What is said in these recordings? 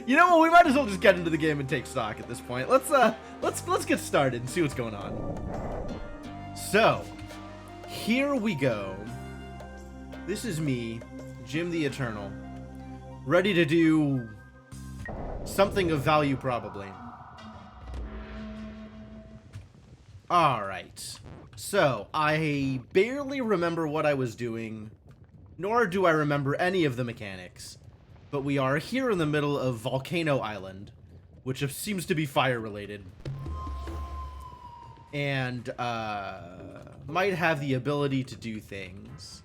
You know what? We might as well just get into the game and take stock at this point. Let's get started and see what's going on. So, here we go. This is me, Jim the Eternal, ready to do something of value, probably. Alright. So, I barely remember what I was doing, nor do I remember any of the mechanics. But we are here in the middle of Volcano Island, which seems to be fire-related. And, might have the ability to do things.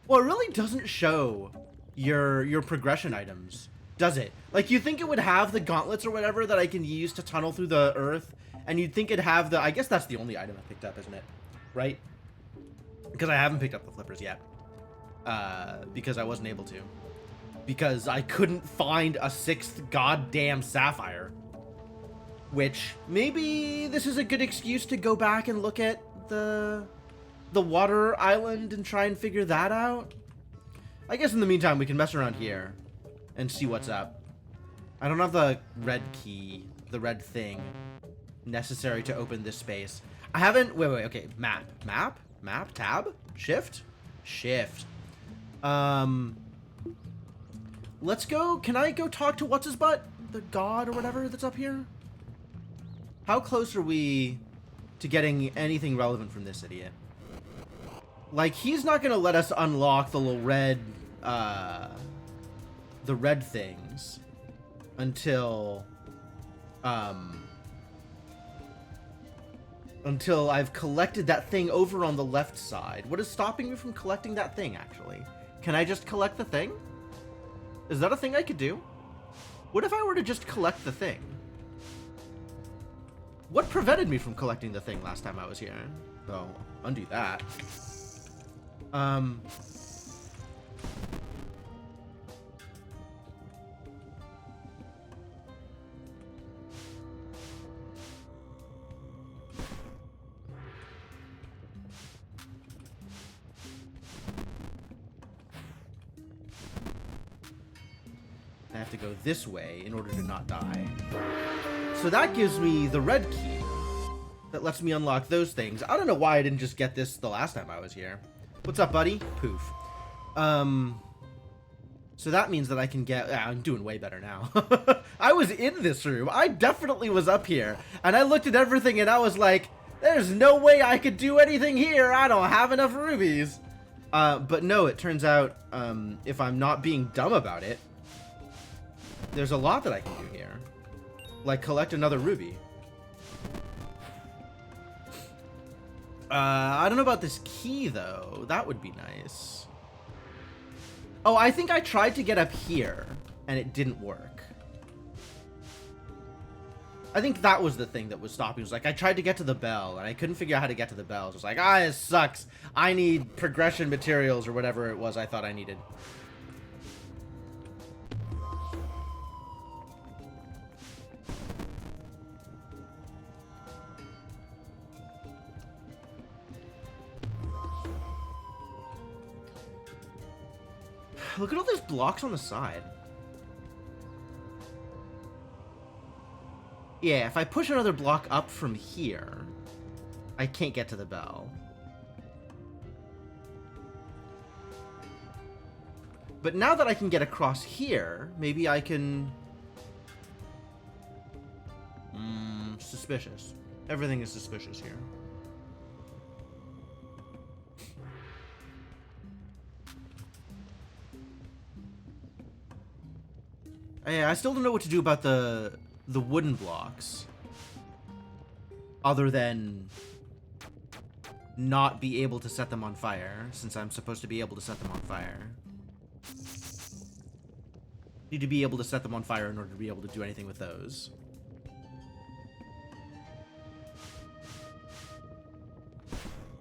Well, it really doesn't show your progression items, does it? Like, you think it would have the gauntlets or whatever that I can use to tunnel through the earth, and you'd think it'd have the... I guess that's the only item I picked up, isn't it? Right? Because I haven't picked up the flippers yet. Because I wasn't able to. Because I couldn't find a 6th goddamn sapphire. Which, maybe this is a good excuse to go back and look at the water island and try and figure that out. I guess in the meantime, we can mess around here and see what's up. I don't have the red key, the red thing necessary to open this space. I haven't... Wait, okay. Map, tab, shift. Let's go. Can I go talk to what's-his-butt? The god or whatever that's up here? How close are we to getting anything relevant from this idiot? Like, he's not gonna let us unlock the little red, the red things until I've collected that thing over on the left side. What is stopping me from collecting that thing, actually? Can I just collect the thing? Is that a thing I could do? What if I were to just collect the thing? What prevented me from collecting the thing last time I was here? Oh, undo that. I have to go this way in order to not die. So that gives me the red key that lets me unlock those things. I don't know why I didn't just get this the last time I was here. What's up, buddy? Poof. So that means that I can get... I'm doing way better now. I was in this room. I definitely was up here. And I looked at everything and I was like, there's no way I could do anything here. I don't have enough rubies. But no, it turns out, if I'm not being dumb about it, there's a lot that I can do here. Like collect another ruby. I don't know about this key though. That would be nice. Oh, I think I tried to get up here and it didn't work. I think that was the thing that was stopping. It was like I tried to get to the bell and I couldn't figure out how to get to the bell. It was like, this sucks. I need progression materials or whatever it was I thought I needed. Look at all those blocks on the side. Yeah, if I push another block up from here, I can't get to the bell. But now that I can get across here, maybe I can... Suspicious. Everything is suspicious here. Yeah, I still don't know what to do about the wooden blocks. Other than not be able to set them on fire, since I'm supposed to be able to set them on fire. Need to be able to set them on fire in order to be able to do anything with those.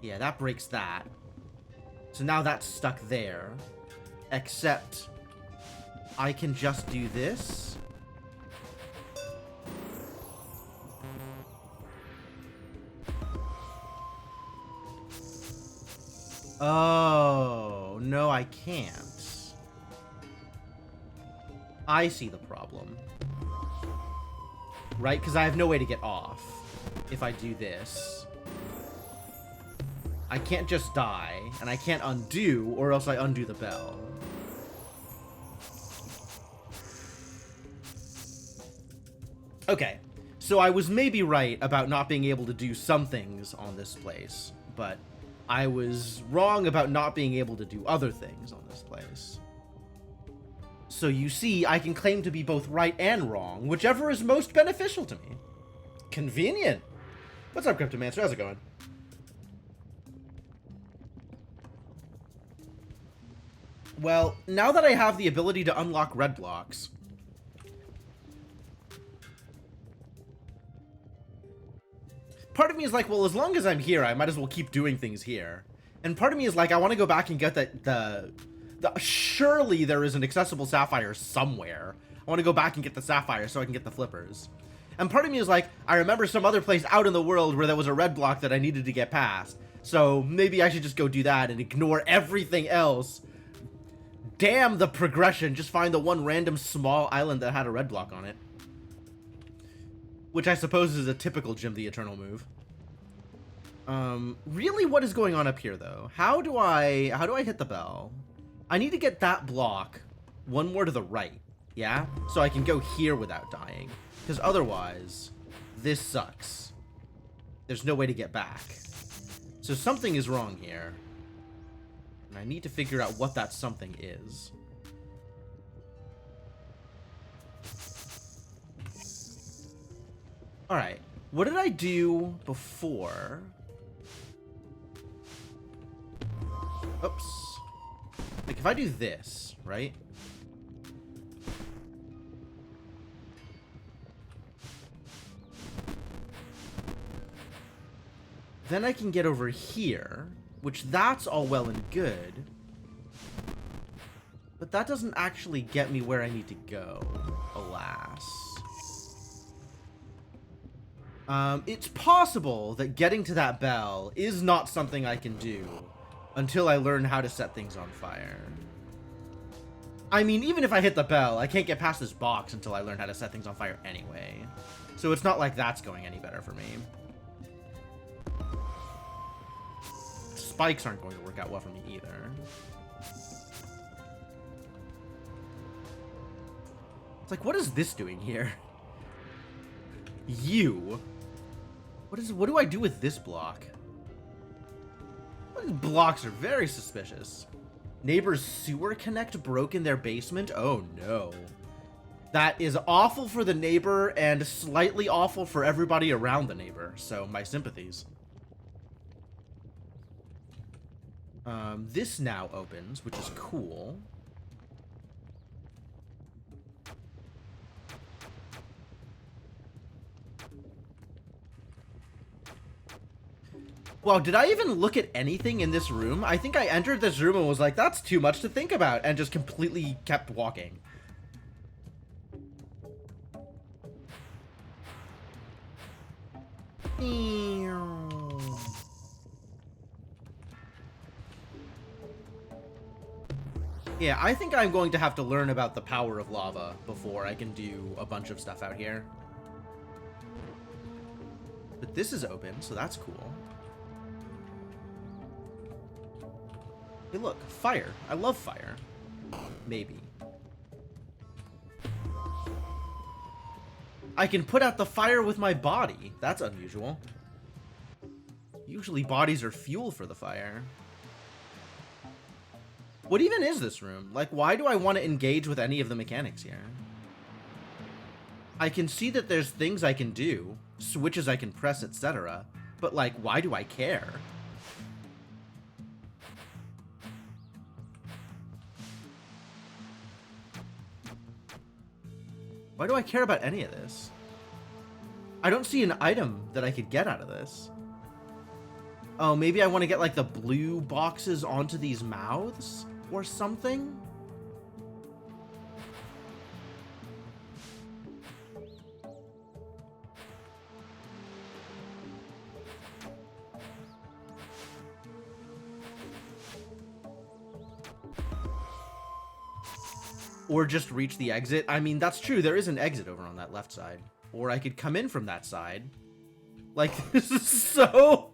Yeah, that breaks that. So now that's stuck there. Except I can just do this. Oh, no, I can't. I see the problem. Right? Because I have no way to get off if I do this. I can't just die, and I can't undo, or else I undo the bell. Okay, so I was maybe right about not being able to do some things on this place, but I was wrong about not being able to do other things on this place. So you see, I can claim to be both right and wrong, whichever is most beneficial to me. Convenient. What's up, Cryptomancer? How's it going? Well, now that I have the ability to unlock red blocks, part of me is like, well, as long as I'm here, I might as well keep doing things here. And part of me is like, I want to go back and get surely there is an accessible sapphire somewhere. I want to go back and get the sapphire so I can get the flippers. And part of me is like, I remember some other place out in the world where there was a red block that I needed to get past. So maybe I should just go do that and ignore everything else. Damn the progression, just find the one random small island that had a red block on it. Which I suppose is a typical Jim the Eternal move. Really, what is going on up here, though? How do I hit the bell? I need to get that block one more to the right, yeah? So I can go here without dying. Because otherwise, this sucks. There's no way to get back. So something is wrong here. And I need to figure out what that something is. Alright, what did I do before? Oops. Like, if I do this, right? Then I can get over here, which that's all well and good. But that doesn't actually get me where I need to go, alas. It's possible that getting to that bell is not something I can do until I learn how to set things on fire. I mean, even if I hit the bell, I can't get past this box until I learn how to set things on fire anyway. So it's not like that's going any better for me. Spikes aren't going to work out well for me either. It's like, what is this doing here? You. What do I do with this block? These blocks are very suspicious. Neighbor's sewer connect broke in their basement? Oh no. That is awful for the neighbor and slightly awful for everybody around the neighbor. So my sympathies. This now opens, which is cool. Wow, did I even look at anything in this room? I think I entered this room and was like, that's too much to think about, and just completely kept walking. Yeah, I think I'm going to have to learn about the power of lava before I can do a bunch of stuff out here. But this is open, so that's cool. Hey, look, fire. I love fire. Maybe. I can put out the fire with my body. That's unusual. Usually bodies are fuel for the fire. What even is this room? Like, why do I want to engage with any of the mechanics here? I can see that there's things I can do, switches I can press, etc. But, like, why do I care? Why do I care about any of this? I don't see an item that I could get out of this. Oh, maybe I want to get, like, the blue boxes onto these mouths? Or something? Or just reach the exit. I mean, that's true. There is an exit over on that left side. Or I could come in from that side. Like, this is so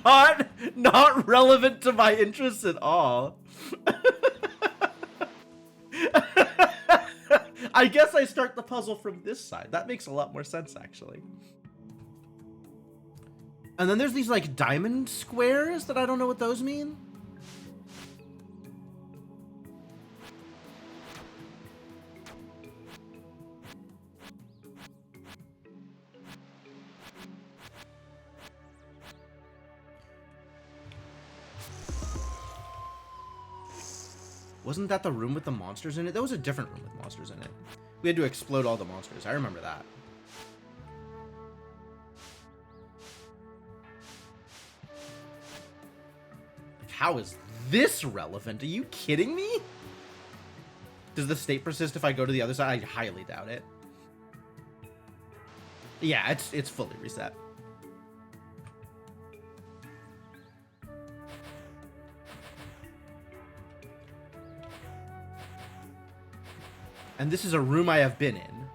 not relevant to my interests at all. I guess I start the puzzle from this side. That makes a lot more sense, actually. And then there's these, like, diamond squares that I don't know what those mean. Wasn't that the room with the monsters in it? That was a different room with monsters in it. We had to explode all the monsters. I remember that. How is this relevant? Are you kidding me? Does the state persist if I go to the other side? I highly doubt it. Yeah, it's fully reset. And this is a room I have been in.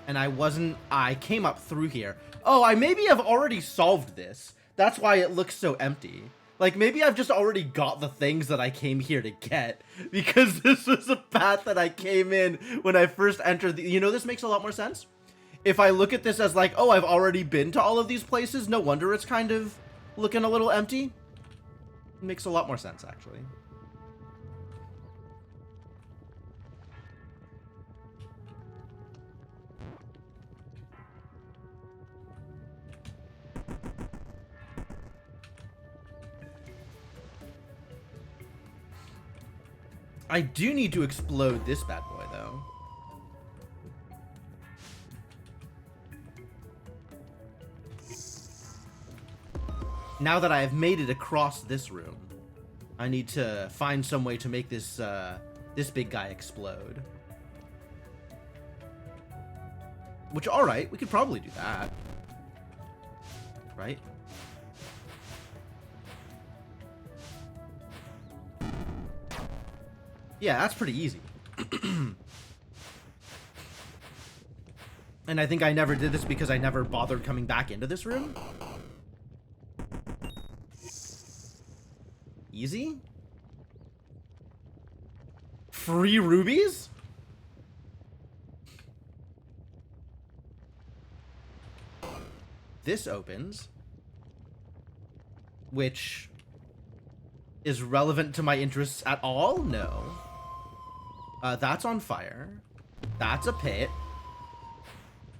And I came up through here. Oh, I maybe have already solved this. That's why it looks so empty. Like, maybe I've just already got the things that I came here to get. Because this was a path that I came in when I first entered the... You know, this makes a lot more sense. If I look at this as like, oh, I've already been to all of these places, no wonder it's kind of looking a little empty. It makes a lot more sense, actually. I do need to explode this bad boy, though. Now that I have made it across this room, I need to find some way to make this this big guy explode. Which, alright, we could probably do that. Right? Yeah, that's pretty easy. And I think I never did this because I never bothered coming back into this room. Easy? Free rubies? This opens. Which is relevant to my interests at all? No. That's on fire. That's a pit.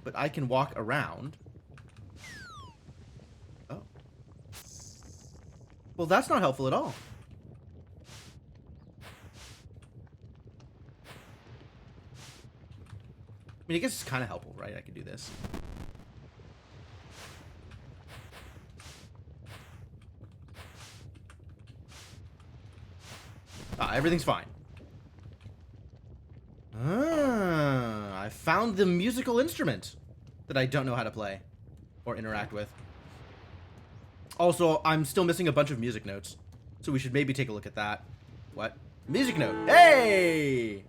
But I can walk around. Oh. Well, that's not helpful at all. I mean, I guess it's kind of helpful, right? I could do this. Ah, everything's fine. Ah, I found the musical instrument that I don't know how to play or interact with. Also, I'm still missing a bunch of music notes, so we should maybe take a look at that. What? Music note. Hey!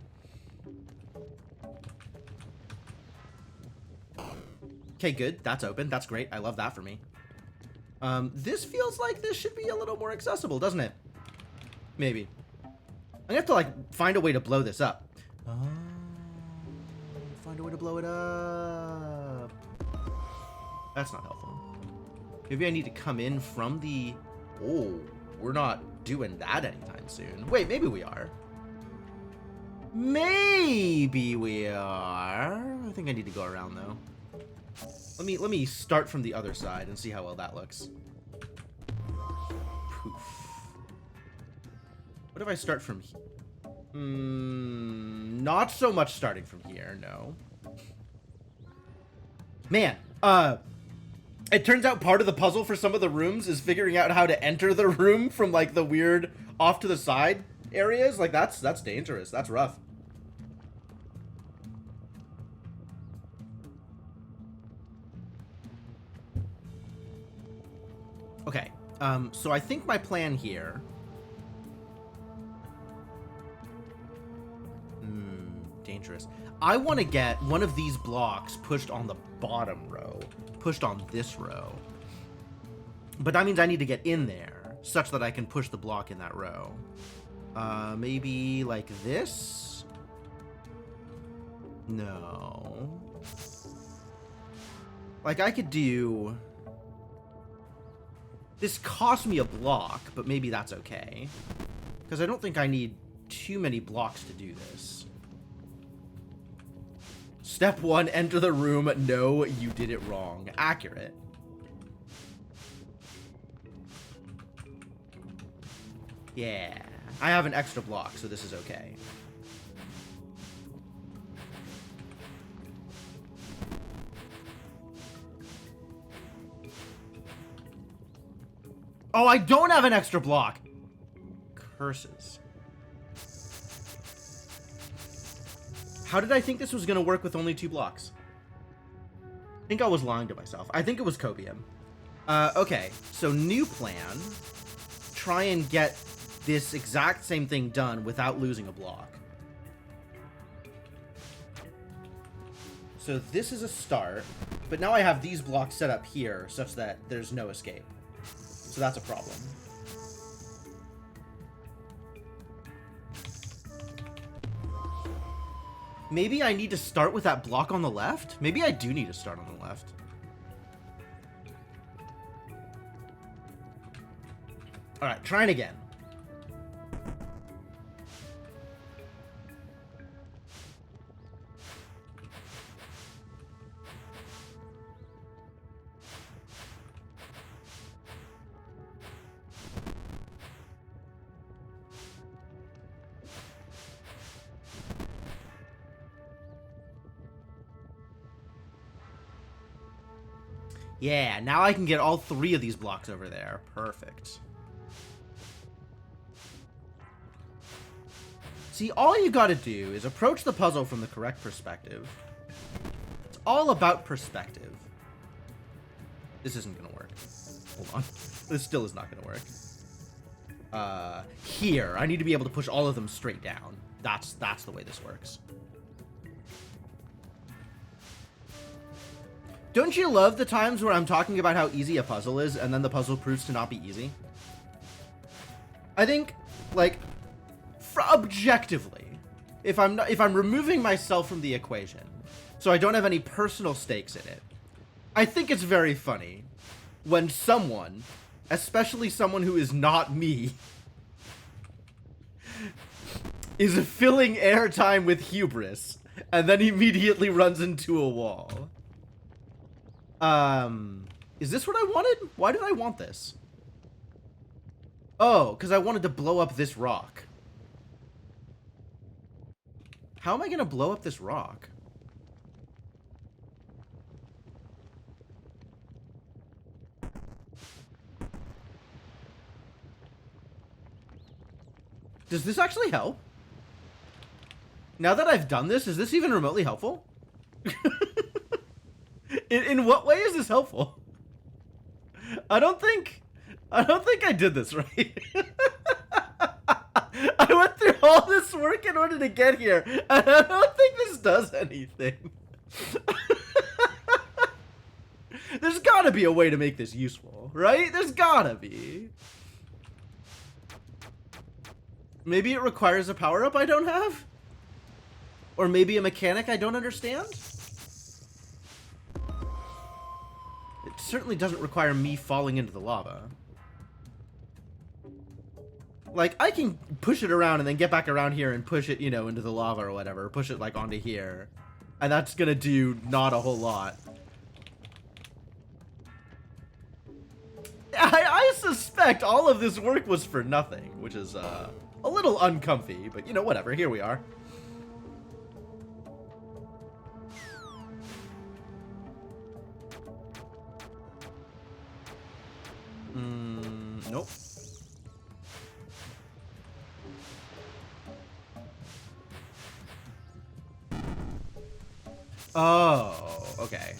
Okay, good. That's open. That's great. I love that for me. This feels like this should be a little more accessible, doesn't it? Maybe. I'm gonna have to, like, find a way to blow this up. Oh, find a way to blow it up. That's not helpful. Maybe I need to come in from the... Oh, we're not doing that anytime soon. Wait, maybe we are. Maybe we are. I think I need to go around, though. Let me start from the other side and see how well that looks. Poof. What if I start from here? Not so much starting from here, no. Man, it turns out part of the puzzle for some of the rooms is figuring out how to enter the room from, like, the weird off to the side areas. Like, that's dangerous. That's rough. Okay, so I think my plan here dangerous. I want to get one of these blocks pushed on the bottom row, pushed on this row. But that means I need to get in there such that I can push the block in that row. Maybe like this? No. Like I could do... This cost me a block, but maybe that's okay. Because I don't think I need too many blocks to do this. Step 1, enter the room. No, you did it wrong. Accurate. Yeah. I have an extra block, so this is okay. Oh, I don't have an extra block! Curses. How did I think this was going to work with only 2 blocks? I think I was lying to myself. I think it was copium. Okay, so new plan. Try and get this exact same thing done without losing a block. So this is a start, but now I have these blocks set up here such that there's no escape. So that's a problem. Maybe I need to start with that block on the left? Maybe I do need to start on the left. Alright, trying again. Yeah, now I can get all 3 of these blocks over there. Perfect. See, all you gotta do is approach the puzzle from the correct perspective. It's all about perspective. This isn't gonna work. Hold on. This still is not gonna work. Here, I need to be able to push all of them straight down. That's the way this works. Don't you love the times where I'm talking about how easy a puzzle is, and then the puzzle proves to not be easy? I think, like, objectively, if I'm removing myself from the equation, so I don't have any personal stakes in it, I think it's very funny when someone, especially someone who is not me, is filling airtime with hubris, and then immediately runs into a wall. Is this what I wanted? Why did I want this? Oh, because I wanted to blow up this rock. How am I going to blow up this rock? Does this actually help? Now that I've done this, is this even remotely helpful? In what way is this helpful? I don't think I did this right. I went through all this work in order to get here, and I don't think this does anything. There's gotta be a way to make this useful, right? There's gotta be. Maybe it requires a power-up I don't have? Or maybe a mechanic I don't understand? It certainly doesn't require me falling into the lava. Like, I can push it around and then get back around here and push it, you know, into the lava or whatever. Push it, like, onto here. And that's gonna do not a whole lot. I suspect all of this work was for nothing, which is, a little uncomfy, but, you know, whatever. Here we are. Nope. Oh, okay.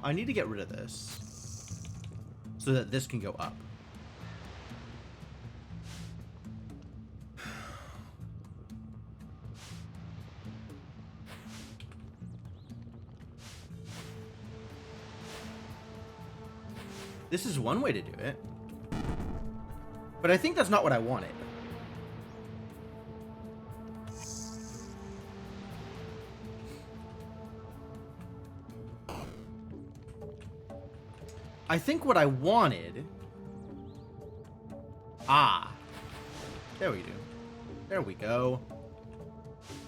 I need to get rid of this so that this can go up. This is one way to do it. But I think that's not what I wanted. I think what I wanted... Ah. There we do. There we go.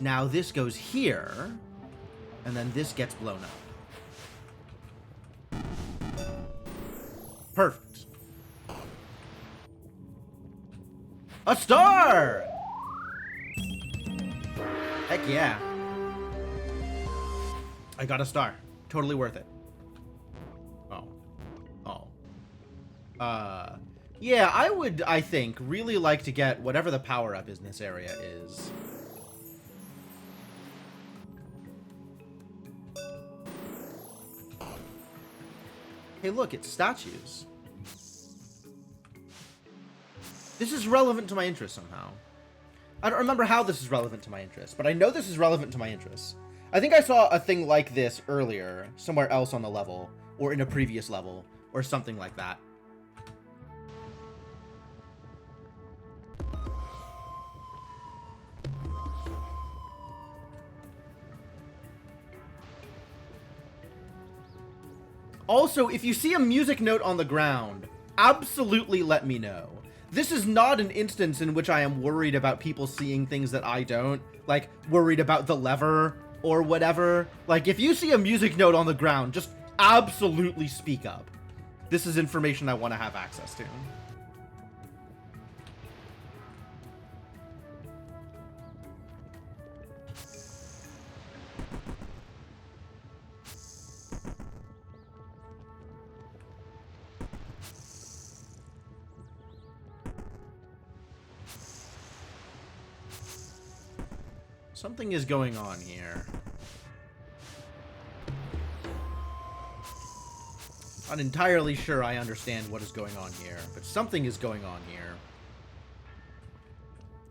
Now this goes here, and then this gets blown up. Perfect. A star! Heck yeah. I got a star. Totally worth it. Yeah, I would, I think, really like to get whatever the power-up in this area is. Hey, look, it's statues. This is relevant to my interest somehow. I don't remember how this is relevant to my interest, but I know this is relevant to my interests. I think I saw a thing like this earlier, somewhere else on the level, or in a previous level, or something like that. Also, if you see a music note on the ground, absolutely let me know. This is not an instance in which I am worried about people seeing things that I don't, like worried about the lever or whatever. Like, if you see a music note on the ground, just absolutely speak up. This is information I want to have access to. Something is going on here. Not entirely sure I understand what is going on here, but something is going on here.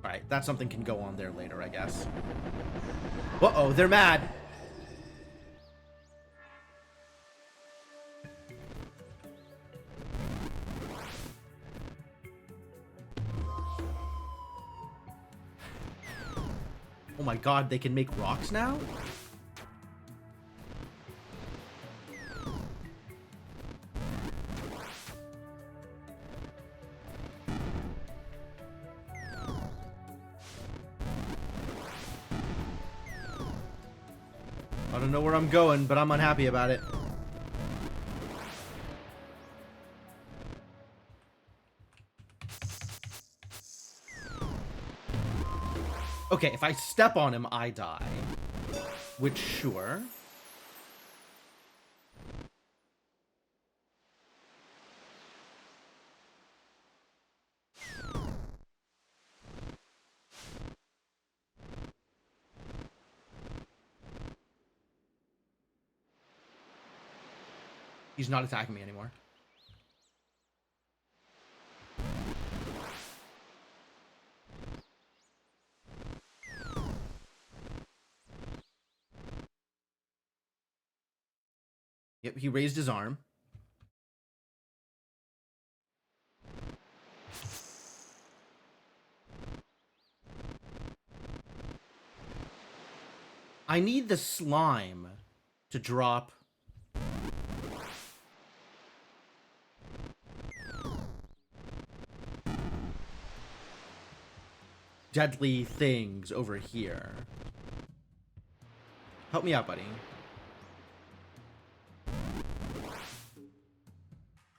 Alright, that something can go on there later, I guess. Uh-oh, they're mad! Oh my god, they can make rocks now? I don't know where I'm going, but I'm unhappy about it. Okay, if I step on him, I die. Which, sure. He's not attacking me anymore. Yep, he raised his arm. I need the slime to drop. Deadly things over here. Help me out, buddy.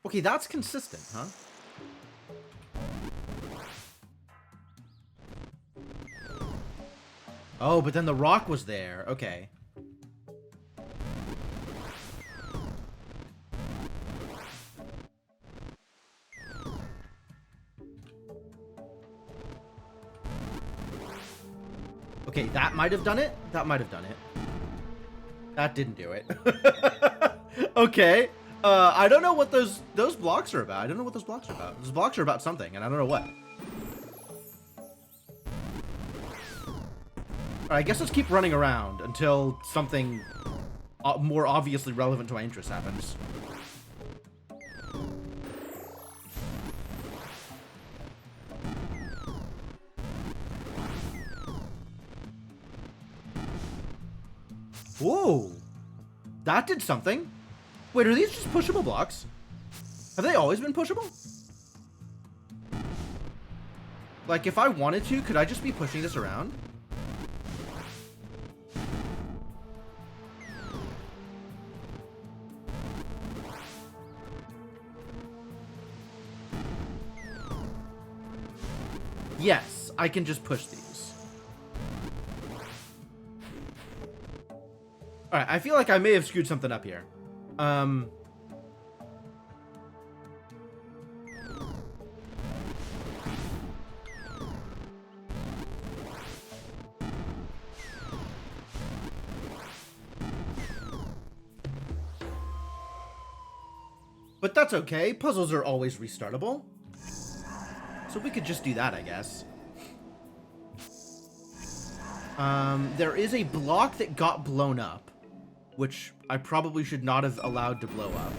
Okay, that's consistent, huh? Oh, but then the rock was there. Okay. Okay, that might have done it. That might have done it. That didn't do it. Okay. I don't know what those blocks are about. I don't know what those blocks are about. Those blocks are about something, and I don't know what. Alright, I guess let's keep running around until something more obviously relevant to my interest happens. Whoa. That did something. Wait, are these just pushable blocks? Have they always been pushable? Like, if I wanted to, could I just be pushing this around? Yes, I can just push these. Alright, I feel like I may have screwed something up here. But that's okay. Puzzles are always restartable. So we could just do that, I guess. There is a block that got blown up, which I probably should not have allowed to blow up.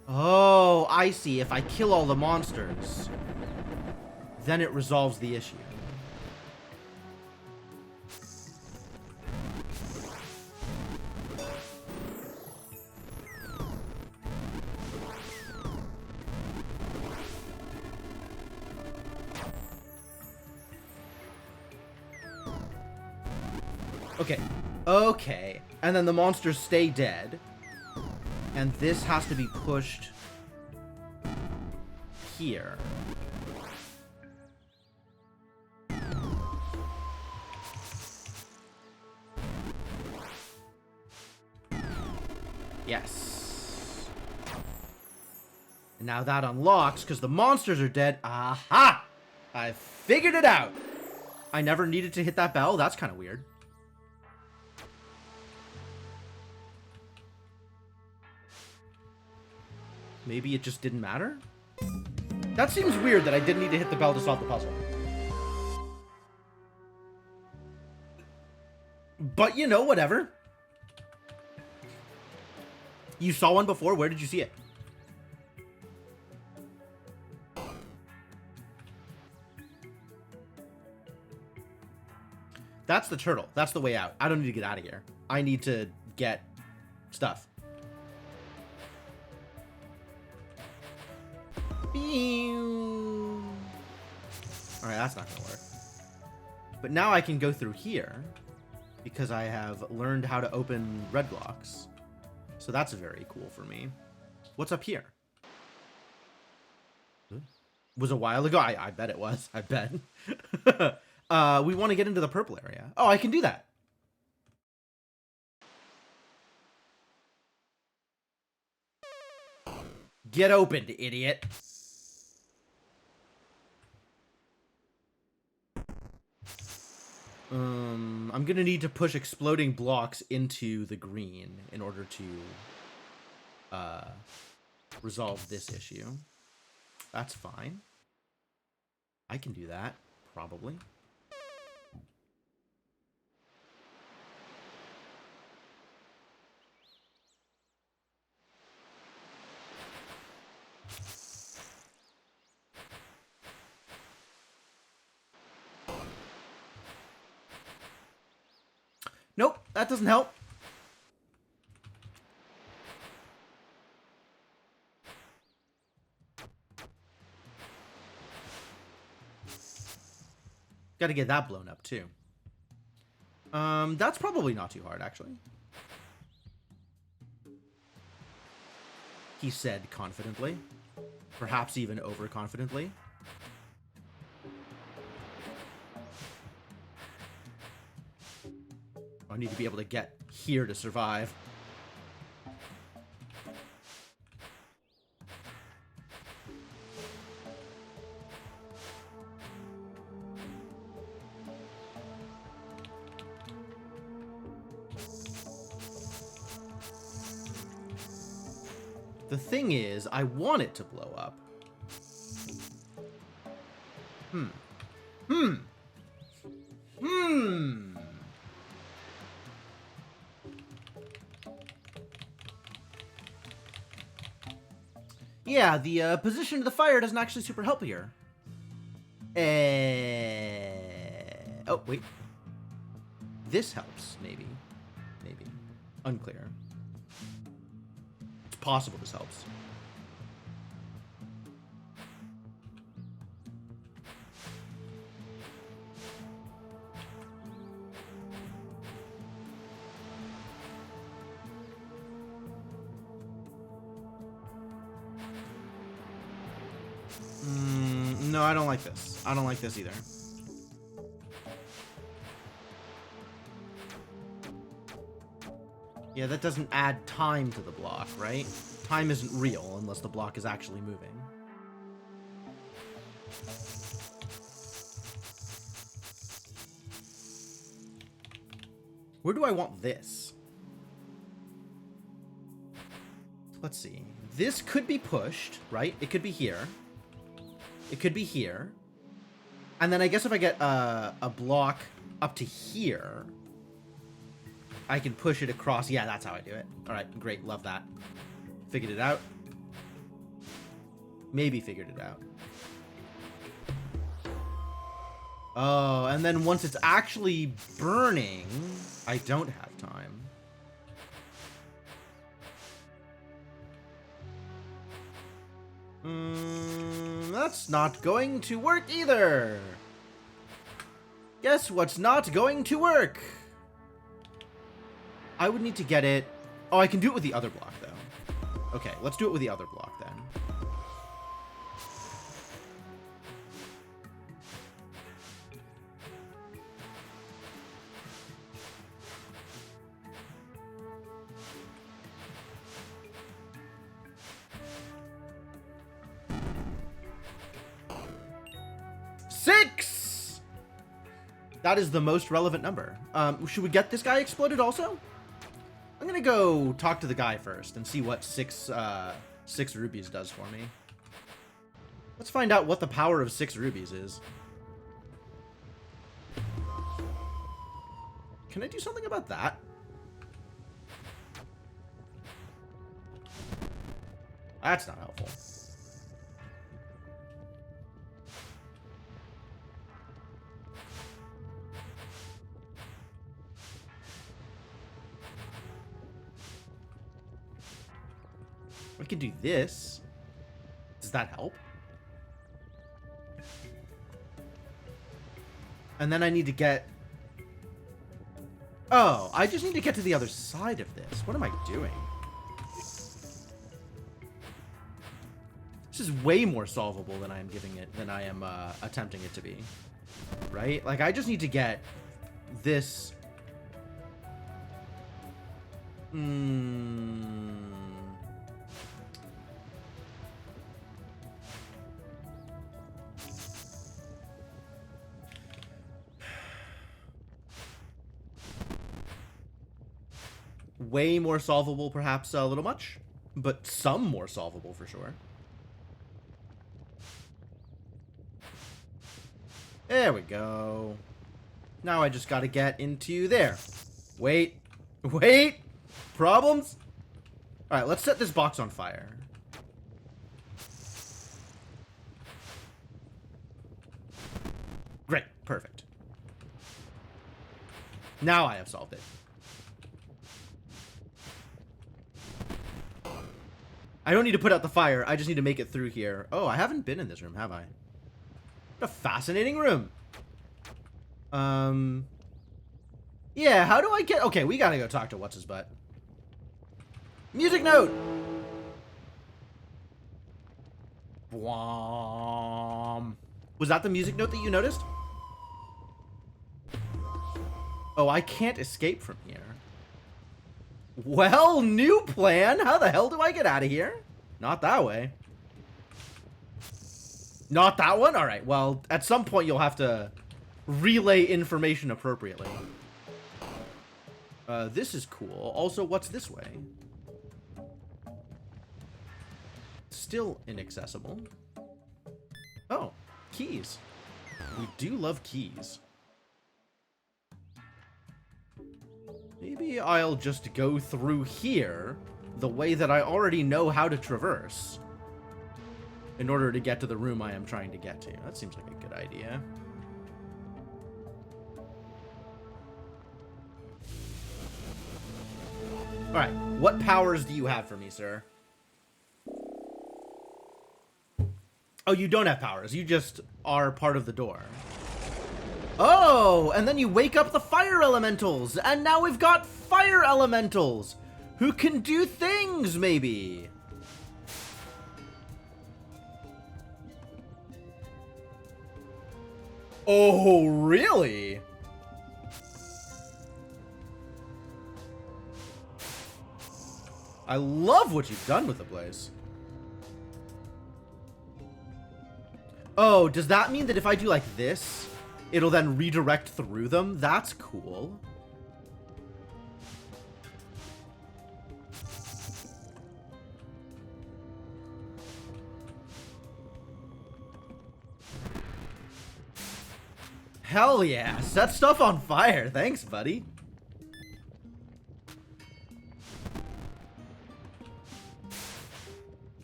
Oh, I see. If I kill all the monsters, then it resolves the issue. Okay. Okay. And then the monsters stay dead. And this has to be pushed here. Yes. And now that unlocks because the monsters are dead. Aha! I figured it out. I never needed to hit that bell. That's kind of weird. Maybe it just didn't matter? That seems weird that I didn't need to hit the bell to solve the puzzle. But, you know, whatever. You saw one before? Where did you see it? That's the turtle. That's the way out. I don't need to get out of here. I need to get stuff. Alright, that's not gonna work. But now I can go through here because I have learned how to open red blocks. So that's very cool for me. What's up here? Was a while ago? I bet it was. I bet. We want to get into the purple area. Oh, I can do that. Get opened, idiot. I'm gonna need to push exploding blocks into the green in order to resolve this issue. That's fine. I can do that, probably. Nope, that doesn't help. Got to get that blown up too. That's probably not too hard, actually. He said confidently. Perhaps even overconfidently. I need to be able to get here to survive. The thing is, I want it to blow up. Yeah, the position of the fire doesn't actually super help here. Oh, wait. This helps, maybe. Maybe. Unclear. It's possible this helps. No, I don't like this. I don't like this either. Yeah, that doesn't add time to the block, right? Time isn't real unless the block is actually moving. Where do I want this? Let's see. This could be pushed, right? It could be here. It could be here. And then I guess if I get a block up to here, I can push it across. Yeah, that's how I do it. All right, great. Love that. Figured it out. Maybe figured it out. Oh, and then once it's actually burning, I don't have time. That's not going to work either. Guess what's not going to work? I would need to get it... Oh, I can do it with the other block, though. Okay, let's do it with the other block, then. Six! That is the most relevant number. Should we get this guy exploded also? I'm gonna go talk to the guy first and see what six rubies does for me. Let's find out what the power of 6 rubies is. Can I do something about that? That's not helpful. I can do this. Does that help? And then I need to get... Oh, I just need to get to the other side of this. What am I doing? This is way more solvable than I am giving it, than I am attempting it to be. Right? Like, I just need to get this... Way more solvable, perhaps a little much, but some more solvable for sure. There we go. Now I just gotta get into there. Wait. Problems? Alright, let's set this box on fire. Great, perfect. Now I have solved it. I don't need to put out the fire. I just need to make it through here. Oh, I haven't been in this room, have I? What a fascinating room. Yeah, how do I get... Okay, we gotta go talk to what's-his-butt. Music note! Bwom. Was that the music note that you noticed? Oh, I can't escape from here. Well, new plan. How the hell do I get out of here? Not that way. Not that one? All right. Well, at some point you'll have to relay information appropriately. This is cool. Also, what's this way? Still inaccessible. Oh, keys. We do love keys. Maybe I'll just go through here the way that I already know how to traverse in order to get to the room I am trying to get to. That seems like a good idea. All right, what powers do you have for me, sir? Oh, you don't have powers. You just are part of the door. Oh, and then you wake up the fire elementals, and now we've got fire elementals who can do things, maybe. Oh, really? I love what you've done with the place. Oh, does that mean that if I do like this, it'll then redirect through them? That's cool. Hell yeah, set stuff on fire. Thanks, buddy.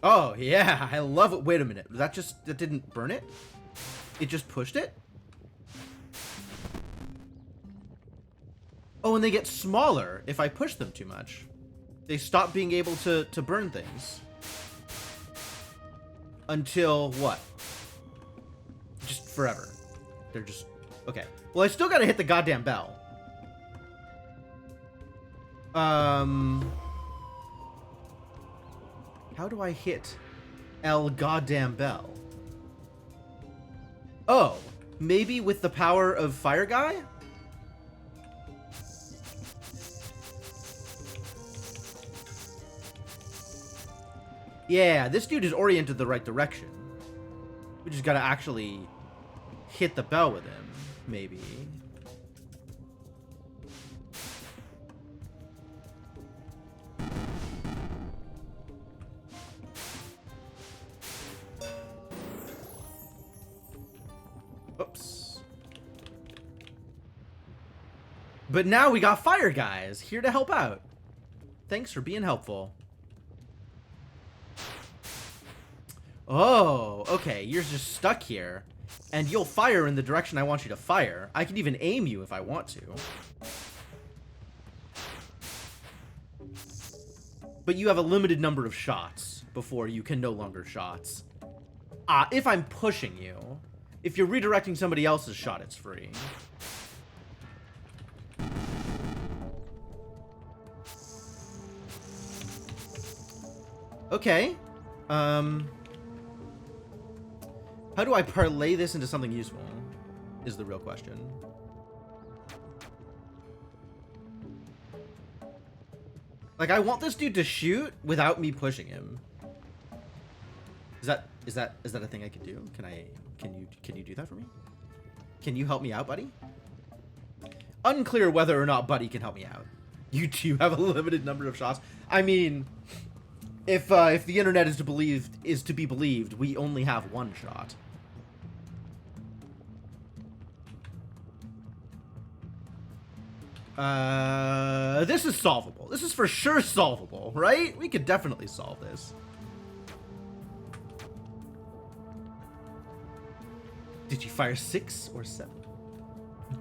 Oh, yeah, I love it. Wait a minute. That didn't burn it? It just pushed it? Oh, and they get smaller if I push them too much. They stop being able to burn things. Until what? Just forever. They're just... Okay. Well, I still gotta hit the goddamn bell. How do I hit El goddamn bell? Oh, maybe with the power of Fire Guy? Yeah, this dude is oriented the right direction. We just gotta actually hit the bell with him, maybe. Oops. But now we got Fire Guys here to help out. Thanks for being helpful. Oh, okay. You're just stuck here, and you'll fire in the direction I want you to fire. I can even aim you if I want to. But you have a limited number of shots before you can no longer shots. If I'm pushing you. If you're redirecting somebody else's shot, it's free. Okay. How do I parlay this into something useful? Is the real question. Like, I want this dude to shoot without me pushing him. Is that a thing I could do? Can you do that for me? Can you help me out, buddy? Unclear whether or not buddy can help me out. You do have a limited number of shots. I mean, if the internet is to be believed, we only have one shot. This is solvable. This is for sure solvable, right? We could definitely solve this. Did you fire 6 or 7?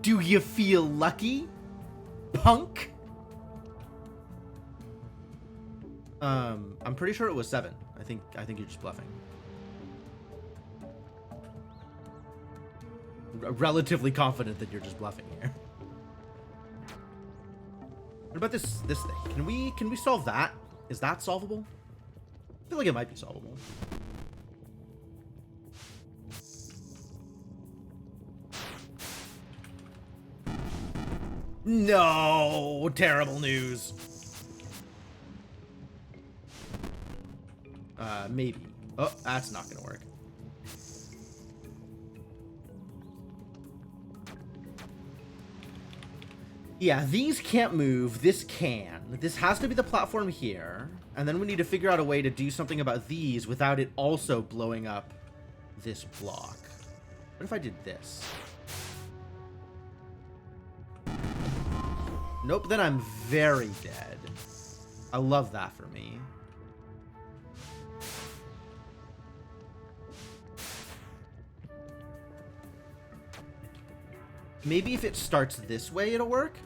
Do you feel lucky, punk? I'm pretty sure it was 7. I think you're just bluffing. Relatively confident that you're just bluffing here. What about this thing? Can we solve that? Is that solvable? I feel like it might be solvable. No, terrible news. Maybe. Oh, that's not gonna work. Yeah, these can't move. This can. This has to be the platform here. And then we need to figure out a way to do something about these without it also blowing up this block. What if I did this? Nope, then I'm very dead. I love that for me. Maybe if it starts this way, it'll work?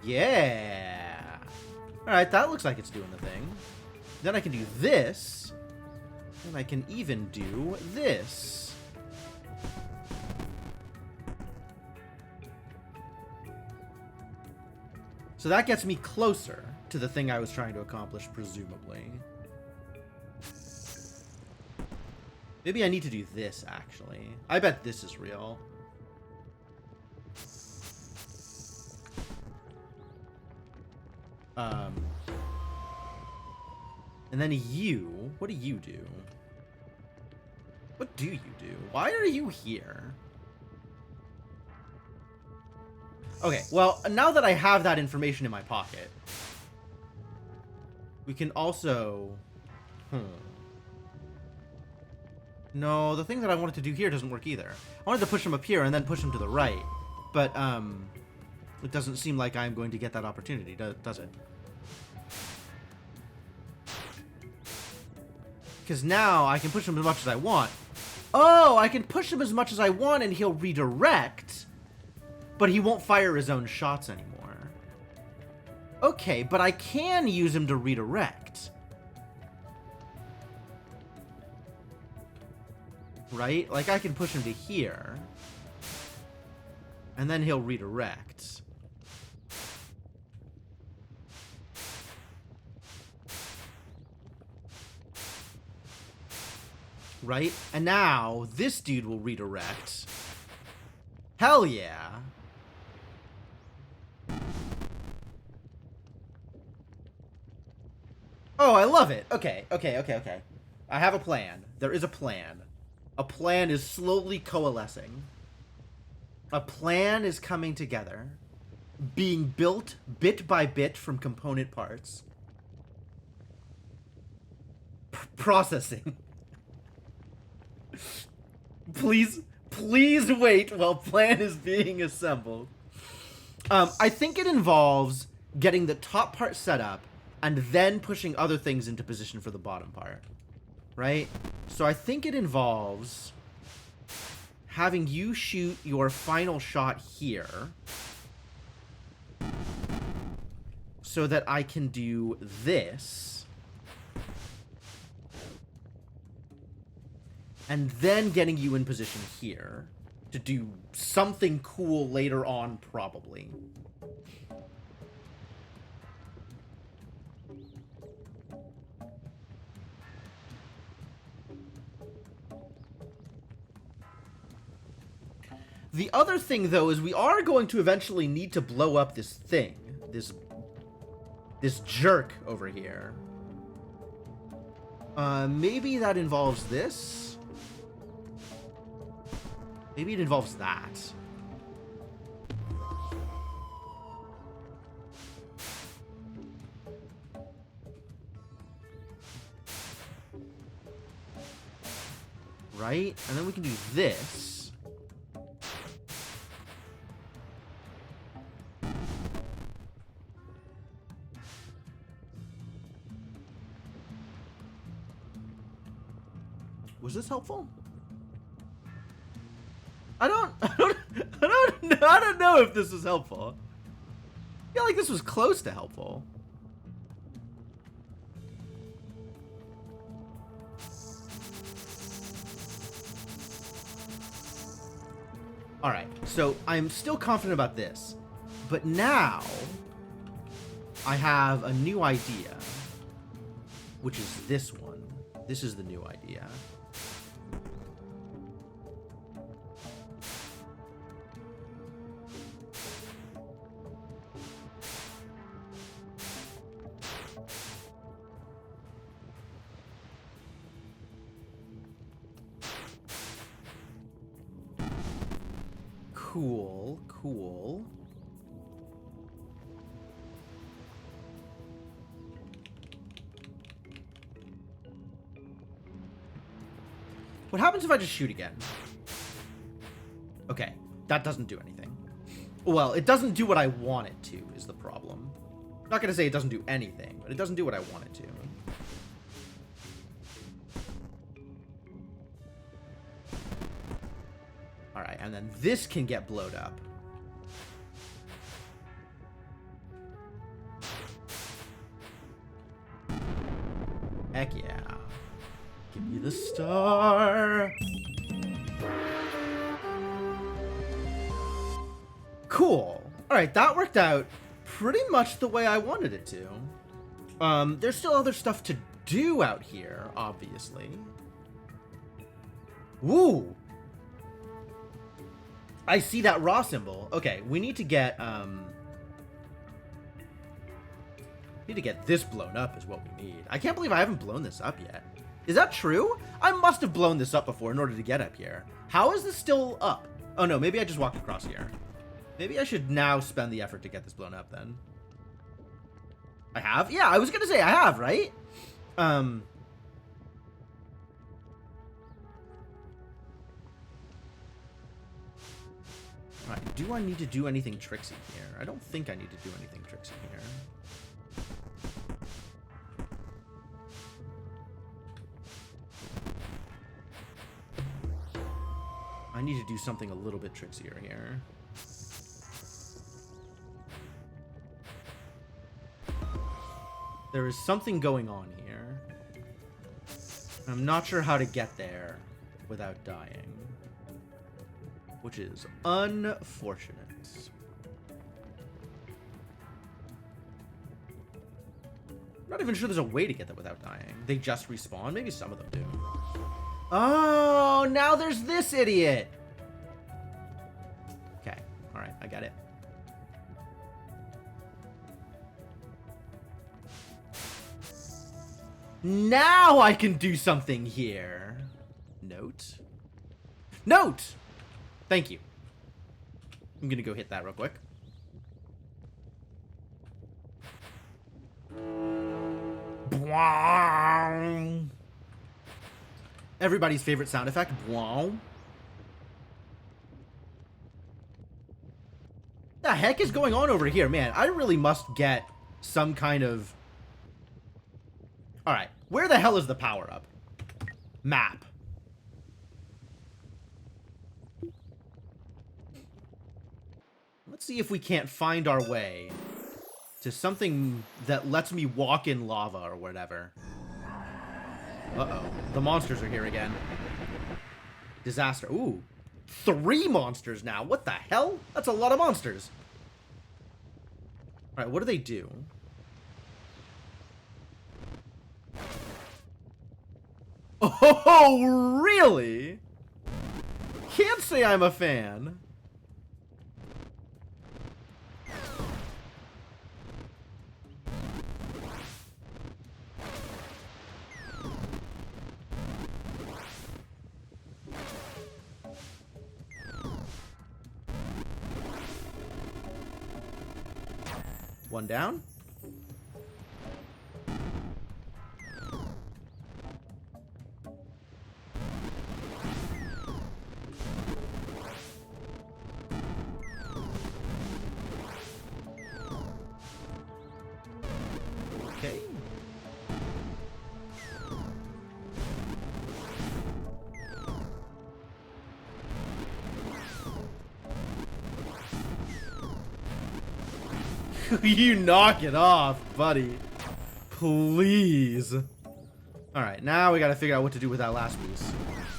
Yeah. Alright, that looks like it's doing the thing. Then I can do this. And I can even do this. So that gets me closer to the thing I was trying to accomplish, presumably. Maybe I need to do this, actually. I bet this is real. And then you... What do you do? What do you do? Why are you here? Okay, well, now that I have that information in my pocket, we can also... No, the thing that I wanted to do here doesn't work either. I wanted to push him up here and then push him to the right. But, it doesn't seem like I'm going to get that opportunity, does it? Because now I can push him as much as I want. Oh, I can push him as much as I want and he'll redirect. But he won't fire his own shots anymore. Okay, but I can use him to redirect. Right? Like, I can push him to here. And then he'll redirect. Right? And now, this dude will redirect. Hell yeah. Oh, I love it. Okay. I have a plan. There is a plan. A plan is slowly coalescing. A plan is coming together. Being built bit by bit from component parts. Processing. Please wait while plan is being assembled. I think it involves getting the top part set up and then pushing other things into position for the bottom part. Right? So I think it involves having you shoot your final shot here so that I can do this. And then getting you in position here to do something cool later on, probably. The other thing, though, is we are going to eventually need to blow up this thing. This jerk over here. Maybe that involves this? Maybe it involves that. Right? And then we can do this. Was this helpful? I don't know if this was helpful. I feel like this was close to helpful. Alright, so I'm still confident about this. But now, I have a new idea. Which is this one. This is the new idea. Cool. What happens if I just shoot again? Okay, that doesn't do anything. Well, it doesn't do what I want it to, is the problem. I'm not gonna say it doesn't do anything, but it doesn't do what I want it to. Alright, and then this can get blowed up. Heck yeah. Give me the star. Cool. Alright, that worked out pretty much the way I wanted it to. There's still other stuff to do out here, obviously. Woo! I see that raw symbol. Okay, we need to get, this blown up is what we need. I can't believe I haven't blown this up yet. Is that true? I must have blown this up before in order to get up here. How is this still up? Oh no, maybe I just walked across here. Maybe I should now spend the effort to get this blown up then. I have? Yeah, I was gonna say I have, right? Alright, do I need to do anything tricksy here? I don't think I need to do anything tricksy here. I need to do something a little bit trickier here. There is something going on here. I'm not sure how to get there without dying, which is unfortunate. I'm not even sure there's a way to get there without dying. They just respawn? Maybe some of them do. Oh, now there's this idiot. Okay, all right, I got it. Now I can do something here. Note. Note! Thank you. I'm gonna go hit that real quick. Everybody's favorite sound effect. The heck is going on over here, man? I really must get some kind of... Alright, where the hell is the power-up? Map. Let's see if we can't find our way to something that lets me walk in lava or whatever. Uh-oh. The monsters are here again. Disaster. Ooh. 3 monsters now. What the hell? That's a lot of monsters. Alright, what do they do? Oh, really? Can't say I'm a fan. One down. Okay. You knock it off, buddy. Please. Alright, now we gotta figure out what to do with that last piece.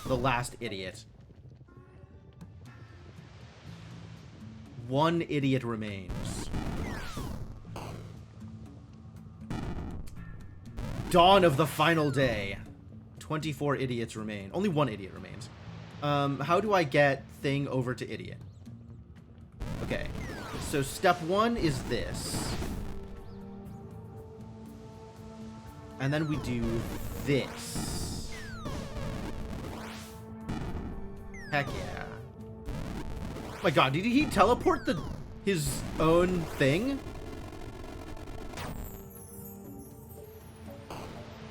The last idiot. 1 idiot remains. Dawn of the final day. 24 idiots remain. Only 1 idiot remains. How do I get thing over to idiot? Okay. So step 1 is this. And then we do this. Heck yeah. Oh my god, did he teleport his own thing?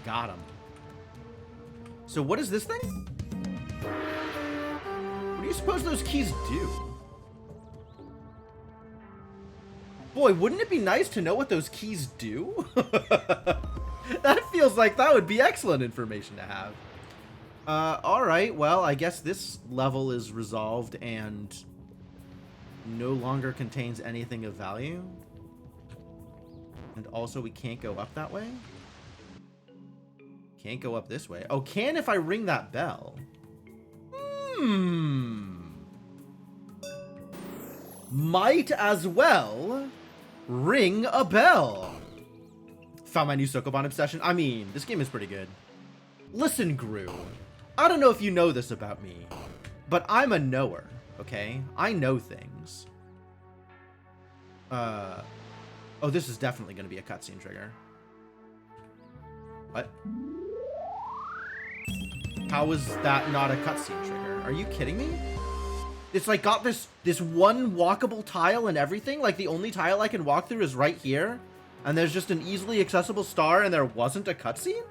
Got him. So what is this thing? you suppose those keys do? Boy, wouldn't it be nice to know what those keys do? That feels like that would be excellent information to have. Alright, well, I guess this level is resolved and no longer contains anything of value. And also we can't go up that way. Can't go up this way. Oh, can if I ring that bell. Might as well ring a bell. Found my new Sokoban obsession. I mean, this game is pretty good. Listen, Gru. I don't know if you know this about me, but I'm a knower, okay? I know things. Oh, this is definitely going to be a cutscene trigger. What? How is that not a cutscene trigger? Are you kidding me? It's like got this one walkable tile and everything. Like the only tile I can walk through is right here. And there's just an easily accessible star and there wasn't a cutscene?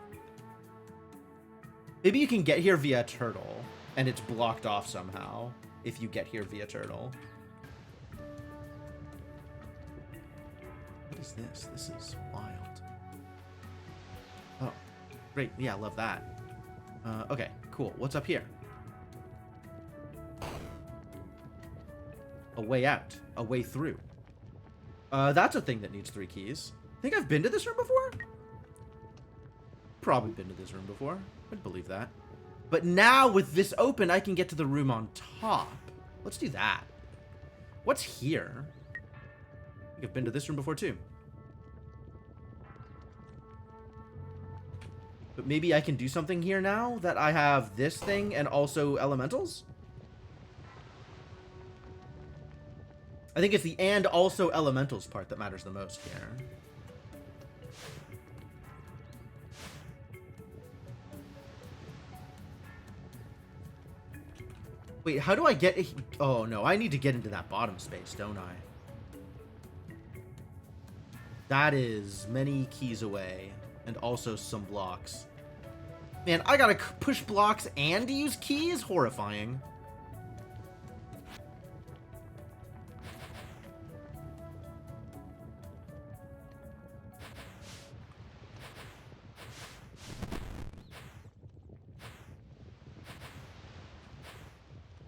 Maybe you can get here via turtle and it's blocked off somehow if you get here via turtle. What is this? This is wild. Oh, great. Yeah, love that. Okay, cool. What's up here? A way out. A way through. That's a thing that needs 3 keys. Think I've been to this room before? Probably been to this room before. I'd believe that. But now with this open, I can get to the room on top. Let's do that. What's here? I think I've been to this room before too. But maybe I can do something here now that I have this thing and also elementals? I think it's the and also elementals part that matters the most here. Wait, how do I get... Oh, no. I need to get into that bottom space, don't I? That is many keys away. And also some blocks. Man, I gotta push blocks and use keys? Horrifying.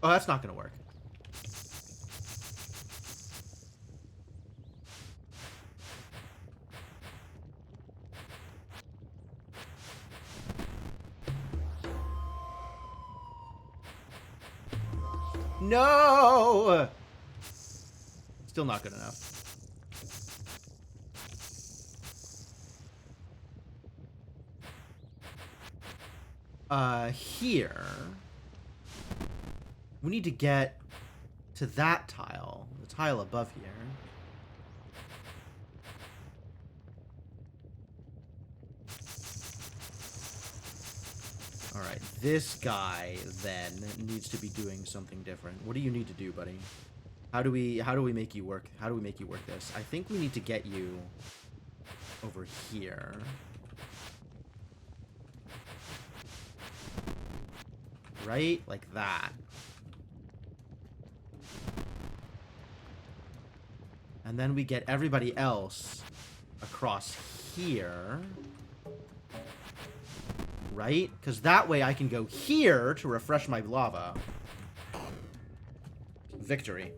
Oh, that's not gonna work. No! Still not good enough. Here. We need to get to that tile. The tile above here. Alright, this guy then needs to be doing something different. What do you need to do, buddy? How do we make you work? How do we make you work this? I think we need to get you over here. Right? Like that. And then we get everybody else across here. Right? Because that way I can go here to refresh my lava. Victory.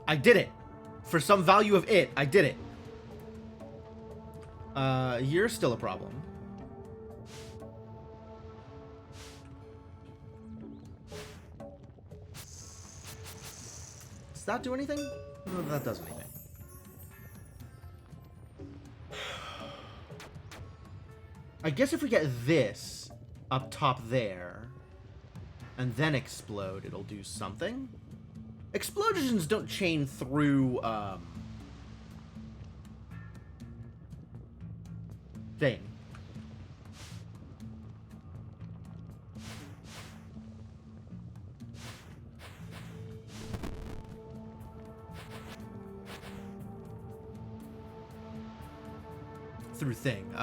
I did it. For some value of it, I did it. You're still a problem. Does that do anything? No, that does anything. I guess if we get this up top there and then explode, it'll do something. Explosions don't chain through, thing. through thing.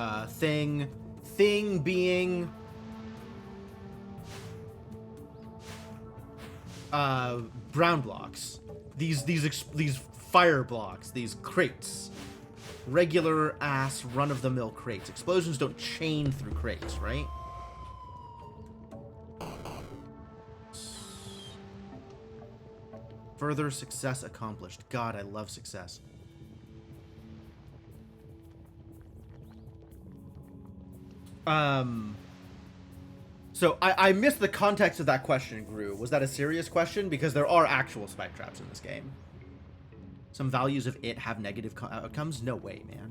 Thing being brown blocks. These fire blocks, these crates. Regular ass run-of-the-mill crates. Explosions don't chain through crates, right? Further success accomplished. God, I love success. So I missed the context of that question, Gru. Was that a serious question? Because there are actual spike traps in this game. Some values of it have negative outcomes? No way, man.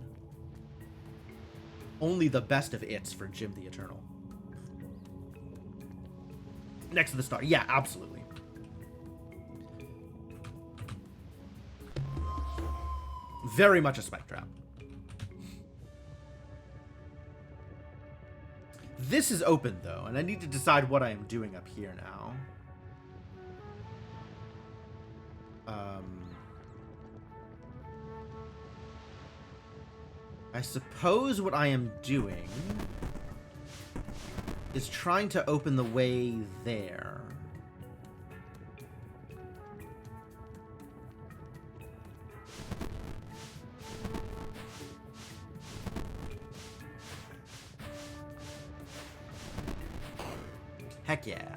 Only the best of its for Jim the Eternal. Next to the star. Yeah, absolutely. Very much a spike trap. This is open, though, and I need to decide what I am doing up here now. I suppose what I am doing is trying to open the way there. Heck yeah.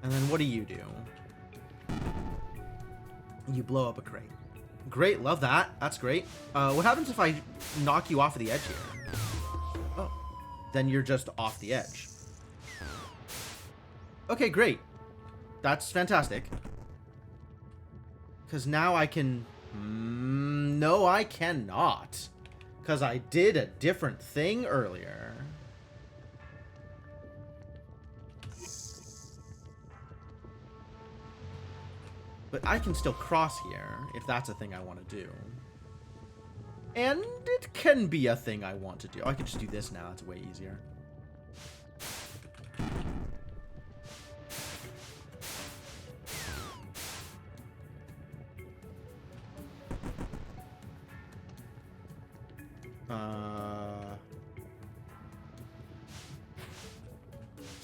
And then what do? You blow up a crate. Great, love that. That's great. What happens if I knock you off of the edge here? Oh, then you're just off the edge. Okay, great. That's fantastic. Because now I can... no, I cannot. Because I did a different thing earlier. But I can still cross here, if that's a thing I want to do. And it can be a thing I want to do. I can just do this now, it's way easier.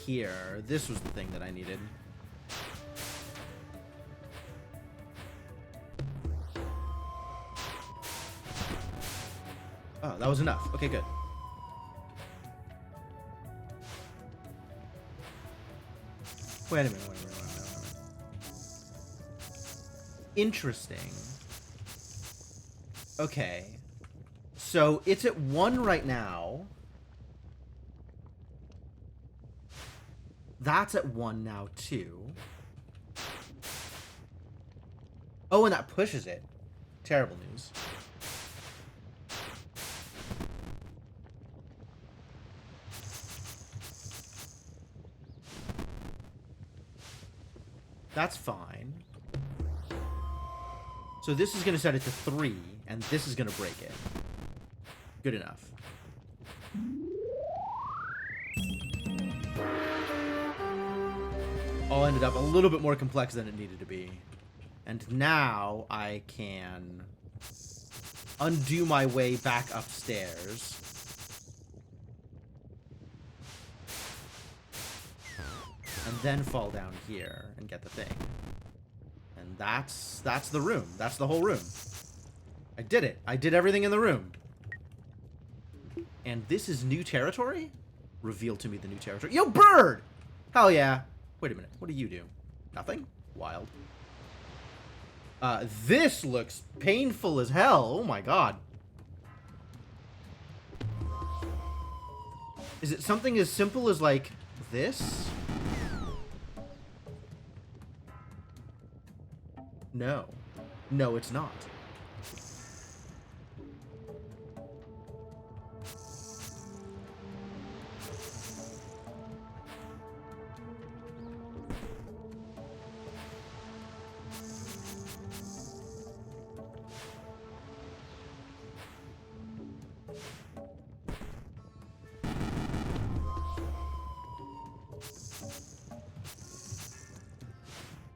Here, this was the thing that I needed. Oh, that was enough. Okay, good. Wait a minute. Interesting. Okay. So, it's at 1 right now. That's at 1 now, too. Oh, and that pushes it. Terrible news. That's fine. So this is going to set it to 3, and this is going to break it. Good enough. All ended up a little bit more complex than it needed to be. And now I can undo my way back upstairs. And then fall down here and get the thing. And that's the room. That's the whole room. I did it. I did everything in the room. And this is new territory? Reveal to me the new territory. Yo, bird! Hell yeah. Wait a minute. What do you do? Nothing? Wild. This looks painful as hell. Oh my god. Is it something as simple as, like, this? No. No, it's not.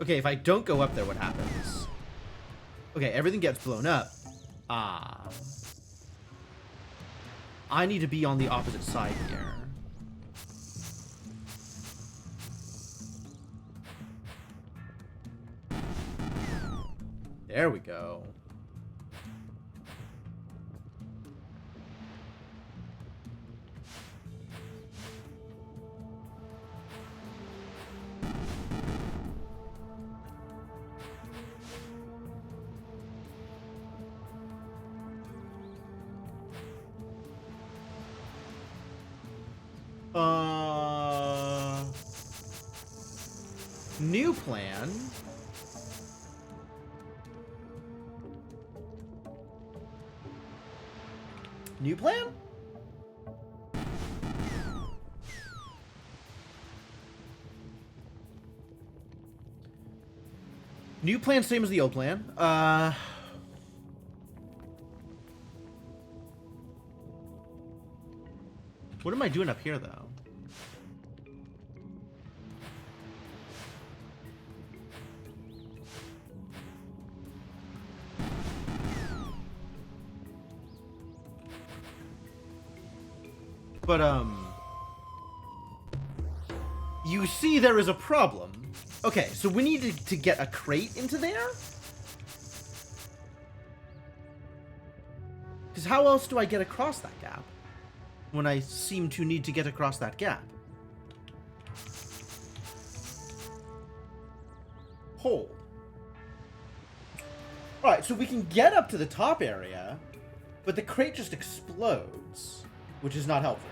Okay, if I don't go up there, what happens? Okay, everything gets blown up. Ah. I need to be on the opposite side here. There we go. New plan. New plan? New plan, same as the old plan. What am I doing up here, though? But, you see there is a problem. Okay, so we need to get a crate into there? Because how else do I get across that gap? When I seem to need to get across that gap. Hold. Alright, so we can get up to the top area, but the crate just explodes, which is not helpful.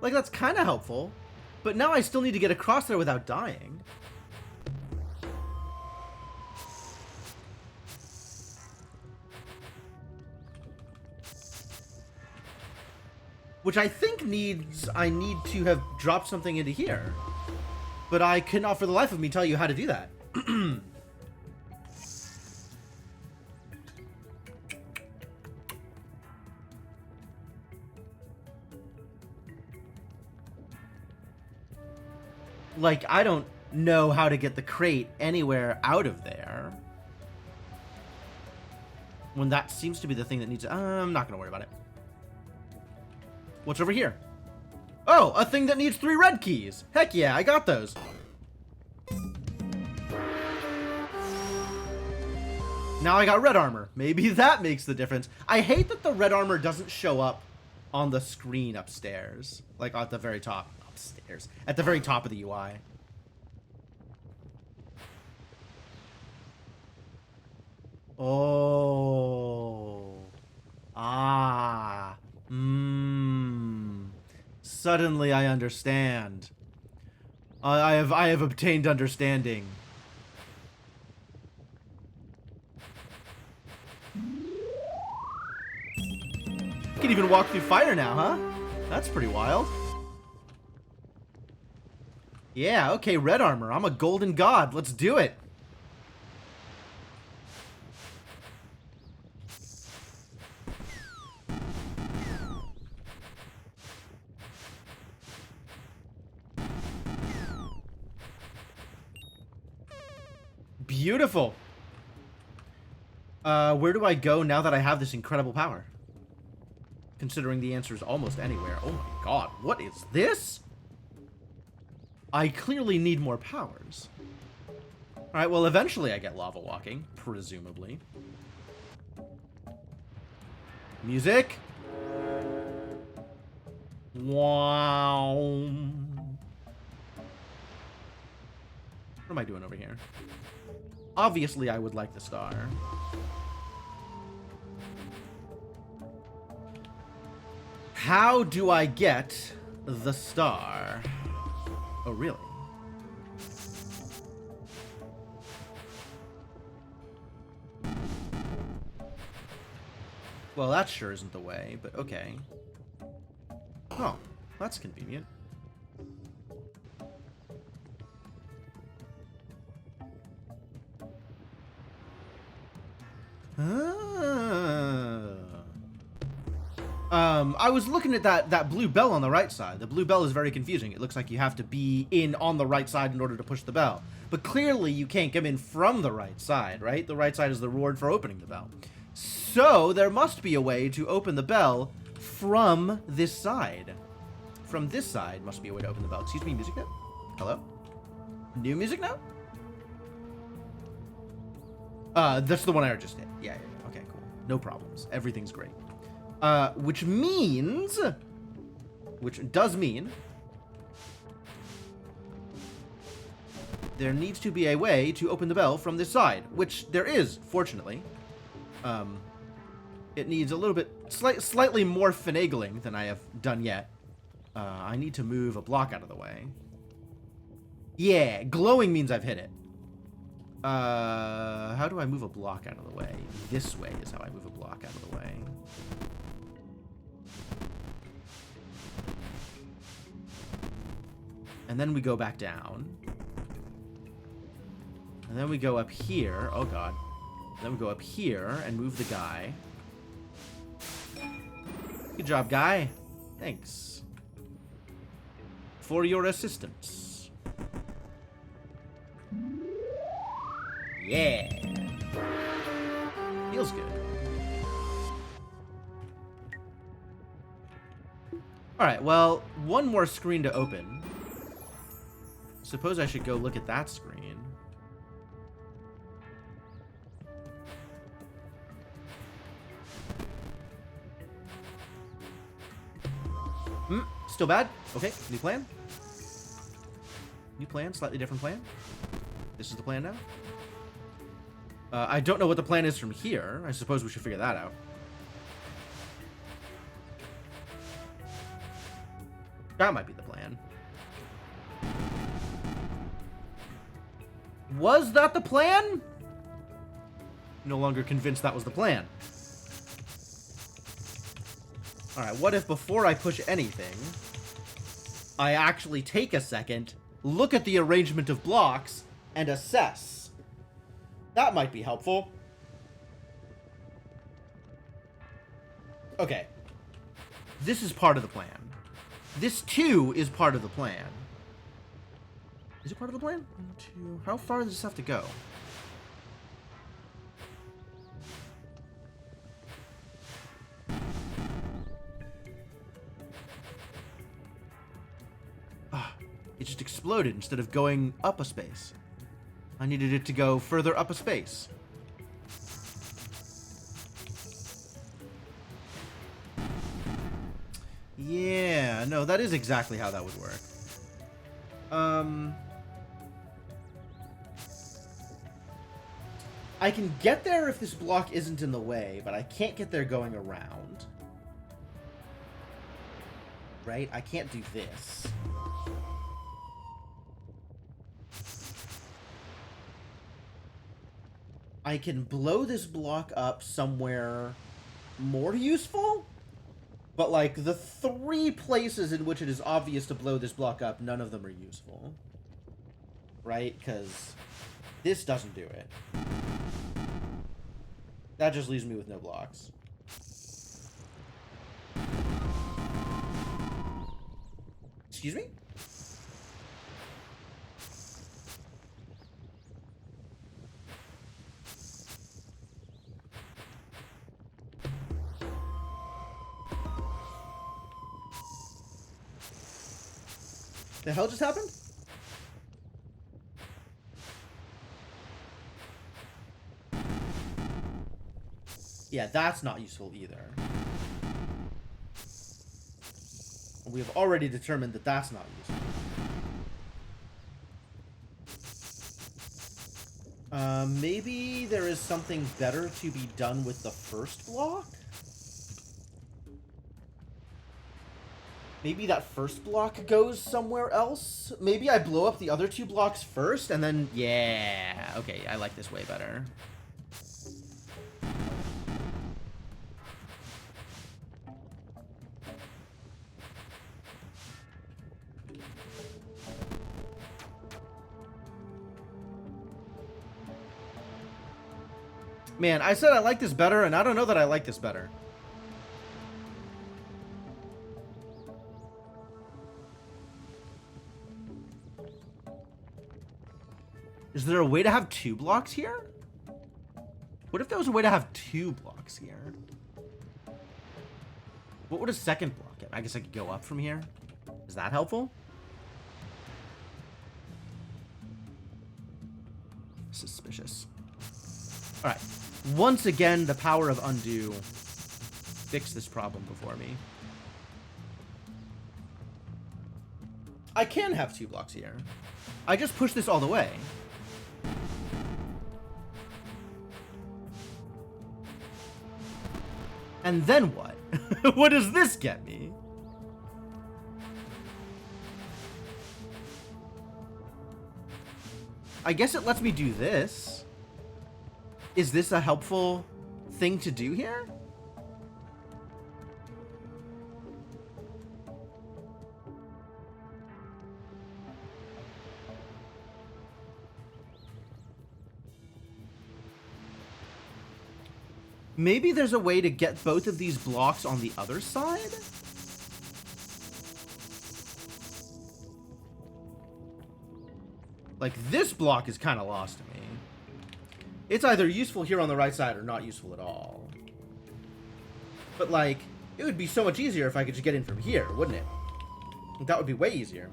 Like, that's kind of helpful, but now I still need to get across there without dying. Which I think means I need to have dropped something into here. But I cannot for the life of me tell you how to do that. Like, I don't know how to get the crate anywhere out of there. When that seems to be the thing that needs to... I'm not going to worry about it. What's over here? Oh, a thing that needs 3 red keys. Heck yeah, I got those. Now I got red armor. Maybe that makes the difference. I hate that the red armor doesn't show up on the screen upstairs. Like, at the very top. Upstairs. At the very top of the UI. Oh. Ah. Suddenly I understand. I have obtained understanding. You can even walk through fire now, huh? That's pretty wild. Yeah, okay, red armor. I'm a golden god. Let's do it. Beautiful. Where do I go now that I have this incredible power? Considering the answer is almost anywhere. Oh my god, what is this? I clearly need more powers. Alright, well, eventually I get lava walking, presumably. Music. Wow. What am I doing over here? Obviously, I would like the star. How do I get the star? Oh, really? Well, that sure isn't the way, but okay. Oh, that's convenient. I was looking at that blue bell on the right side. The blue bell is very confusing. It looks like you have to be in on the right side in order to push the bell. But clearly you can't come in from the right side, right? The right side is the reward for opening the bell. So there must be a way to open the bell from this side. From this side must be a way to open the bell. Excuse me, music note? Hello? New music note? That's the one I just hit. Yeah, okay, cool. No problems. Everything's great. Which does mean there needs to be a way to open the bell from this side, which there is, fortunately. It needs a little bit, slightly more finagling than I have done yet. I need to move a block out of the way. Yeah, glowing means I've hit it. How do I move a block out of the way? This way is how I move a block out of the way. And then we go back down. And then we go up here. Oh, God. Then we go up here and move the guy. Good job, guy. Thanks for your assistance. Yeah. Feels good. Alright, well, one more screen to open. Suppose I should go look at that screen. Still bad? Okay, new plan. New plan, slightly different plan. This is the plan now. I don't know what the plan is from here. I suppose we should figure that out. That might be the plan. Was that the plan? No longer convinced that was the plan. Alright, what if before I push anything, I actually take a second, look at the arrangement of blocks, and assess? That might be helpful. Okay. This is part of the plan. This, too, is part of the plan. Is it part of the plan? 1, 2... How far does this have to go? It just exploded instead of going up a space. I needed it to go further up a space. Yeah, no, that is exactly how that would work. I can get there if this block isn't in the way, but I can't get there going around. Right? I can't do this. I can blow this block up somewhere more useful, but like the 3 places in which it is obvious to blow this block up, none of them are useful. Right? Because this doesn't do it. That just leaves me with no blocks. Excuse me? The hell just happened? Yeah, that's not useful either. We have already determined that that's not useful. Maybe there is something better to be done with the first block? Maybe that first block goes somewhere else? Maybe I blow up the other 2 blocks first, and then... Yeah, okay, I like this way better. Man, I said I like this better, and I don't know that I like this better. Is there a way to have 2 blocks here? What if there was a way to have 2 blocks here? What would a second block get? I guess I could go up from here. Is that helpful? Suspicious. All right. Once again, the power of undo fixed this problem before me. I can have 2 blocks here. I just push this all the way. And then what? What does this get me? I guess it lets me do this. Is this a helpful thing to do here? Maybe there's a way to get both of these blocks on the other side? Like, this block is kind of lost to me. It's either useful here on the right side or not useful at all. But, like, it would be so much easier if I could just get in from here, wouldn't it? That would be way easier.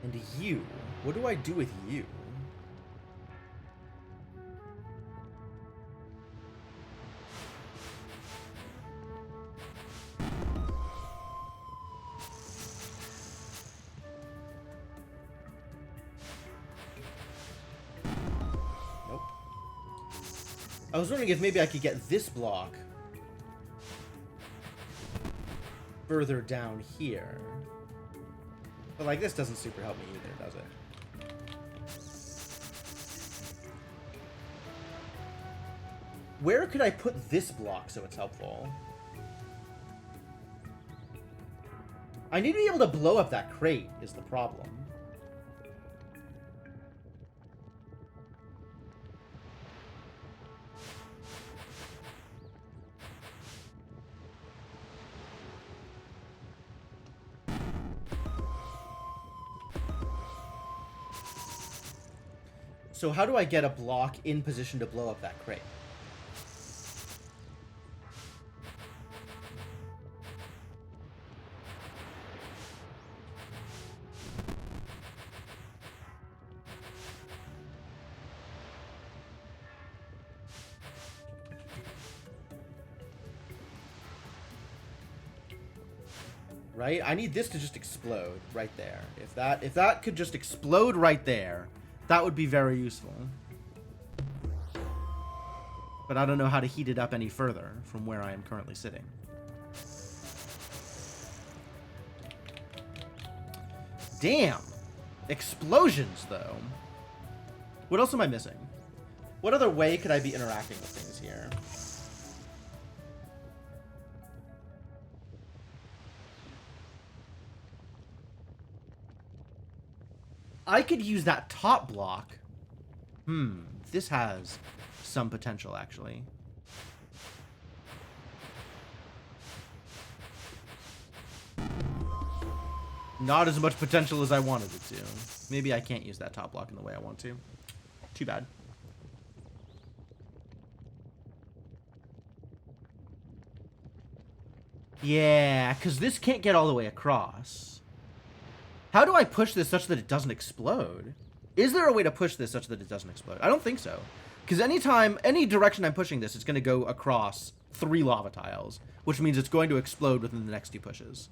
And you. What do I do with you? Nope. I was wondering if maybe I could get this block further down here. But, like, this doesn't super help me either, does it? Where could I put this block so it's helpful? I need to be able to blow up that crate, is the problem. So how do I get a block in position to blow up that crate? Right? I need this to just explode right there. If that could just explode right there, that would be very useful. But I don't know how to heat it up any further from where I am currently sitting. Damn! Explosions, though. What else am I missing? What other way could I be interacting with things here? I could use that top block. This has some potential, actually. Not as much potential as I wanted it to. Maybe I can't use that top block in the way I want to. Too bad. Yeah, because this can't get all the way across. How do I push this such that it doesn't explode? Is there a way to push this such that it doesn't explode? I don't think so. Because any direction I'm pushing this, it's going to go across 3 lava tiles, which means it's going to explode within the next 2 pushes.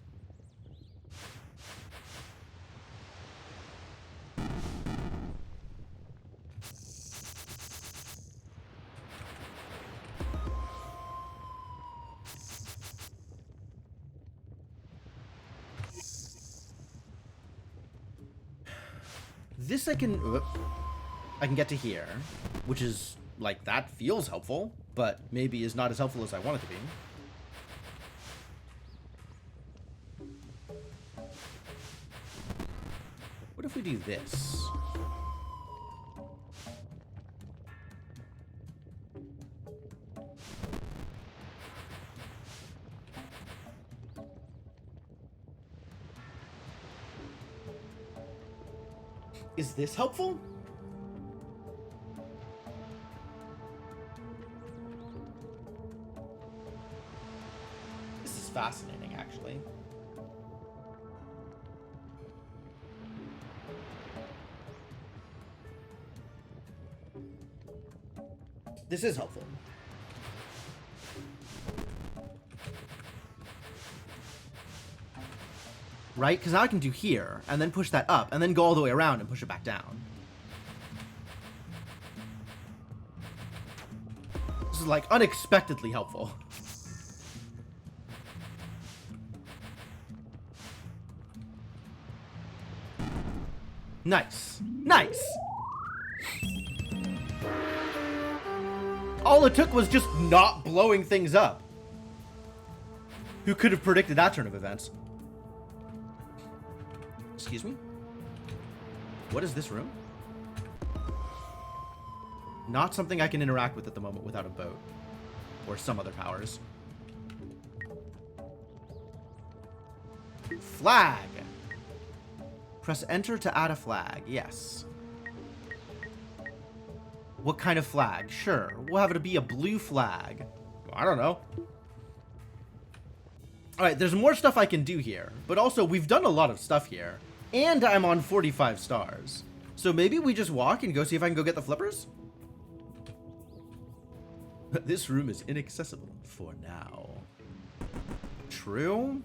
this I can get to here, which is, like, that feels helpful, but maybe is not as helpful as I want it to be. What if we do this? Is this helpful? This is fascinating, actually. This is helpful. Right? Because now I can do here, and then push that up, and then go all the way around and push it back down. This is, like, unexpectedly helpful. Nice. Nice! All it took was just not blowing things up. Who could have predicted that turn of events? Excuse me? What is this room? Not something I can interact with at the moment without a boat. Or some other powers. Flag! Press enter to add a flag. Yes. What kind of flag? Sure. We'll have it be a blue flag. I don't know. Alright, there's more stuff I can do here. But also, we've done a lot of stuff here. And I'm on 45 stars. So maybe we just walk and go see if I can go get the flippers? This room is inaccessible for now. True?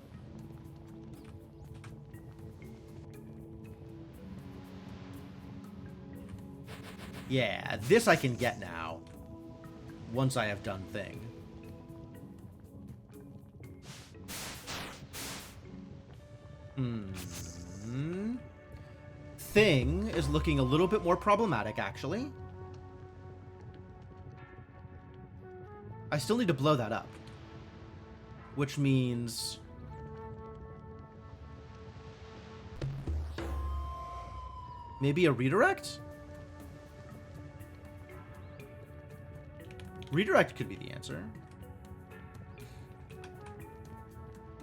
Yeah, this I can get now. Once I have done thing. Thing is looking a little bit more problematic, actually. I still need to blow that up. Which means... maybe a redirect? Redirect could be the answer.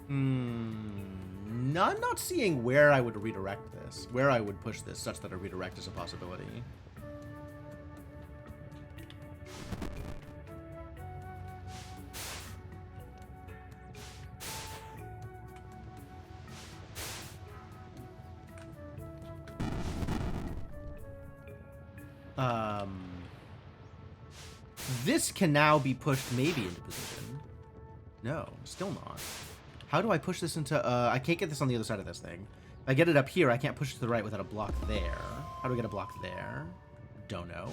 No, I'm not seeing where I would redirect this. Where I would push this such that a redirect is a possibility. This can now be pushed maybe into position. No, still not. How do I push this into... I can't get this on the other side of this thing. If I get it up here, I can't push it to the right without a block there. How do I get a block there? Don't know.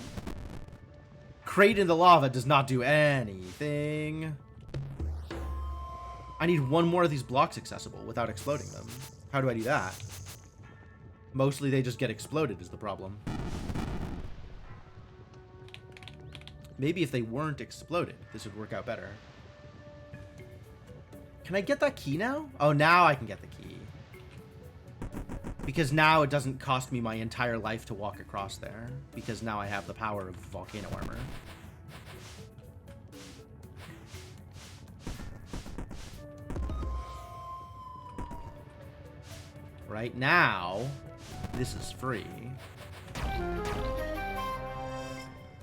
Crate in the lava does not do anything. I need one more of these blocks accessible without exploding them. How do I do that? Mostly they just get exploded is the problem. Maybe if they weren't exploded, this would work out better. Can I get that key now? Oh, now I can get the key. Because now it doesn't cost me my entire life to walk across there. Because now I have the power of volcano armor. Right now, this is free.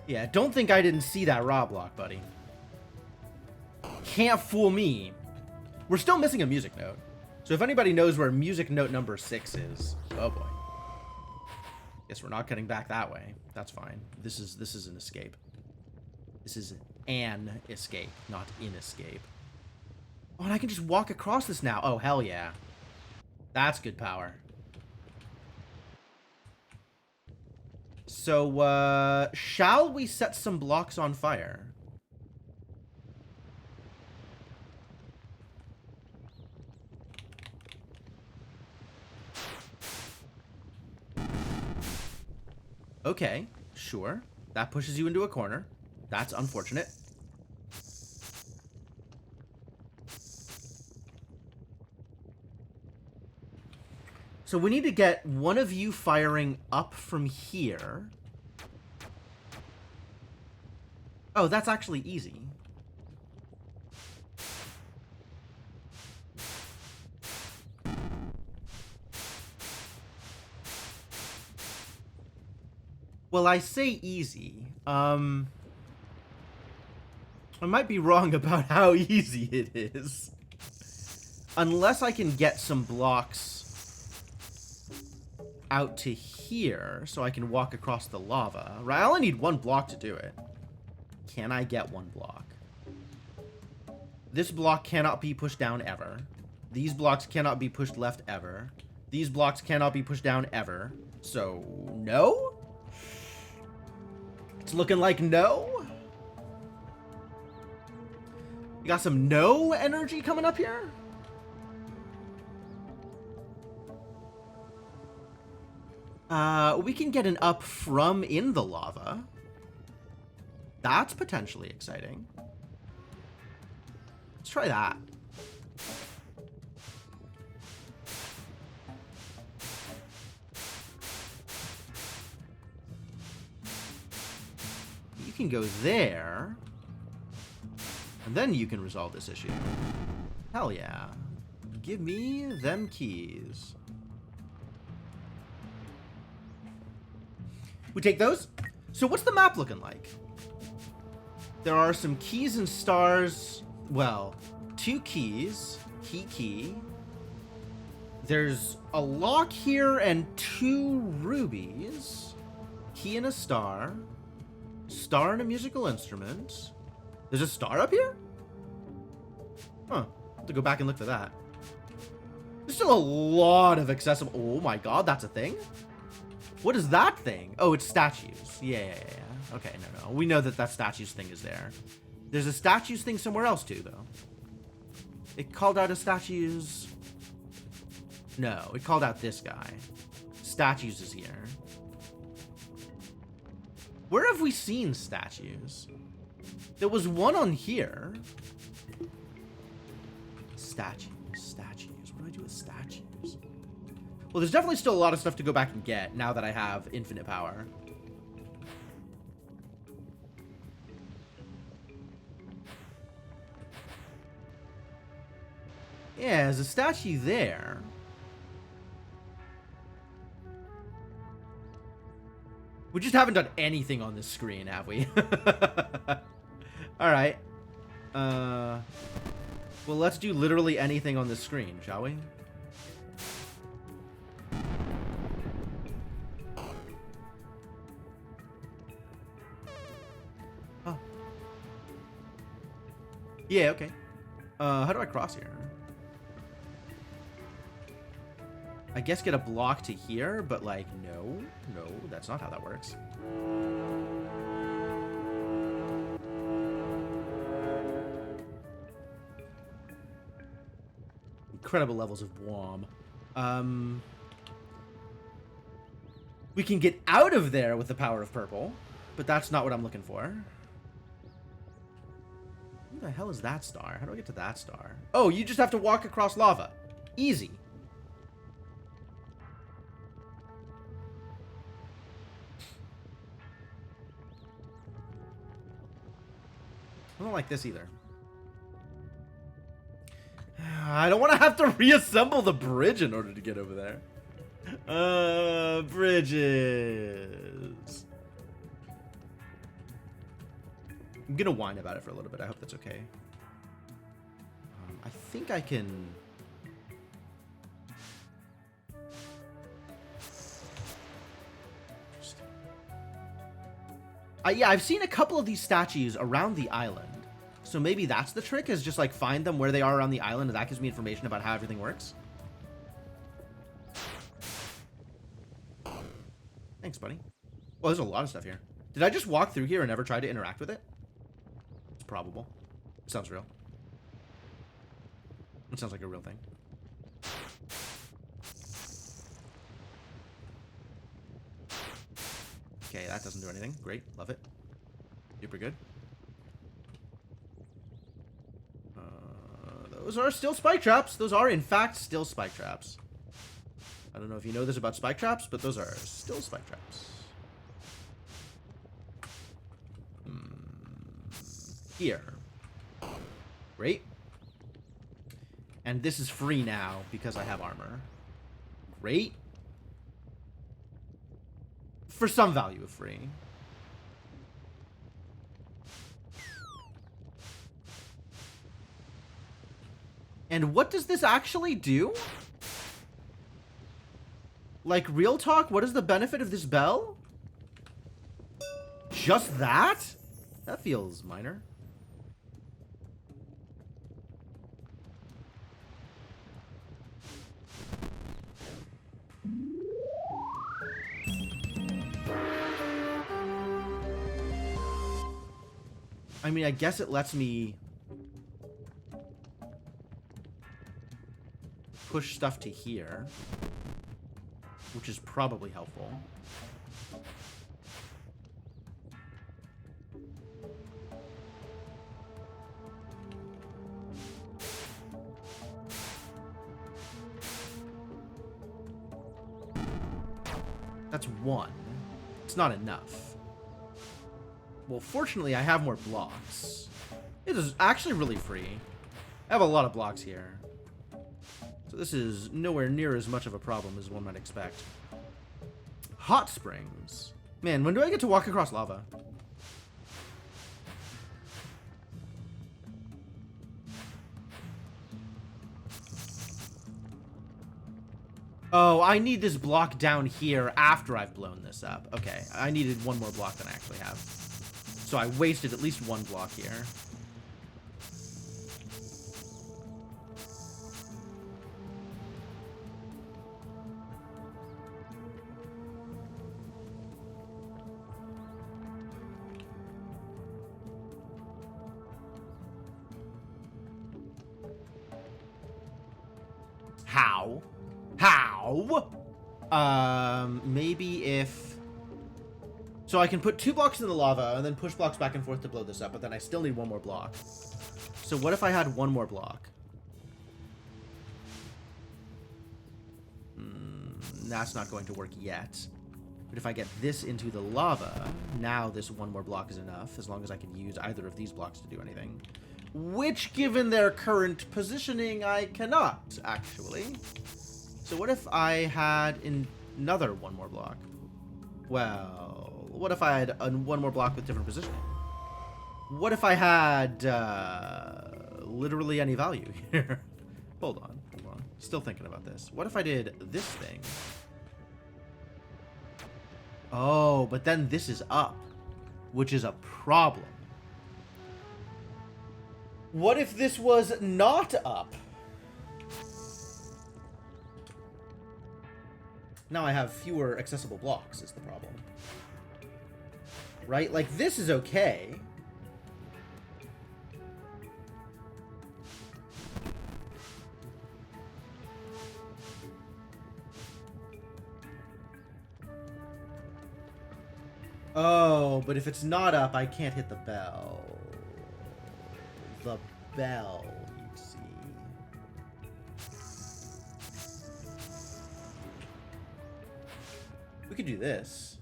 Yeah, don't think I didn't see that raw block, buddy. Can't fool me. We're still missing a music note. So if anybody knows where music note number 6 is, oh boy. Guess we're not cutting back that way. That's fine. This is an escape. This is an escape, not in escape. Oh, and I can just walk across this now. Oh, hell yeah. That's good power. So, shall we set some blocks on fire? Okay, sure. That pushes you into a corner. That's unfortunate. So we need to get one of you firing up from here. Oh, that's actually easy. Well, I say easy. I might be wrong about how easy it is. Unless I can get some blocks out to here so I can walk across the lava. Right, I only need one block to do it. Can I get one block? This block cannot be pushed down ever. These blocks cannot be pushed left ever. These blocks cannot be pushed down ever. So, no? It's looking like no? You got some no energy coming up here? We can get an up from in the lava. That's potentially exciting. Let's try that. You can go there. And then you can resolve this issue. Hell yeah. Give me them keys. We take those. So what's the map looking like? There are some keys and stars. Well, 2 keys. Key. There's a lock here and 2 rubies. Key and a star. Star and a musical instrument. There's a star up here? Huh. I'll have to go back and look for that. There's still a lot of accessible... Oh my god, that's a thing? What is that thing? Oh, it's statues. Yeah. Okay, no. We know that statues thing is there. There's a statues thing somewhere else too, though. It called out a statues... No, it called out this guy. Statues is here. Where have we seen statues? There was one on here. Statues. What do I do with statues? Well, there's definitely still a lot of stuff to go back and get now that I have infinite power. Yeah, there's a statue there. We just haven't done anything on this screen, have we? Alright. Well, let's do literally anything on this screen, shall we? Oh. Yeah, okay. How do I cross here? I guess get a block to here, but like, no, that's not how that works. Incredible levels of Wom. We can get out of there with the power of purple, but that's not what I'm looking for. Who the hell is that star? How do I get to that star? Oh, you just have to walk across lava. Easy. I don't like this either. I don't want to have to reassemble the bridge in order to get over there. Bridges. I'm gonna whine about it for a little bit. I hope that's okay. I think I can... yeah, I've seen a couple of these statues around the island. So maybe that's the trick, is just like find them where they are around the island, and that gives me information about how everything works. Thanks, buddy. Well, there's a lot of stuff here. Did I just walk through here and never try to interact with it? It's probable. It sounds real. It sounds like a real thing. Okay, that doesn't do anything. Great. Love it. Super good. Those are still spike traps. Those are, in fact, still spike traps. I don't know if you know this about spike traps, but those are still spike traps. Here. Great. And this is free now because I have armor. Great. For some value of free. And what does this actually do? Like, real talk, what is the benefit of this bell? Just that? That feels minor. I mean, I guess it lets me push stuff to here, which is probably helpful. That's one. It's not enough. Well, fortunately, I have more blocks. It is actually really free. I have a lot of blocks here. So this is nowhere near as much of a problem as one might expect. Hot springs. Man, when do I get to walk across lava? Oh, I need this block down here after I've blown this up. Okay, I needed one more block than I actually have. So I wasted at least one block here. How? How? Maybe if... So I can put 2 blocks in the lava and then push blocks back and forth to blow this up, but then I still need one more block. So what if I had one more block? That's not going to work yet. But if I get this into the lava, now this one more block is enough, as long as I can use either of these blocks to do anything. Which, given their current positioning, I cannot, actually. So what if I had another one more block? Well, what if I had one more block with different positioning? What if I had literally any value here? Hold on. Still thinking about this. What if I did this thing? Oh, but then this is up, which is a problem. What if this was not up? Now I have fewer accessible blocks is the problem. Right? Like, this is okay. Oh, but if it's not up, I can't hit the bell. The bell, you see. We could do this.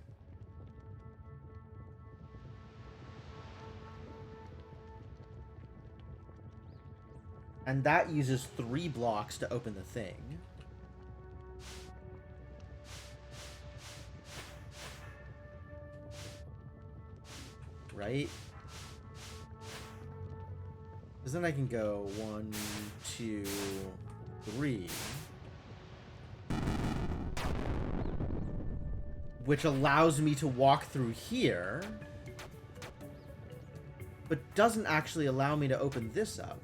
And that uses 3 blocks to open the thing. Right? Because then I can go 1, 2, 3. Which allows me to walk through here. But doesn't actually allow me to open this up.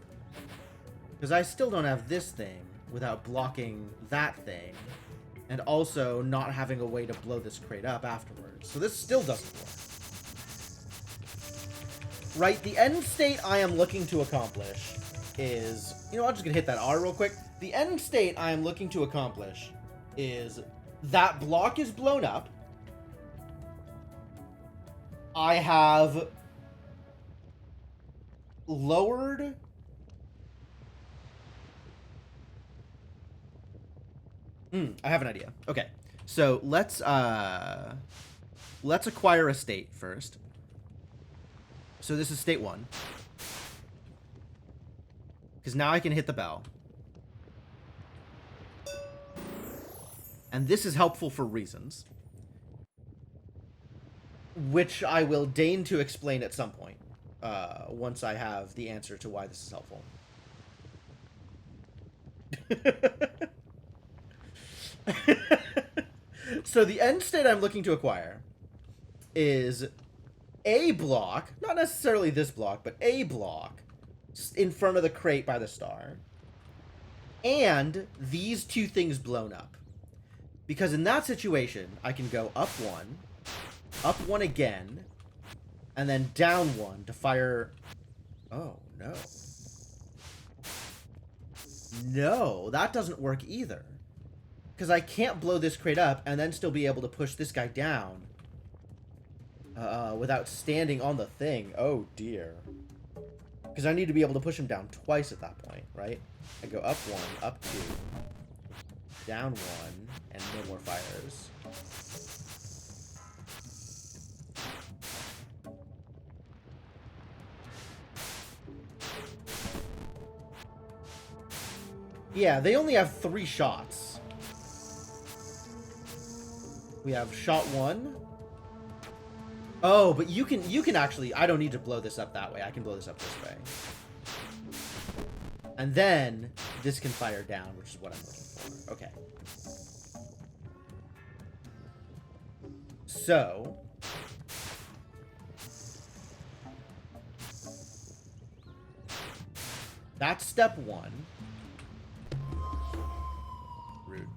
Because I still don't have this thing without blocking that thing. And also not having a way to blow this crate up afterwards. So this still doesn't work. Right, the end state I am looking to accomplish is... You know, I'm just going to hit that R real quick. The end state I am looking to accomplish is that block is blown up. I have lowered I have an idea. Okay. So let's acquire a state first. So this is state 1. Because now I can hit the bell. And this is helpful for reasons, which I will deign to explain at some point, once I have the answer to why this is helpful. So the end state I'm looking to acquire is a block, not necessarily this block, but a block in front of the crate by the star, and these two things blown up. Because in that situation, I can go up one again, and then down one to fire... Oh, no. No, that doesn't work either. Because I can't blow this crate up and then still be able to push this guy down without standing on the thing. Oh, dear. Because I need to be able to push him down twice at that point, right? I go up 1, up 2, down 1, and no more fires. Yeah, they only have 3 shots. We have shot 1. Oh, but you can actually... I don't need to blow this up that way. I can blow this up this way. And then this can fire down, which is what I'm looking for. Okay. So... that's step 1. Rude.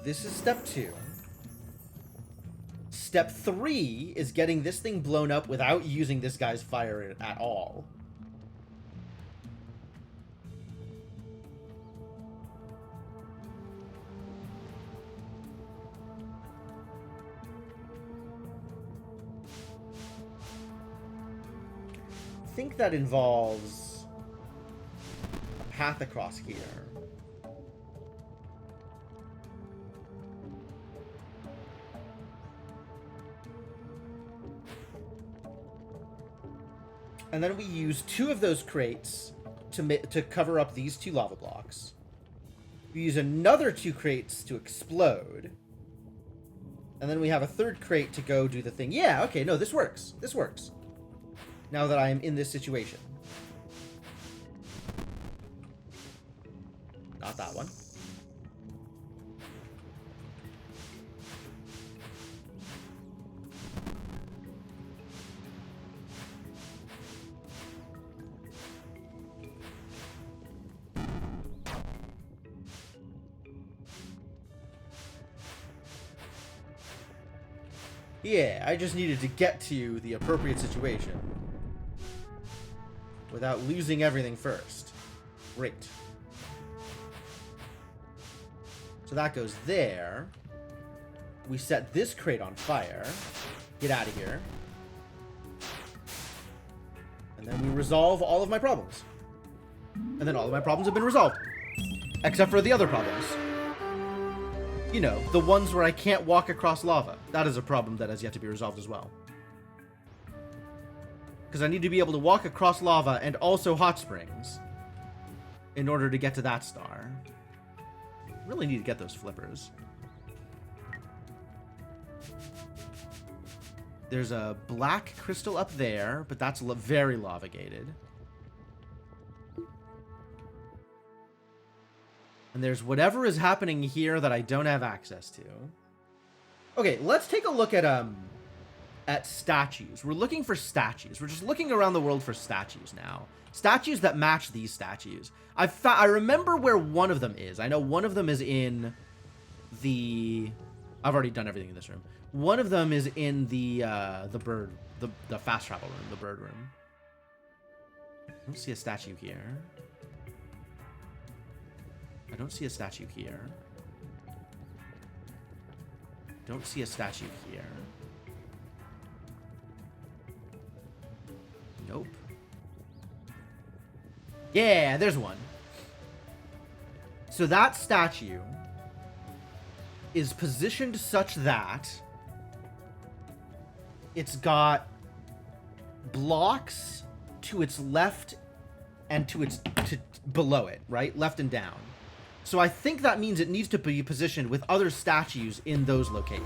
This is step 2. Step 3 is getting this thing blown up without using this guy's fire at all. I think that involves a path across here. And then we use 2 of those crates to cover up these 2 lava blocks. We use another 2 crates to explode. And then we have a 3rd crate to go do the thing. Yeah, okay, no, this works. This works. Now that I am in this situation. Not that one. Yeah, I just needed to get to the appropriate situation without losing everything first. Great. So that goes there. We set this crate on fire. Get out of here. And then we resolve all of my problems. And then all of my problems have been resolved. Except for the other problems. You know, the ones where I can't walk across lava. That is a problem that has yet to be resolved as well. Because I need to be able to walk across lava and also hot springs in order to get to that star. Really need to get those flippers. There's a black crystal up there, but that's very lava-gated. And there's whatever is happening here that I don't have access to. Okay, let's take a look at statues. We're looking for statues. We're just looking around the world for statues now. Statues that match these statues. I remember where one of them is. I know one of them is in the... I've already done everything in this room. One of them is in the bird, the fast travel room, the bird room. I don't see a statue here. I don't see a statue here. Don't see a statue here. Nope. Yeah, there's one. So that statue is positioned such that it's got blocks to its left and to below it, right? Left and down. So I think that means it needs to be positioned with other statues in those locations.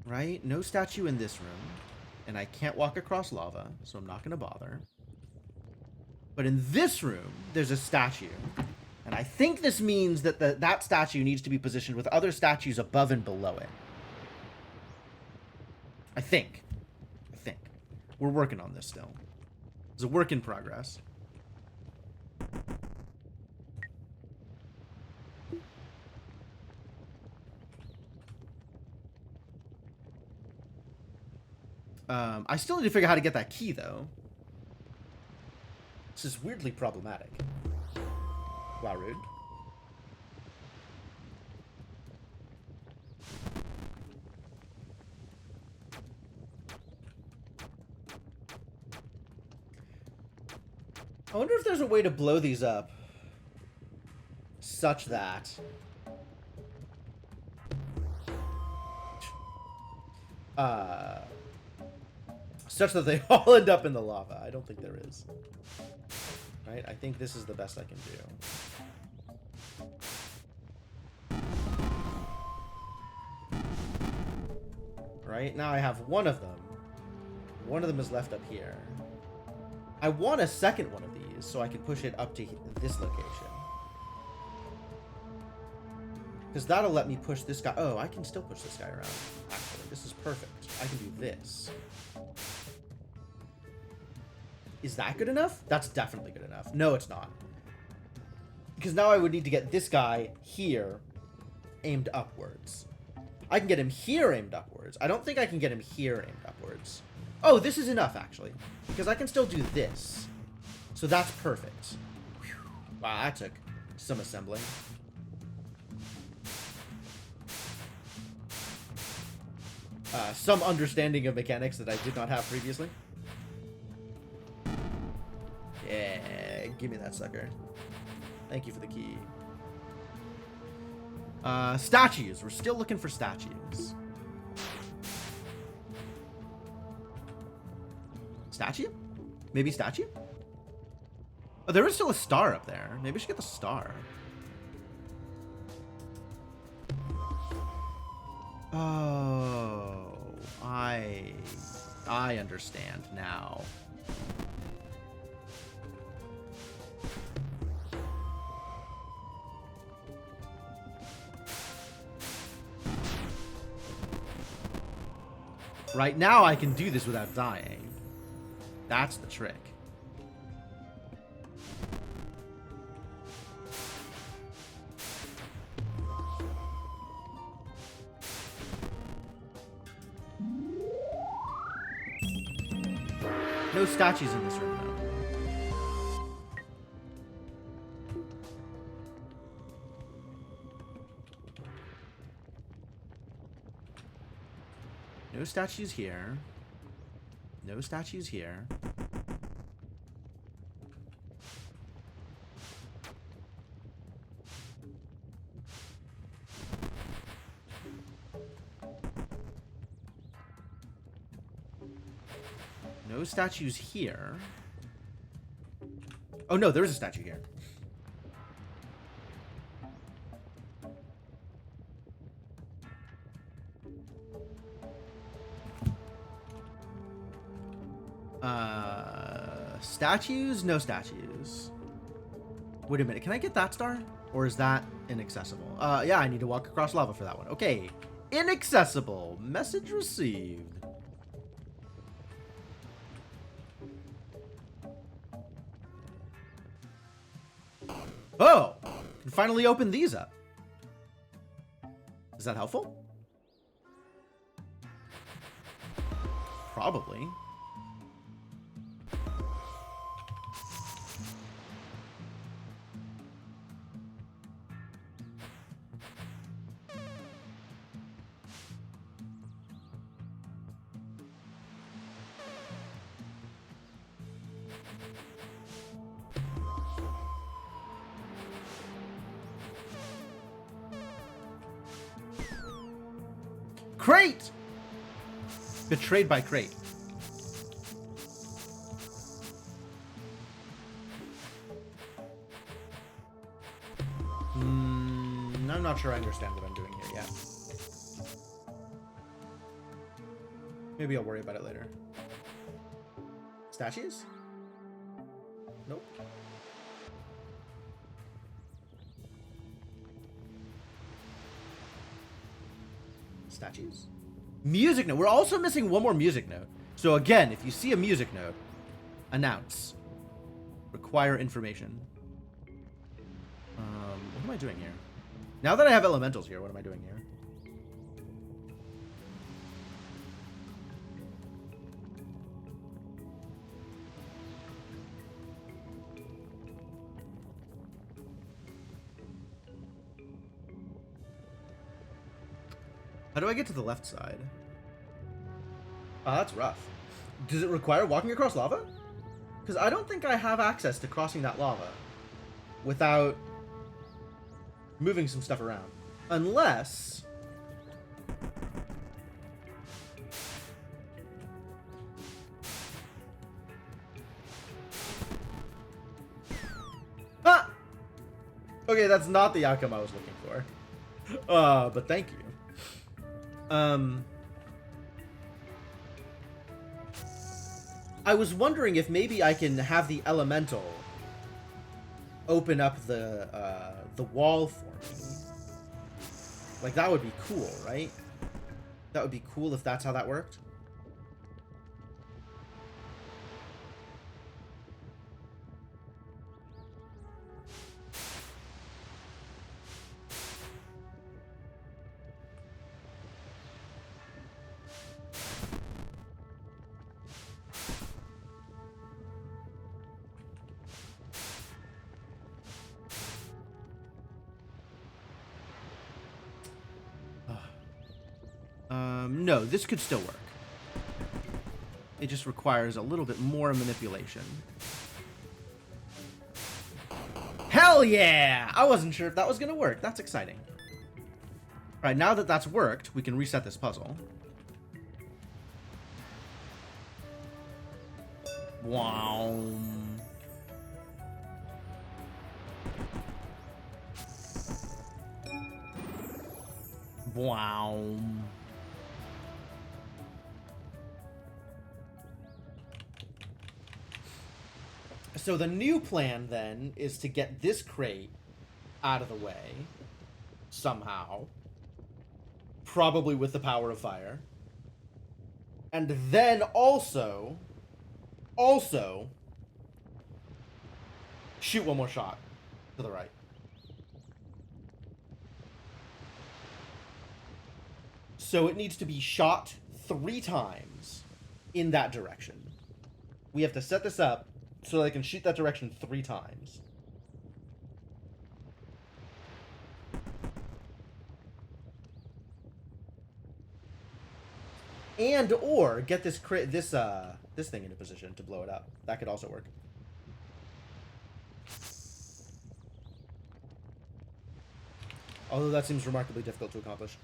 Right? No statue in this room. And I can't walk across lava, so I'm not going to bother. But in this room, there's a statue. And I think this means that that statue needs to be positioned with other statues above and below it. I think. We're working on this still. It's a work in progress. I still need to figure out how to get that key, though. This is weirdly problematic. Wow, rude. I wonder if there's a way to blow these up such that they all end up in the lava. I don't think there is. Right? I think this is the best I can do. Right? Now I have one of them. One of them is left up here. I want a second one of these so I can push it up to this location. Because that'll let me push this guy. Oh, I can still push this guy around. Actually, this is perfect. I can do this. Is that good enough? That's definitely good enough. No, it's not. Because now I would need to get this guy here aimed upwards. I can get him here aimed upwards. I don't think I can get him here aimed upwards. Oh, this is enough, actually. Because I can still do this. So that's perfect. Whew. Wow, that took some assembling. Some understanding of mechanics that I did not have previously. Yeah, give me that sucker. Thank you for the key. Statues. We're still looking for statues. Statue? Maybe statue? Oh, there is still a star up there. Maybe I should get the star. Oh, I understand now. Right now I can do this without dying. That's the trick. No statues in this room, though. No statues here. No statues here. No statues here. Oh no, there is a statue here. Statues? No statues. Wait a minute, can I get that star? Or is that inaccessible? Yeah, I need to walk across lava for that one. Okay. Inaccessible. Message received. Oh! Can finally open these up. Is that helpful? Probably. Crate! Betrayed by Crate. I'm not sure I understand what I'm doing here yet. Maybe I'll worry about it later. Statues? Nope. Statues? Music note. We're also missing one more music note. So again, if you see a music note, announce. Require information. What am I doing here? Now that I have elementals here, what am I doing here? How do I get to the left side? Oh, that's rough. Does it require walking across lava? Because I don't think I have access to crossing that lava without moving some stuff around. Unless... Ah! Okay, that's not the outcome I was looking for. But thank you. I was wondering if maybe I can have the elemental open up the wall for me. Like, that would be cool, right? That would be cool if that's how that worked. No, this could still work. It just requires a little bit more manipulation. Hell yeah! I wasn't sure if that was going to work. That's exciting. All right, now that that's worked, we can reset this puzzle. Wow. Wow. So the new plan, then, is to get this crate out of the way, somehow. Probably with the power of fire. And then also, shoot one more shot to the right. So it needs to be shot 3 times in that direction. We have to set this up so they can shoot that direction 3 times. And or get this this thing into position to blow it up. That could also work. Although that seems remarkably difficult to accomplish.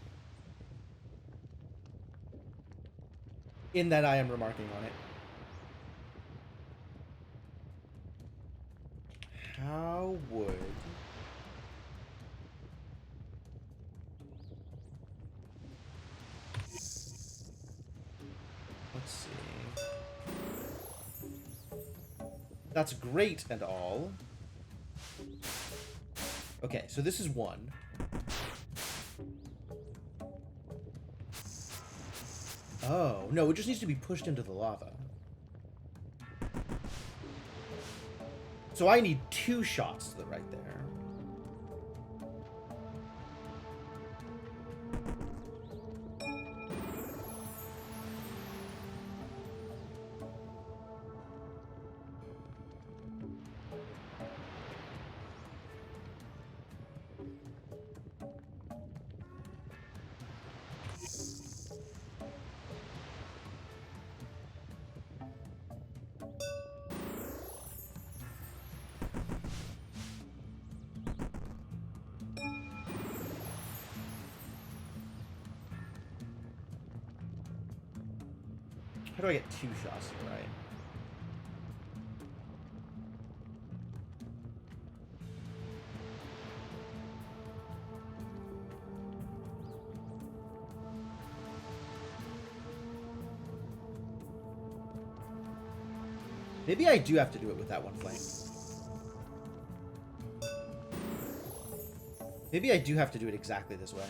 In that I am remarking on it. How would... Let's see. That's great and all. Okay, so this is 1. Oh, no, it just needs to be pushed into the lava. So I need 2 shots to the right there. How do I get 2 shots here, right? Maybe I do have to do it with that one flame. Maybe I do have to do it exactly this way.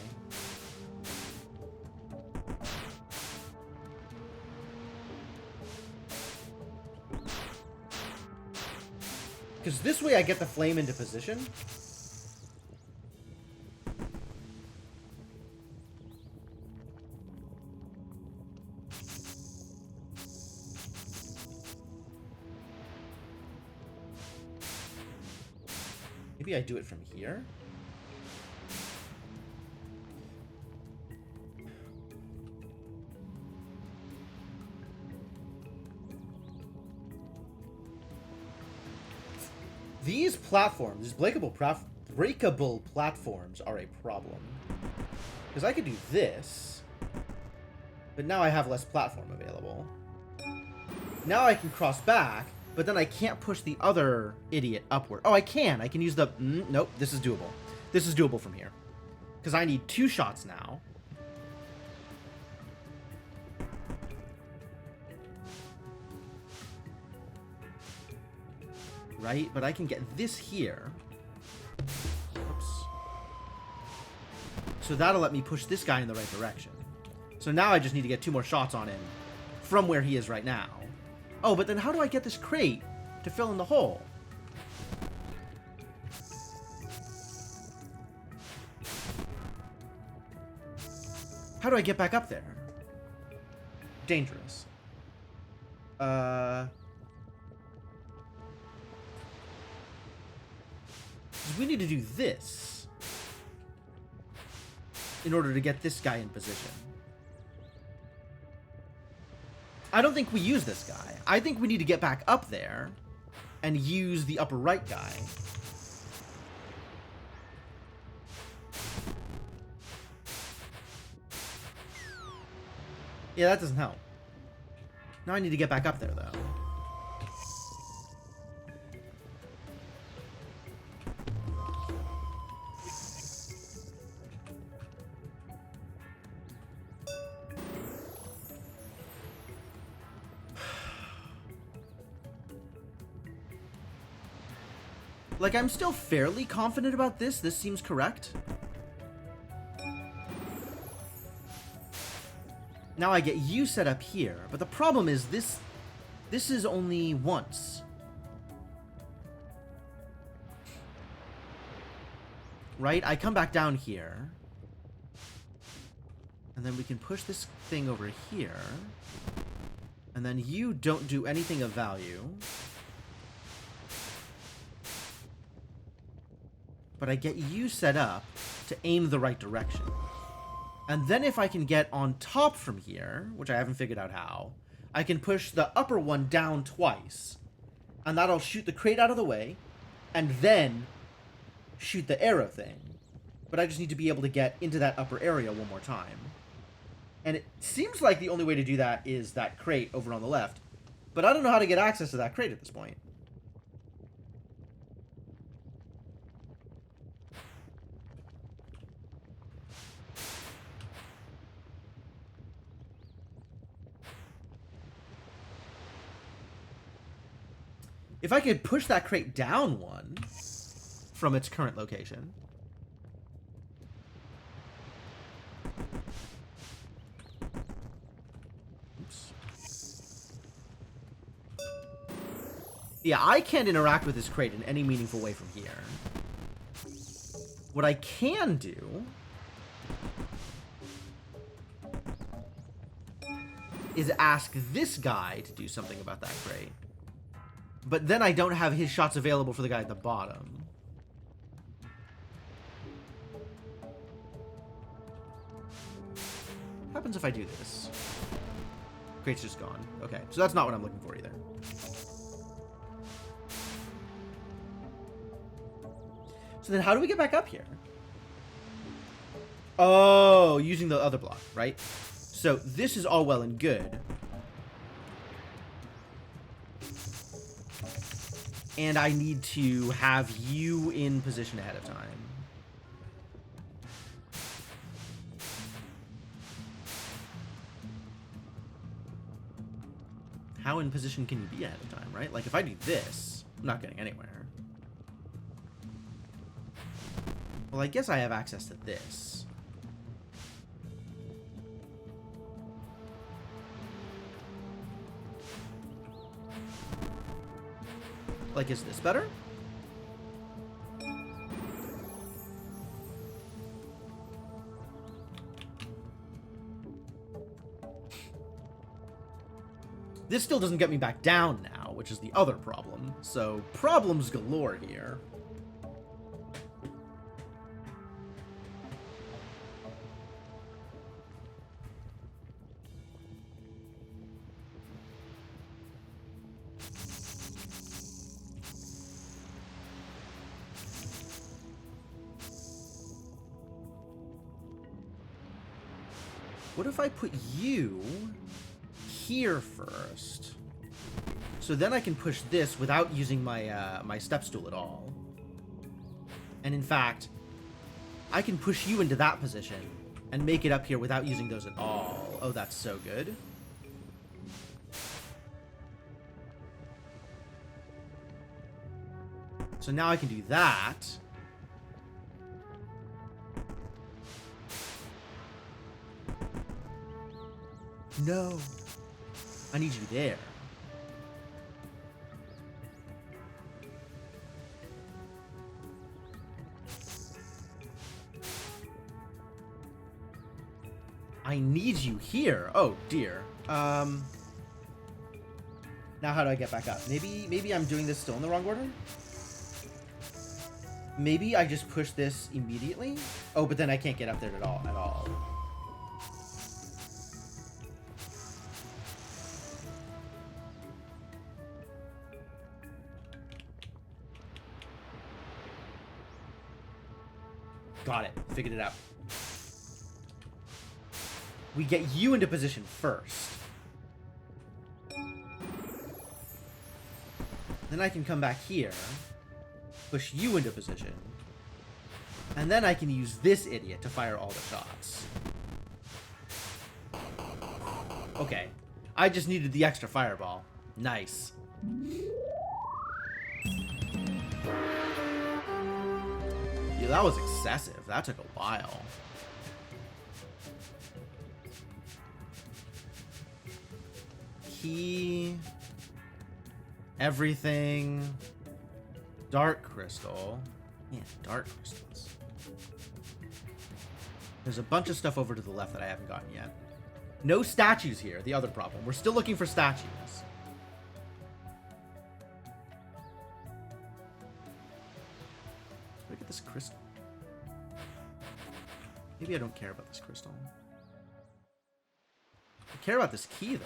Because this way I get the flame into position. Maybe I do it from here. These platforms, these breakable platforms are a problem. Because I could do this, but now I have less platform available. Now I can cross back, but then I can't push the other idiot upward. Oh, I can. I can use the... nope, this is doable. This is doable from here. Because I need 2 shots now. Right? But I can get this here. Oops. So that'll let me push this guy in the right direction. So now I just need to get 2 more shots on him from where he is right now. Oh, but then how do I get this crate to fill in the hole? How do I get back up there? Dangerous. We need to do this in order to get this guy in position. I don't think we use this guy. I think we need to get back up there and use the upper right guy. Yeah, that doesn't help. Now I need to get back up there, though. Like, I'm still fairly confident about this. This seems correct. Now I get you set up here, but the problem is this is only once. Right? I come back down here. And then we can push this thing over here. And then you don't do anything of value. But I get you set up to aim the right direction. And then if I can get on top from here, which I haven't figured out how, I can push the upper one down twice. And that'll shoot the crate out of the way, and then shoot the arrow thing. But I just need to be able to get into that upper area one more time. And it seems like the only way to do that is that crate over on the left. But I don't know how to get access to that crate at this point. If I could push that crate down one from its current location. Oops. Yeah, I can't interact with this crate in any meaningful way from here. What I can do is ask this guy to do something about that crate. But then I don't have his shots available for the guy at the bottom. What happens if I do this? Crate's just gone. Okay, so that's not what I'm looking for either. So then how do we get back up here? Oh, using the other block, right? So this is all well and good. And I need to have you in position ahead of time. How in position can you be ahead of time, right? Like, if I do this, I'm not getting anywhere. Well, I guess I have access to this. Like, is this better? This still doesn't get me back down now, which is the other problem. So, problems galore here. What if I put you here first? So then I can push this without using my my step stool at all. And in fact, I can push you into that position and make it up here without using those at all. Oh, that's so good. So now I can do that. No. I need you there. I need you here. Oh, dear. Now how do I get back up? Maybe I'm doing this still in the wrong order? Maybe I just push this immediately? Oh, but then I can't get up there at all. Got it. Figured it out. We get you into position first. Then I can come back here, push you into position, and then I can use this idiot to fire all the shots. Okay. I just needed the extra fireball. Nice. Yeah, that was excessive. That took a while. Key. Everything. Dark crystal. Yeah, dark crystals. There's a bunch of stuff over to the left that I haven't gotten yet. No statues here, the other problem. We're still looking for statues. Look at this crystal. Maybe I don't care about this crystal. I care about this key, though.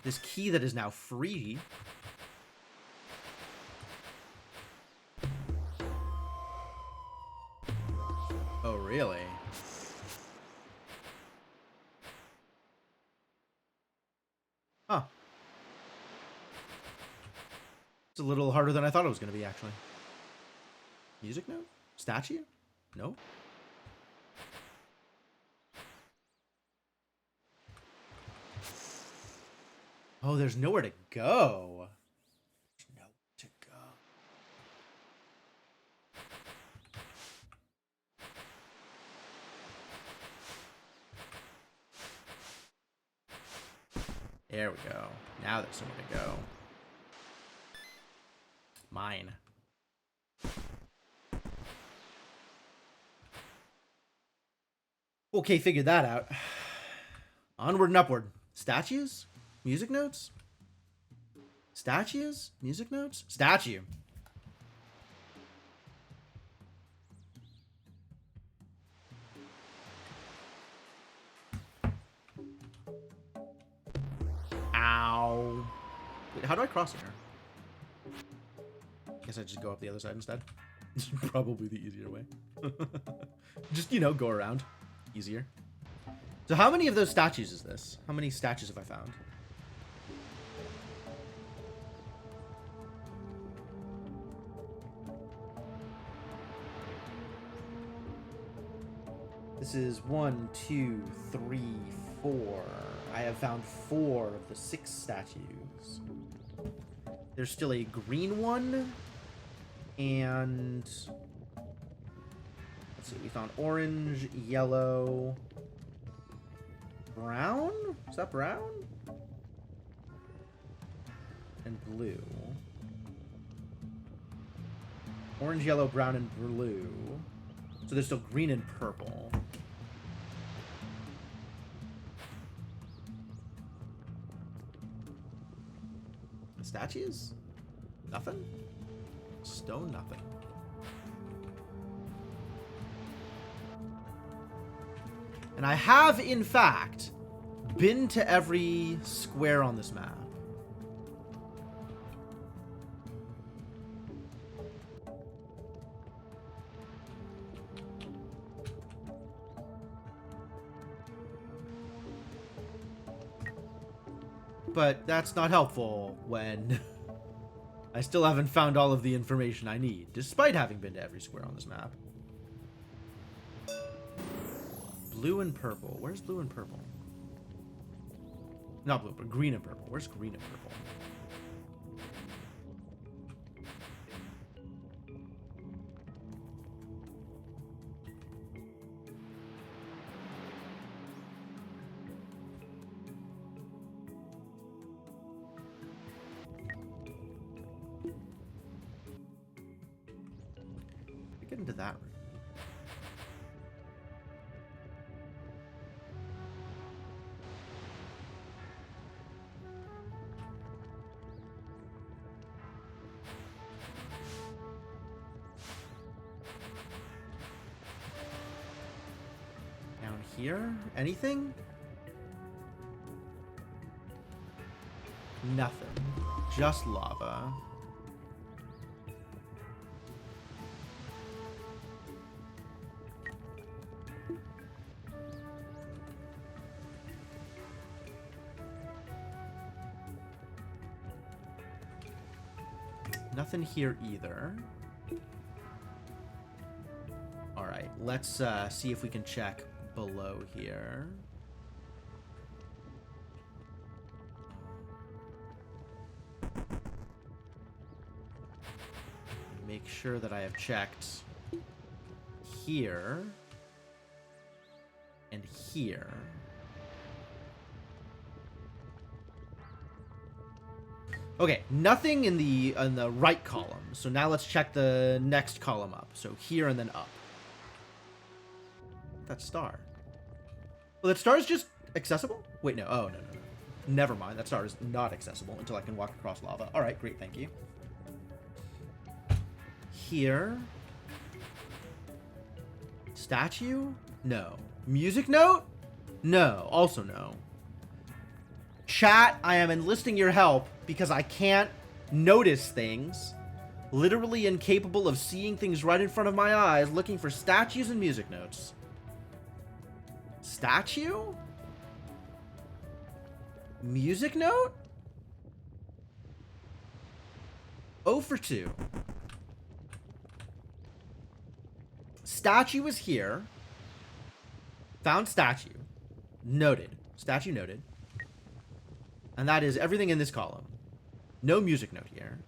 This key that is now free. Oh, really? Huh. It's a little harder than I thought it was going to be, actually. Music note? Statue? No? Oh, there's nowhere to go. There's nowhere to go. There we go. Now there's somewhere to go. Mine. Okay, figured that out. Onward and upward. Statues? Music notes? Statues? Music notes? Statue. Ow. Wait, how do I cross here? Guess I just go up the other side instead. It's probably the easier way. Just, you know, go around. Easier. So how many of those statues is this? How many statues have I found? This is 1, 2, 3, 4. I have found 4 of the 6 statues. There's still a green one. And let's see, we found orange, yellow, brown? Is that brown? And blue. Orange, yellow, brown, and blue. So there's still green and purple. Statues? Nothing? Stone, nothing. And I have, in fact, been to every square on this map. But that's not helpful when I still haven't found all of the information I need, despite having been to every square on this map. Blue and purple. Where's blue and purple? Not blue, but green and purple. Where's green and purple? Get into that room. Down here? Anything? Nothing. Just lava. Nothing here either. Alright, let's see if we can check below here. Make sure that I have checked here and here. Okay, nothing in the right column. So now let's check the next column up. So here and then up. That star. Well, that star is just accessible? Wait, no. Oh, no. Never mind. That star is not accessible until I can walk across lava. All right, great. Thank you. Here. Statue? No. Music note? No. Also no. Chat, I am enlisting your help because I can't notice things. Literally incapable of seeing things right in front of my eyes, looking for statues and music notes. Statue? Music note? 0 for 2. Statue is here. Found statue. Noted. Statue noted. And that is everything in this column. No music note here.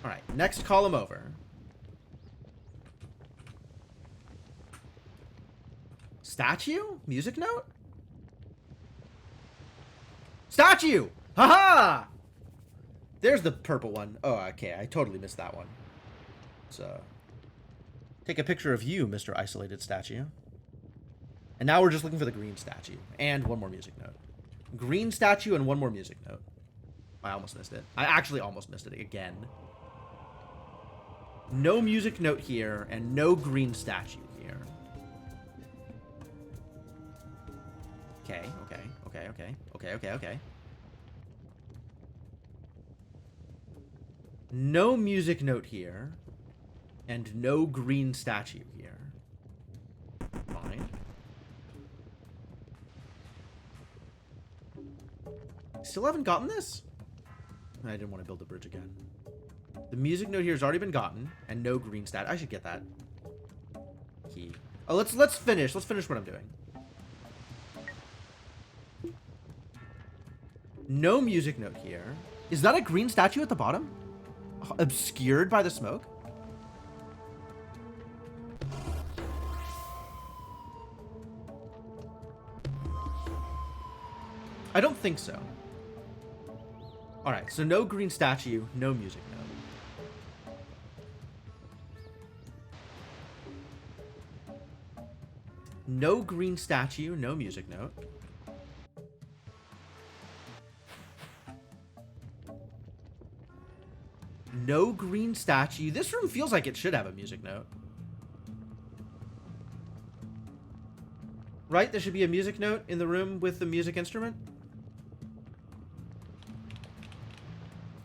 Alright, next column over. Statue? Music note? Statue! Haha! There's the purple one. Oh, okay, I totally missed that one. So, take a picture of you, Mr. Isolated Statue. And now we're just looking for the green statue. And one more music note. Green statue and one more music note. I almost missed it. I actually almost missed it again. No music note here, and no green statue here. Okay. No music note here, and no green statue here. Fine. Still haven't gotten this? I didn't want to build a bridge again. The music note here has already been gotten, and no green stat. I should get that. Key. Let's finish. Let's finish what I'm doing. No music note here. Is that a green statue at the bottom? Obscured by the smoke? I don't think so. Alright, so no green statue, no music note. No green statue, no music note. No green statue. This room feels like it should have a music note. Right? There should be a music note in the room with the music instrument.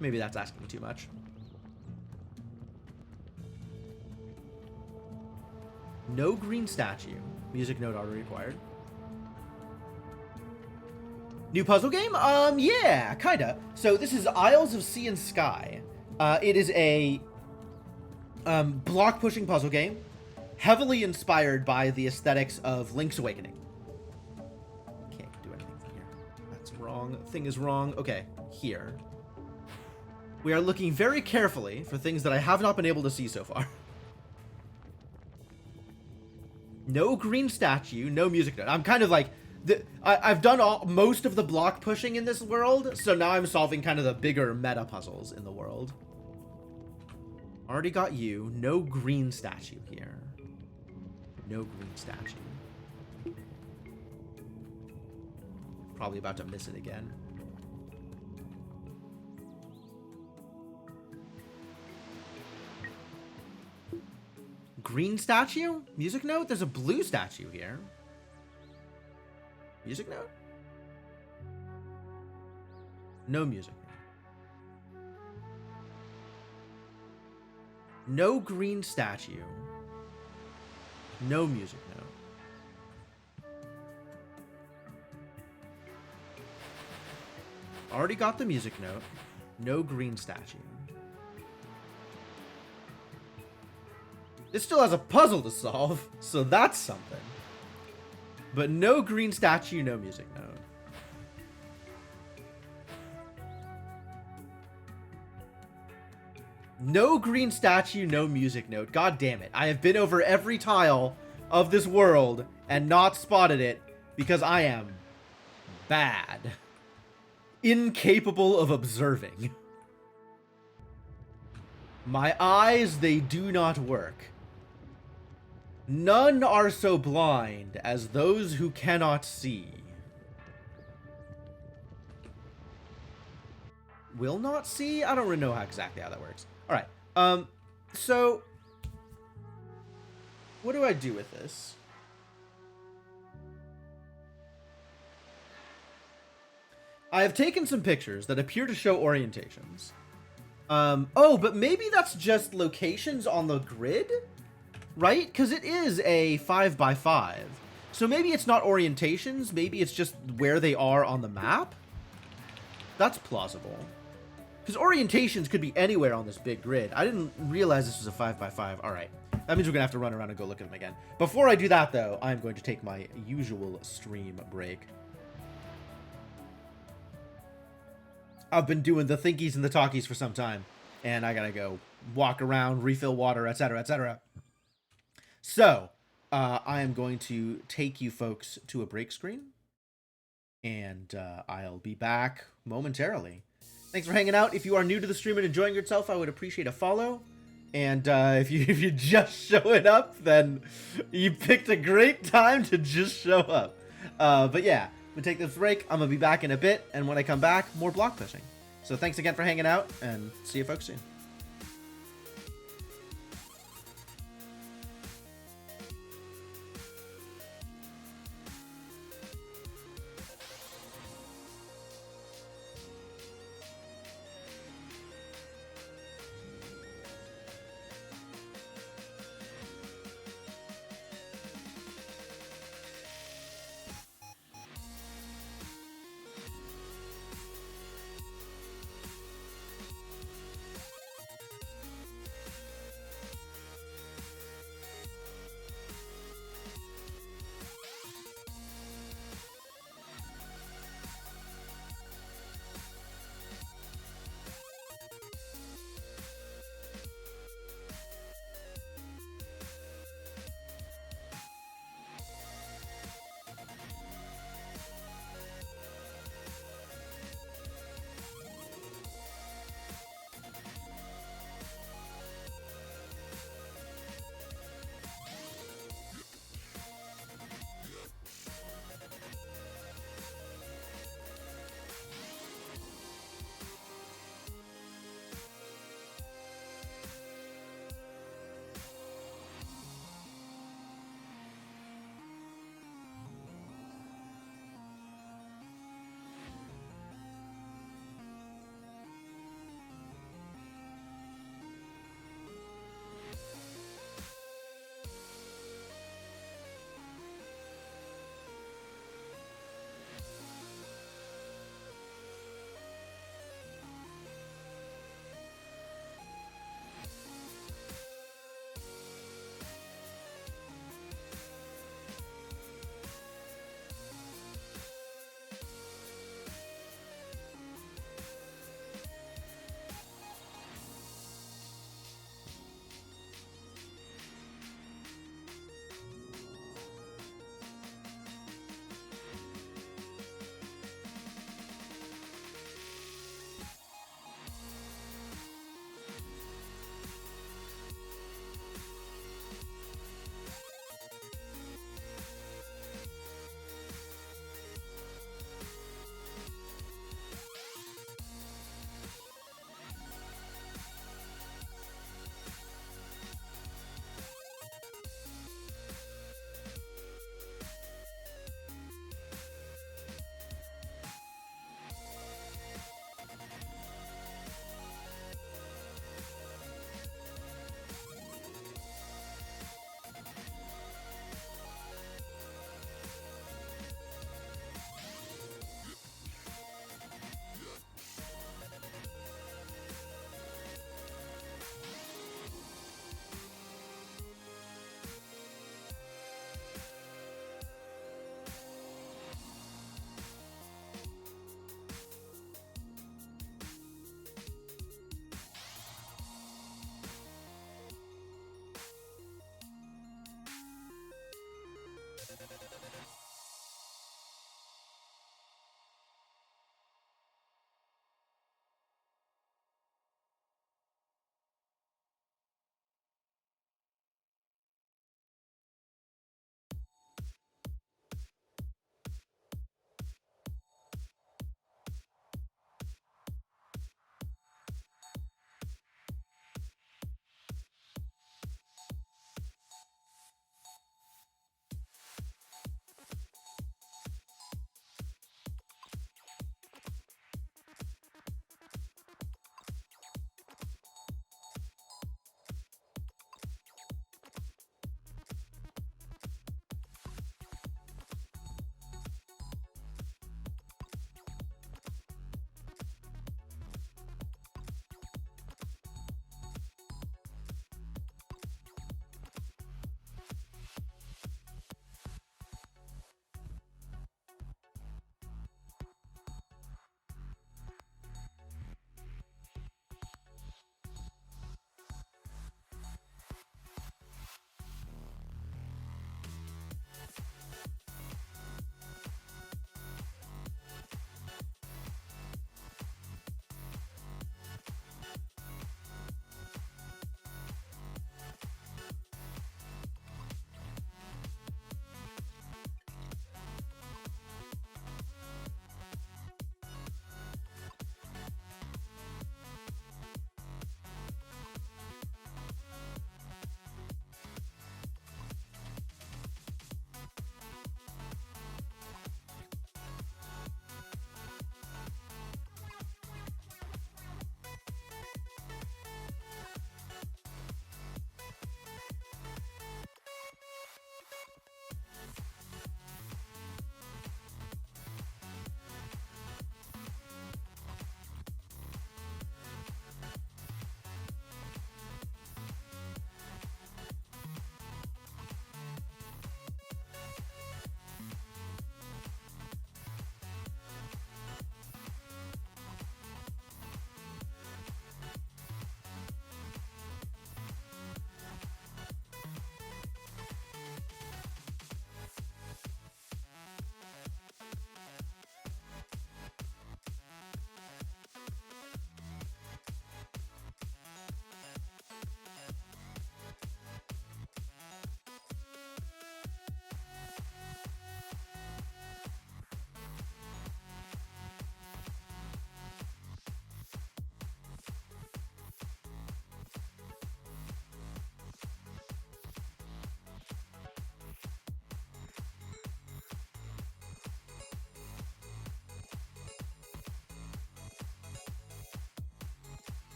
Maybe that's asking too much. No green statue. Music note already acquired. New puzzle game? Yeah, kinda. So this is Isles of Sea and Sky. It is a block pushing puzzle game, heavily inspired by the aesthetics of Link's Awakening. Can't do anything from here. That's wrong. Thing is wrong. Okay, here. We are looking very carefully for things that I have not been able to see so far. No green statue, no music note. I'm kind of like, I've done most of the block pushing in this world, so now I'm solving kind of the bigger meta puzzles in the world. Already got you. No green statue here. No green statue. Probably about to miss it again. Green statue? Music note? There's a blue statue here. Music note? No music. No green statue. No music note. Already got the music note. No green statue. This still has a puzzle to solve, so that's something. But no green statue, no music note. No green statue, no music note. God damn it. I have been over every tile of this world and not spotted it because I am bad. Incapable of observing. My eyes, they do not work. None are so blind as those who cannot see. Will not see? I don't really know exactly how that works. Alright, so what do I do with this? I have taken some pictures that appear to show orientations. Oh, but maybe that's just locations on the grid? Right? Because it is a 5x5. So maybe it's not orientations, maybe it's just where they are on the map? That's plausible. Because orientations could be anywhere on this big grid. I didn't realize this was a 5x5. Alright. That means we're going to have to run around and go look at them again. Before I do that, though, I'm going to take my usual stream break. I've been doing the thinkies and the talkies for some time. And I gotta go walk around, refill water, etc., etc. So, I am going to take you folks to a break screen. And I'll be back momentarily. Thanks for hanging out. If you are new to the stream and enjoying yourself, I would appreciate a follow. And if you're just showing up, then you picked a great time to just show up. But yeah, I'm going to take this break. I'm going to be back in a bit. And when I come back, more block pushing. So thanks again for hanging out, and see you folks soon.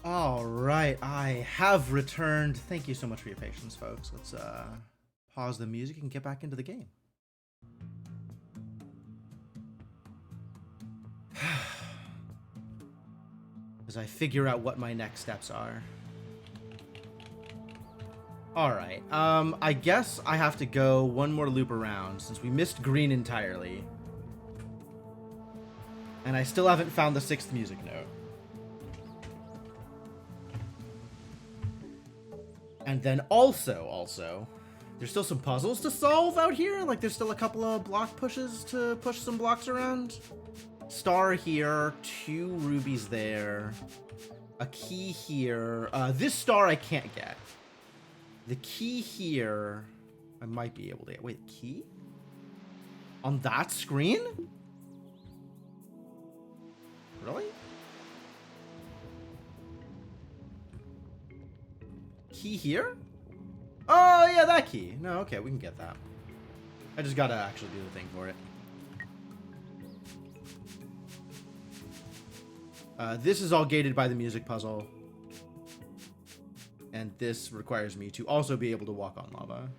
All right, I have returned. Thank you so much for your patience, folks. Let's pause the music and get back into the game. As I figure out what my next steps are. All right, I guess I have to go one more loop around since we missed green entirely. And I still haven't found the 6th music note. And then also, there's still some puzzles to solve out here. Like, there's still a couple of block pushes to push some blocks around. Star here, 2 rubies there, a key here. This star I can't get. The key here, I might be able to get. Wait, key? On that screen? Really? Key here? Oh, yeah, that key. No, okay, we can get that. I just gotta actually do the thing for it. This is all gated by the music puzzle. And this requires me to also be able to walk on lava.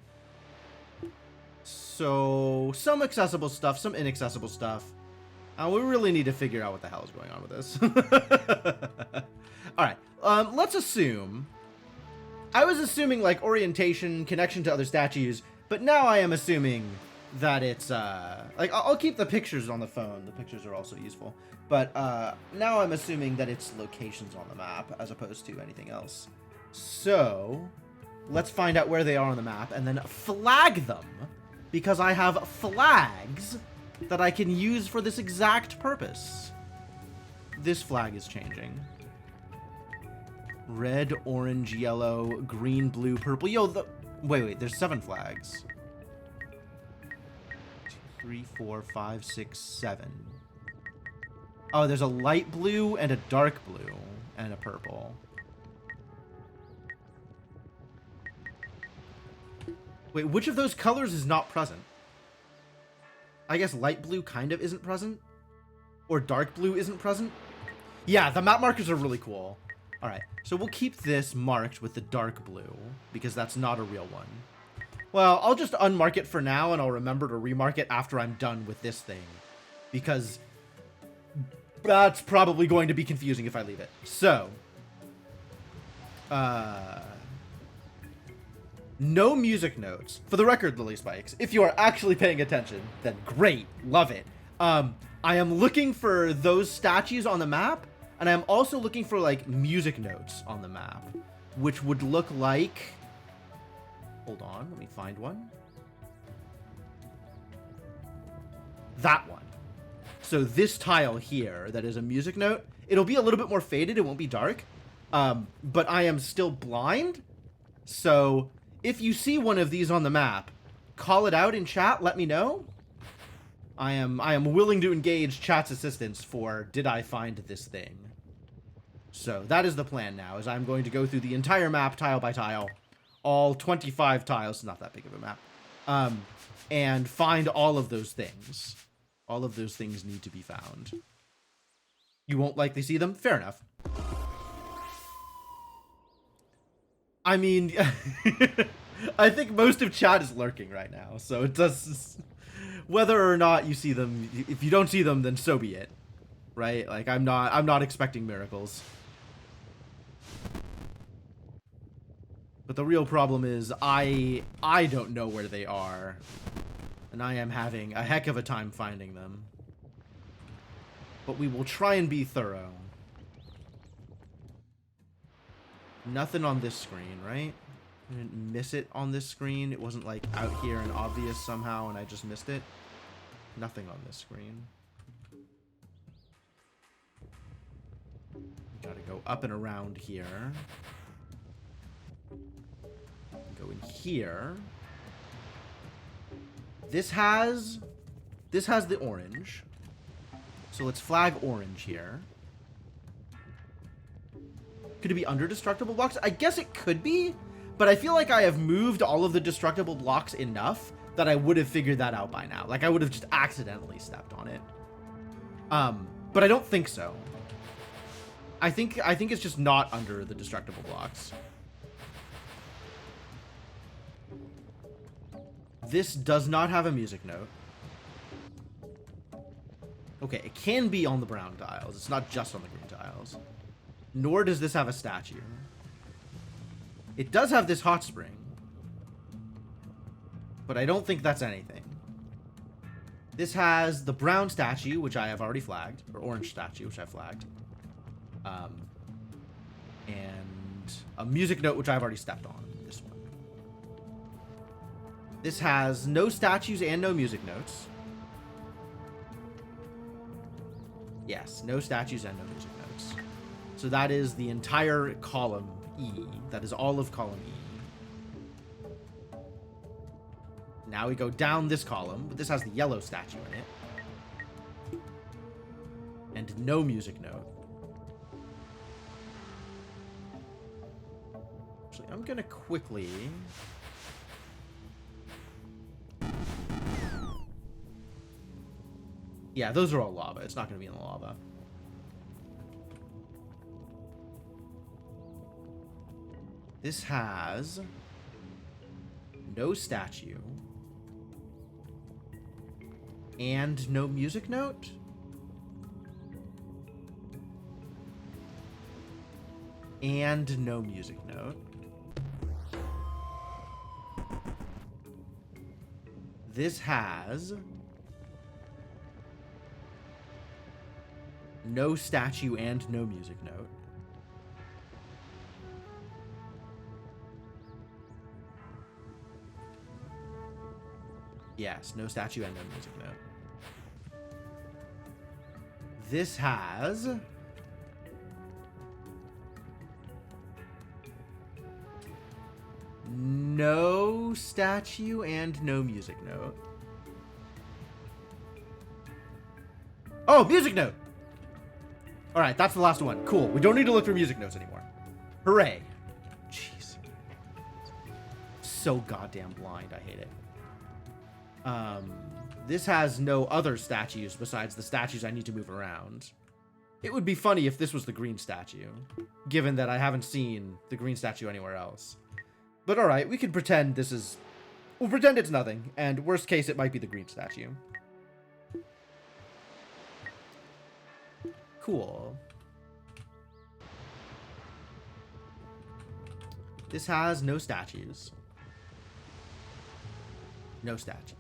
So, some accessible stuff, some inaccessible stuff. We really need to figure out what the hell is going on with this. Alright, let's assume... I was assuming, like, orientation, connection to other statues, but now I am assuming that it's, like, I'll keep the pictures on the phone. The pictures are also useful. But, now I'm assuming that it's locations on the map, as opposed to anything else. So, let's find out where they are on the map, and then flag them, because I have flags that I can use for this exact purpose. This flag is changing. Red, orange, yellow, green, blue, purple. Yo, wait, there's 7 flags. 2, 3, 4, 5, 6, 7. Oh, there's a light blue and a dark blue and a purple. Wait, which of those colors is not present? I guess light blue kind of isn't present. Or dark blue isn't present. Yeah, the map markers are really cool. Alright, so we'll keep this marked with the dark blue, because that's not a real one. Well, I'll just unmark it for now, and I'll remember to remark it after I'm done with this thing. Because that's probably going to be confusing if I leave it. So, no music notes. For the record, Lily Spikes, if you are actually paying attention, then great, love it. I am looking for those statues on the map, and I'm also looking for, like, music notes on the map, which would look like... Hold on, let me find one. That one. So this tile here, that is a music note, it'll be a little bit more faded, it won't be dark, but I am still blind, so if you see one of these on the map, call it out in chat, let me know. I am willing to engage chat's assistance for did I find this thing. So that is the plan now, is I'm going to go through the entire map tile by tile, all 25 tiles, it's not that big of a map, and find all of those things. All of those things need to be found. You won't likely see them? Fair enough. I mean, I think most of chat is lurking right now, so it does... Whether or not you see them, if you don't see them, then so be it. Right? Like, I'm not expecting miracles. But the real problem is, I don't know where they are. And I am having a heck of a time finding them. But we will try and be thorough. Nothing on this screen, right? I didn't miss it on this screen. It wasn't like out here and obvious somehow and I just missed it. Nothing on this screen. Gotta go up and around here. Go in here. This has the orange. So let's flag orange here. Could it be under destructible blocks? I guess it could be, but I feel like I have moved all of the destructible blocks enough that I would have figured that out by now. Like I would have just accidentally stepped on it. But I don't think so. I think it's just not under the destructible blocks. This does not have a music note. Okay, it can be on the brown tiles. It's not just on the green tiles. Nor does this have a statue. It does have this hot spring. But I don't think that's anything. This has the brown statue, which I have already flagged. Or orange statue, which I flagged. And a music note, which I've already stepped on. This one. This has no statues and no music notes. Yes, no statues and no music notes. So that is the entire column E. That is all of column E. Now we go down this column, but this has the yellow statue in it. And no music note. Actually, I'm gonna quickly... Yeah, those are all lava. It's not gonna be in the lava. This has no statue and no music note. And no music note. This has no statue and no music note. Yes, no statue and no music note. This has no statue and no music note. Oh, music note! Alright, that's the last one. Cool. We don't need to look for music notes anymore. Hooray. Jeez. So goddamn blind. I hate it. This has no other statues besides the statues I need to move around. It would be funny if this was the green statue, given that I haven't seen the green statue anywhere else. But alright, we can pretend this is... We'll pretend it's nothing, and worst case, it might be the green statue. Cool. This has no statues. No statues.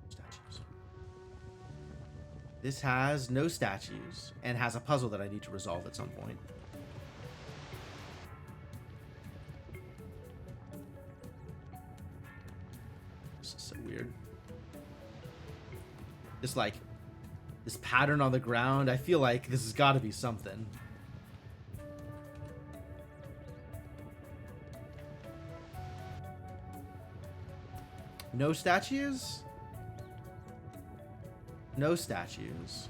Statues. This has no statues, and has a puzzle that I need to resolve at some point. This is so weird. This pattern on the ground, I feel like this has got to be something. No statues? No statues.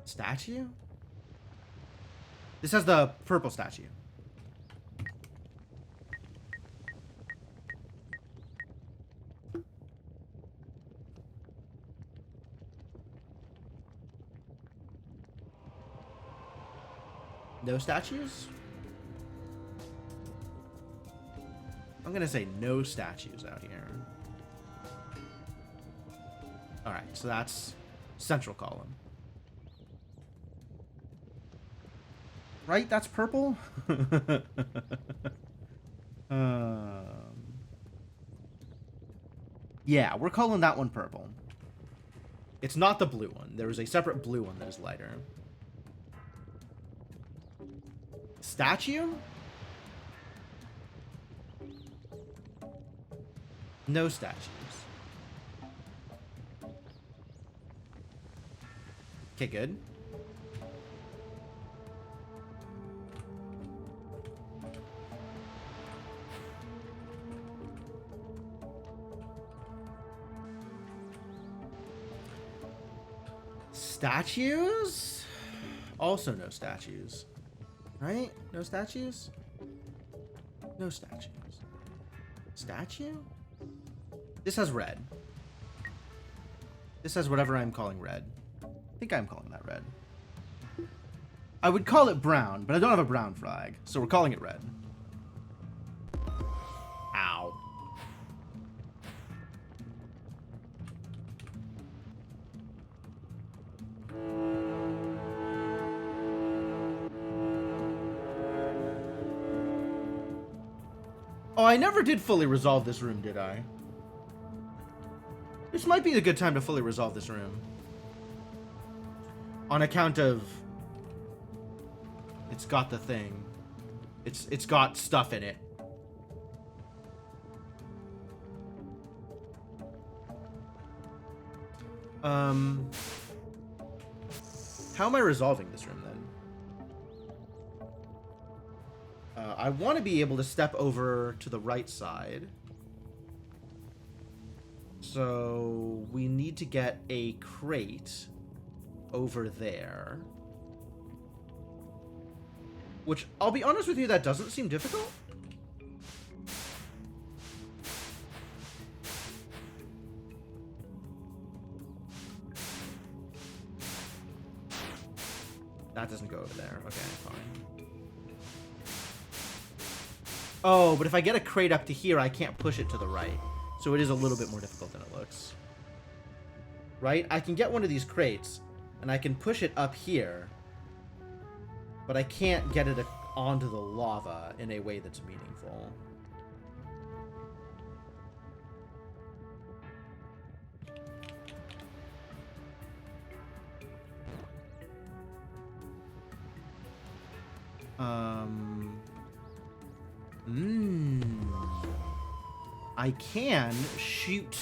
Statue? This has the purple statue. No statues? I'm gonna say no statues out here. Alright, so that's central column. Right? That's purple? Yeah, we're calling that one purple. It's not the blue one. There is a separate blue one that is lighter. Statue? No statues. Okay, good. Statues? Also no statues. Right? No statues? No statues. Statue? This has red. This has whatever I'm calling red. think I'm calling that red. I would call it brown, but I don't have a brown flag, so we're calling it red. Ow. Oh, I never did fully resolve this room, did I? This might be a good time to fully resolve this room. On account of... It's got the thing. It's got stuff in it. How am I resolving this room, then? I want to be able to step over to the right side. So we need to get a crate over there. Which, I'll be honest with you, that doesn't seem difficult. That doesn't go over there. Okay, fine. Oh, but if I get a crate up to here, I can't push it to the right. So it is a little bit more difficult than it looks. Right? I can get one of these crates, and I can push it up here. But I can't get it onto the lava in a way that's meaningful. I can shoot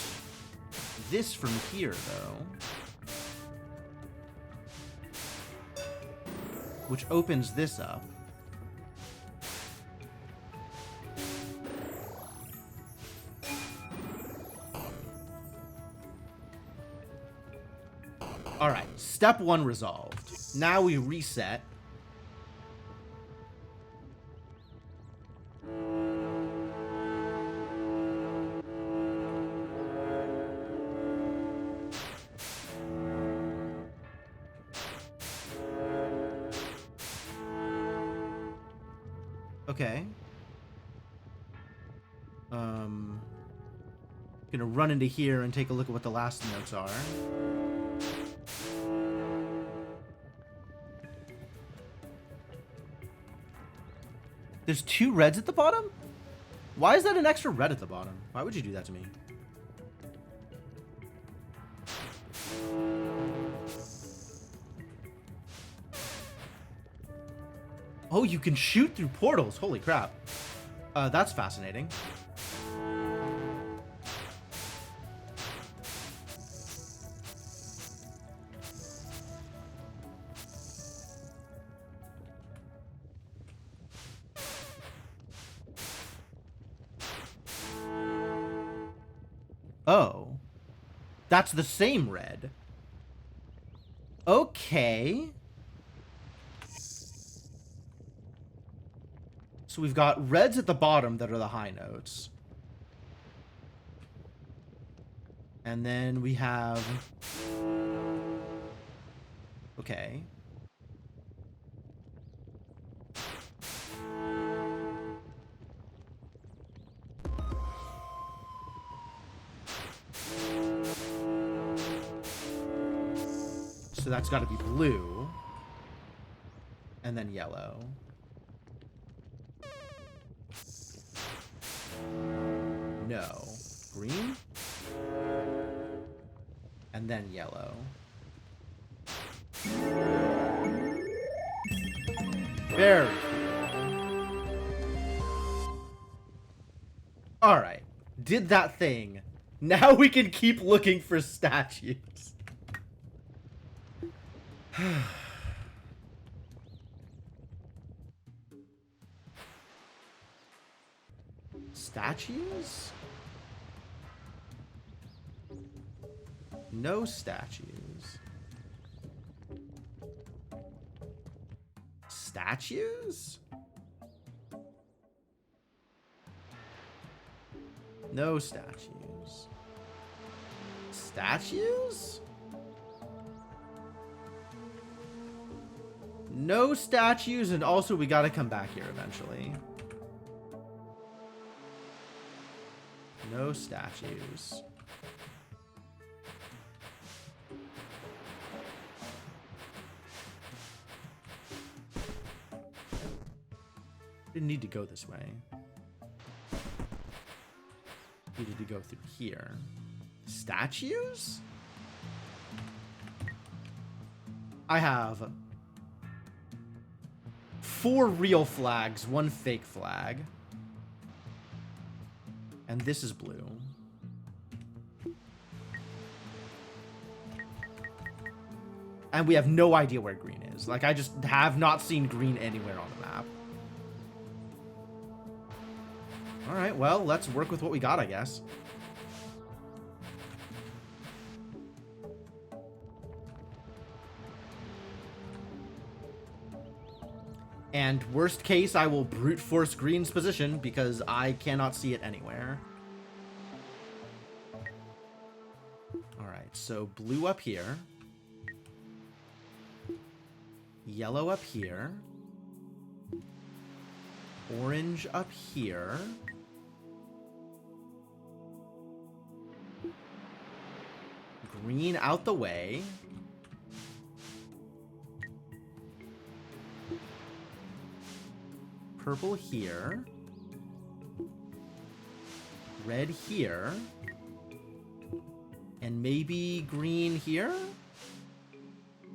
this from here, though. Which opens this up. Alright, step 1 resolved. Now we reset. Okay. Gonna run into here and take a look at what the last notes are. There's 2 reds at the bottom? Why is that an extra red at the bottom? Why would you do that to me? Oh, you can shoot through portals. Holy crap. That's fascinating. Oh. That's the same red. Okay. So we've got reds at the bottom that are the high notes. And then we have... Okay. So that's got to be blue. And then yellow. No. Green? And then yellow. Very cool. Alright. Did that thing. Now we can keep looking for statues. Statues? No statues. Statues? No statues. Statues? no statues, and also we gotta come back here eventually. No statues. Didn't need to go this way. Needed to go through here. Statues? I have 4 real flags, 1 fake flag. And this is blue. And we have no idea where green is. Like, I just have not seen green anywhere on the map. Alright, well, let's work with what we got, I guess. And worst case, I will brute force green's position because I cannot see it anywhere. Alright, so blue up here. Yellow up here. Orange up here. Green out the way. Purple here. Red here. And maybe green here?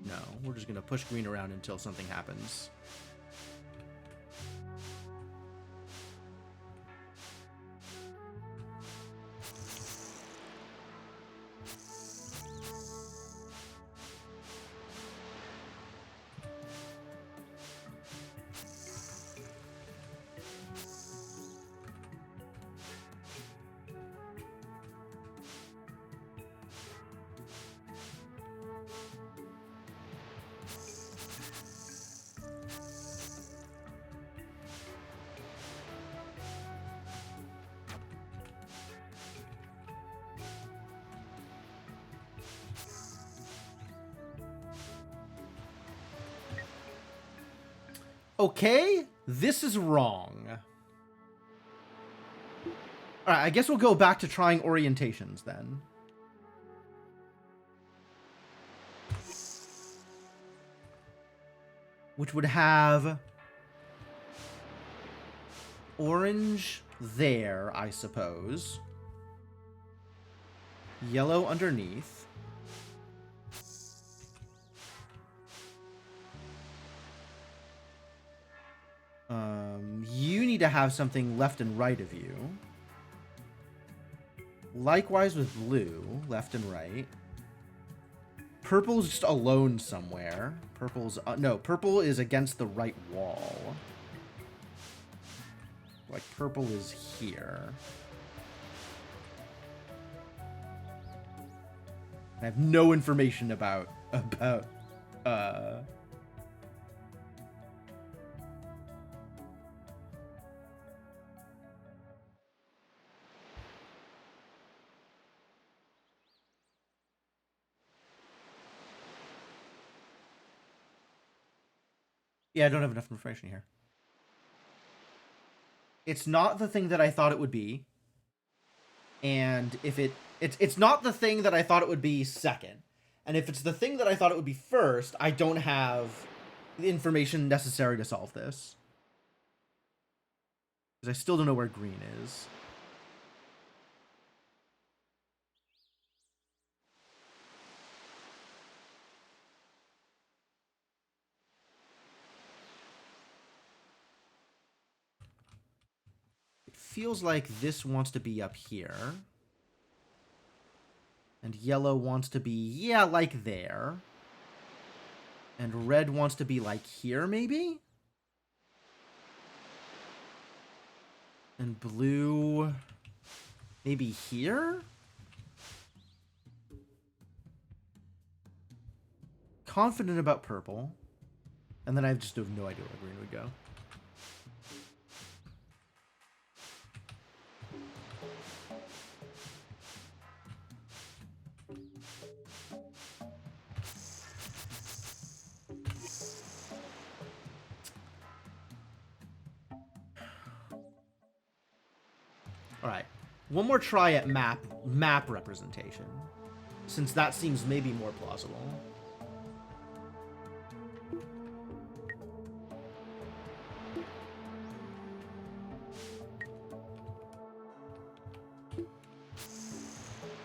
No, we're just gonna push green around until something happens. Okay, this is wrong. Alright, I guess we'll go back to trying orientations then. Which would have orange there, I suppose. Yellow underneath. You need to have something left and right of you. Likewise with blue, left and right. Purple's just alone somewhere. Purple's... no, purple is against the right wall. Like, purple is here. I have no information about... Yeah, I don't have enough information here. It's not the thing that I thought it would be. And if it's not the thing that I thought it would be second. And if it's the thing that I thought it would be first, I don't have the information necessary to solve this. Because I still don't know where green is. Feels like this wants to be up here. And yellow wants to be, yeah, like there. And red wants to be like here, maybe? And blue, maybe here? Confident about purple. And then I just have no idea where green would go. All right. One more try at map representation, since that seems maybe more plausible.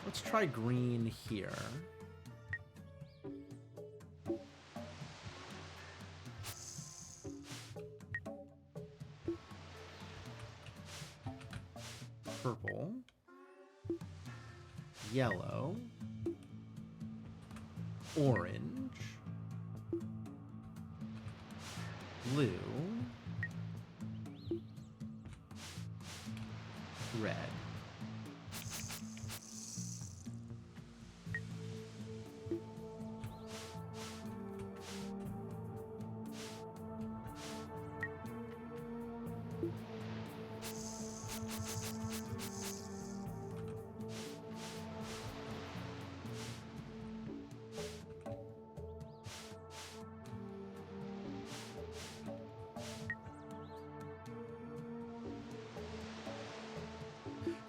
Let's try green here. Purple. Yellow. Orange. Blue. Red.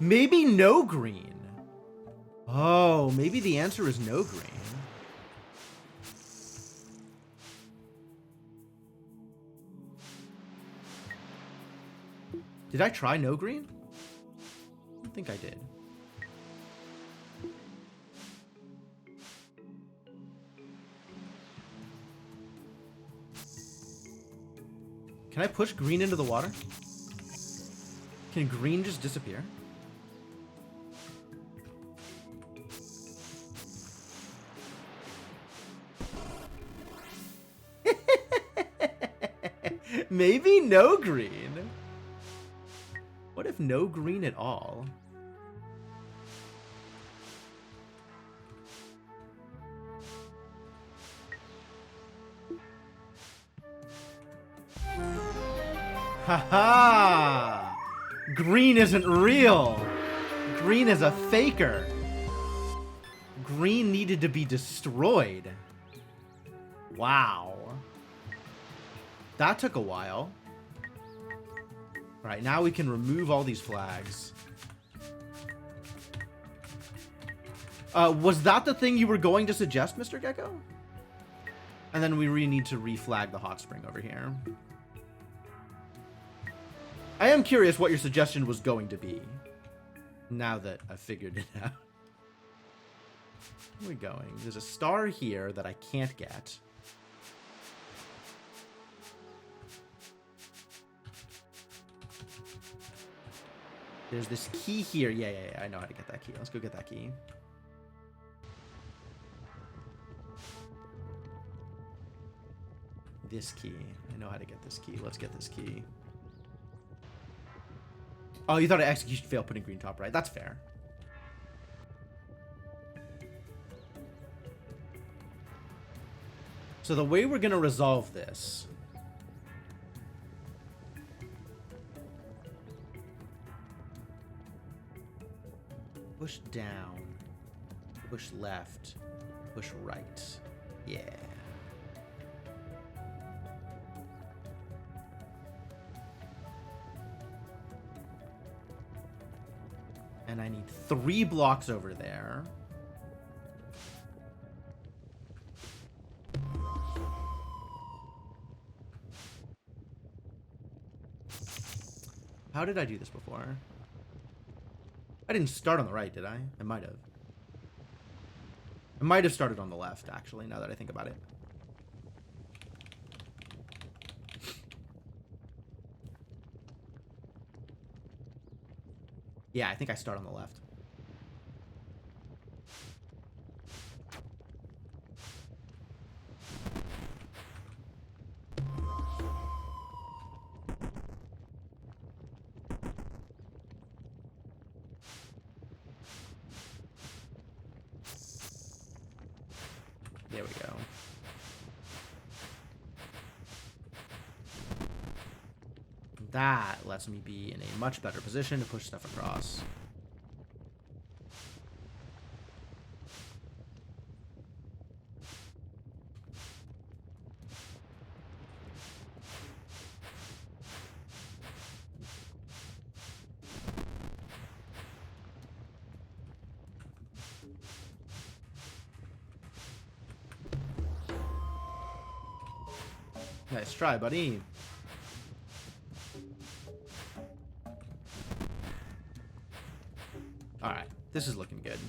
Maybe no green. Oh, maybe the answer is no green. Did I try no green? I don't think I did. Can I push green into the water? Can green just disappear? Maybe no green. What if no green at all? Haha! Green isn't real. Green is a faker. Green needed to be destroyed. Wow. That took a while. All right, now we can remove all these flags. Was that the thing you were going to suggest, Mr. Gecko? And then we really need to reflag the hot spring over here. I am curious what your suggestion was going to be. Now that I've figured it out. Where are we going? There's a star here that I can't get. There's this key here. Yeah, I know how to get that key. Let's go get that key. This key. I know how to get this key. Let's get this key. Oh, you thought execution failed putting green top right. That's fair. So the way we're going to resolve this... Push down, push left, push right. Yeah. And I need 3 blocks over there. How did I do this before? I didn't start on the right, did I? I might have. I might have started on the left, actually, now that I think about it. Yeah, I think I start on the left. There we go. That lets me be in a much better position to push stuff across. Nice try, buddy. Alright, this is looking good.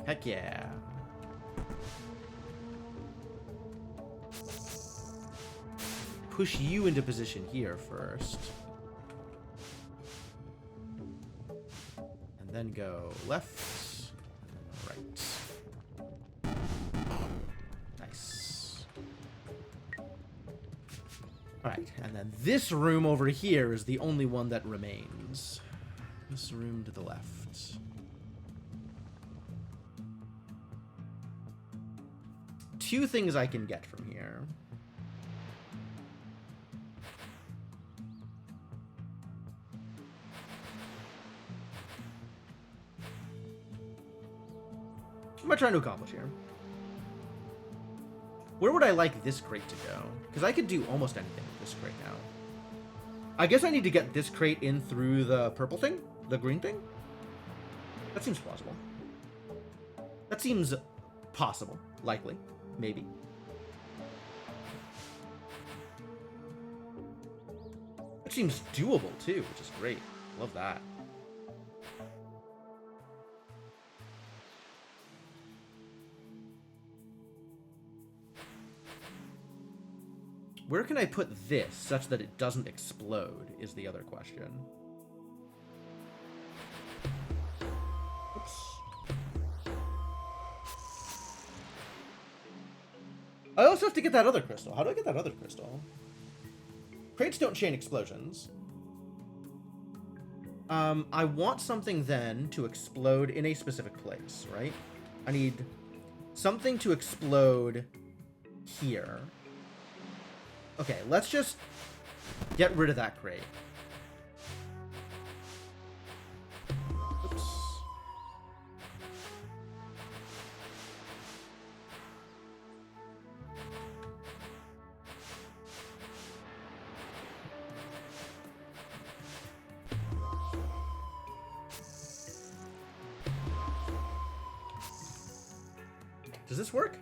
Heck yeah. Push you into position here first. And then go left, and then right. Nice. Alright, and then this room over here is the only one that remains. This room to the left. Two things I can get from here. What am I trying to accomplish here? Where would I like this crate to go? Because I could do almost anything with this crate now. I guess I need to get this crate in through the purple thing? The green thing? That seems plausible. That seems possible. Likely. Maybe. That seems doable too, which is great. Love that. Where can I put this such that it doesn't explode is the other question. Oops. I also have to get that other crystal. How do I get that other crystal? Crates don't chain explosions. I want something then to explode in a specific place, right? I need something to explode here. Okay, let's just get rid of that crate. Oops. Does this work?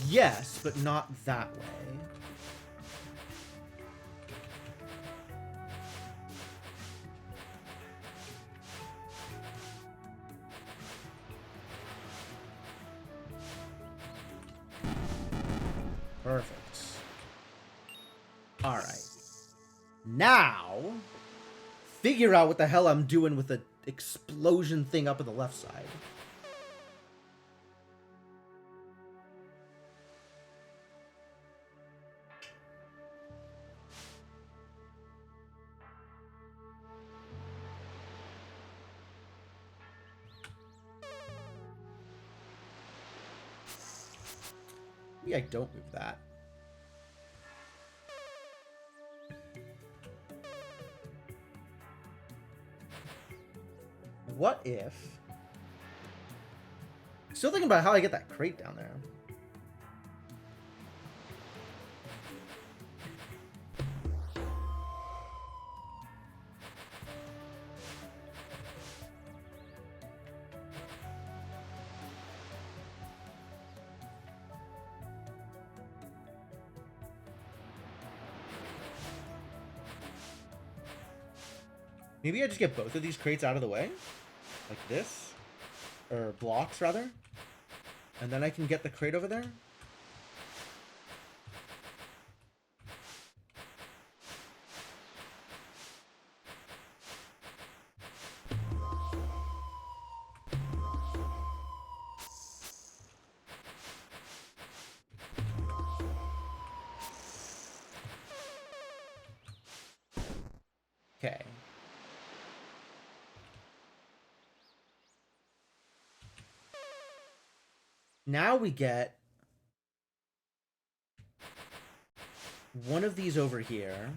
Yes, but not that way. Perfect. All right. Now, figure out what the hell I'm doing with the explosion thing up on the left side. Maybe I don't move that. What if... Still thinking about how I get that crate down there. Maybe I just get both of these crates out of the way? Like this? Or blocks, rather? And then I can get the crate over there? Okay. Now we get one of these over here.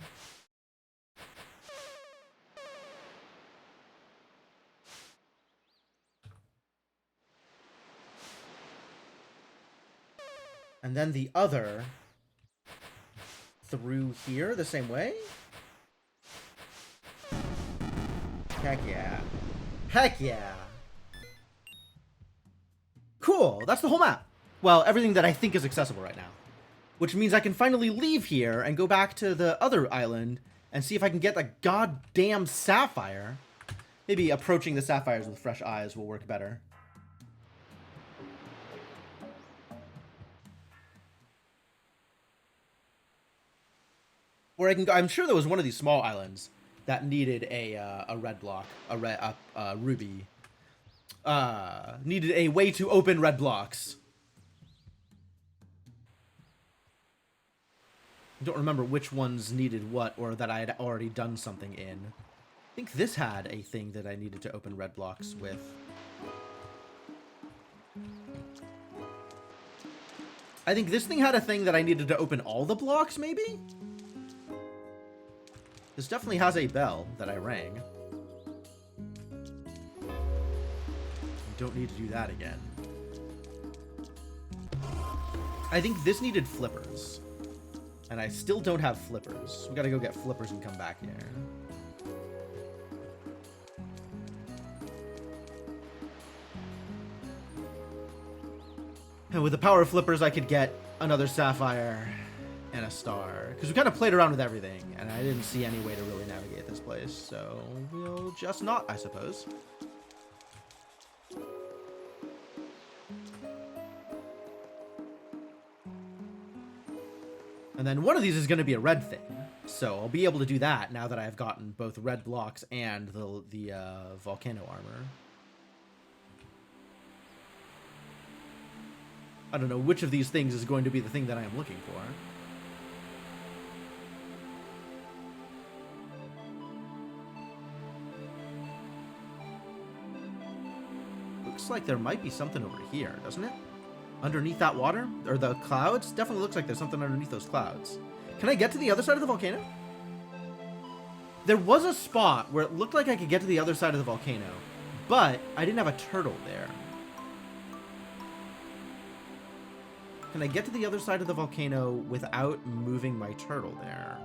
And then the other through here the same way? Heck yeah. Heck yeah. Cool, that's the whole map. Well, everything that I think is accessible right now. Which means I can finally leave here and go back to the other island and see if I can get the goddamn sapphire. Maybe approaching the sapphires with fresh eyes will work better. Where I can go, I'm sure there was one of these small islands that needed a red block, a ruby. Needed a way to open red blocks. I don't remember which ones needed what, or that I had already done something in. I think this had a thing that I needed to open red blocks with. I think this thing had a thing that I needed to open all the blocks, maybe? This definitely has a bell that I rang. I don't need to do that again. I think this needed flippers. And I still don't have flippers. We gotta go get flippers and come back here. And with the power of flippers, I could get another sapphire and a star. Because we kind of played around with everything, and I didn't see any way to really navigate this place. So we'll just not, I suppose. And then one of these is going to be a red thing. So I'll be able to do that now that I've gotten both red blocks and the volcano armor. I don't know which of these things is going to be the thing that I am looking for. Looks like there might be something over here, doesn't it? Underneath that water? Or the clouds? Definitely looks like there's something underneath those clouds. Can I get to the other side of the volcano? There was a spot where it looked like I could get to the other side of the volcano, but I didn't have a turtle there. Can I get to the other side of the volcano without moving my turtle there?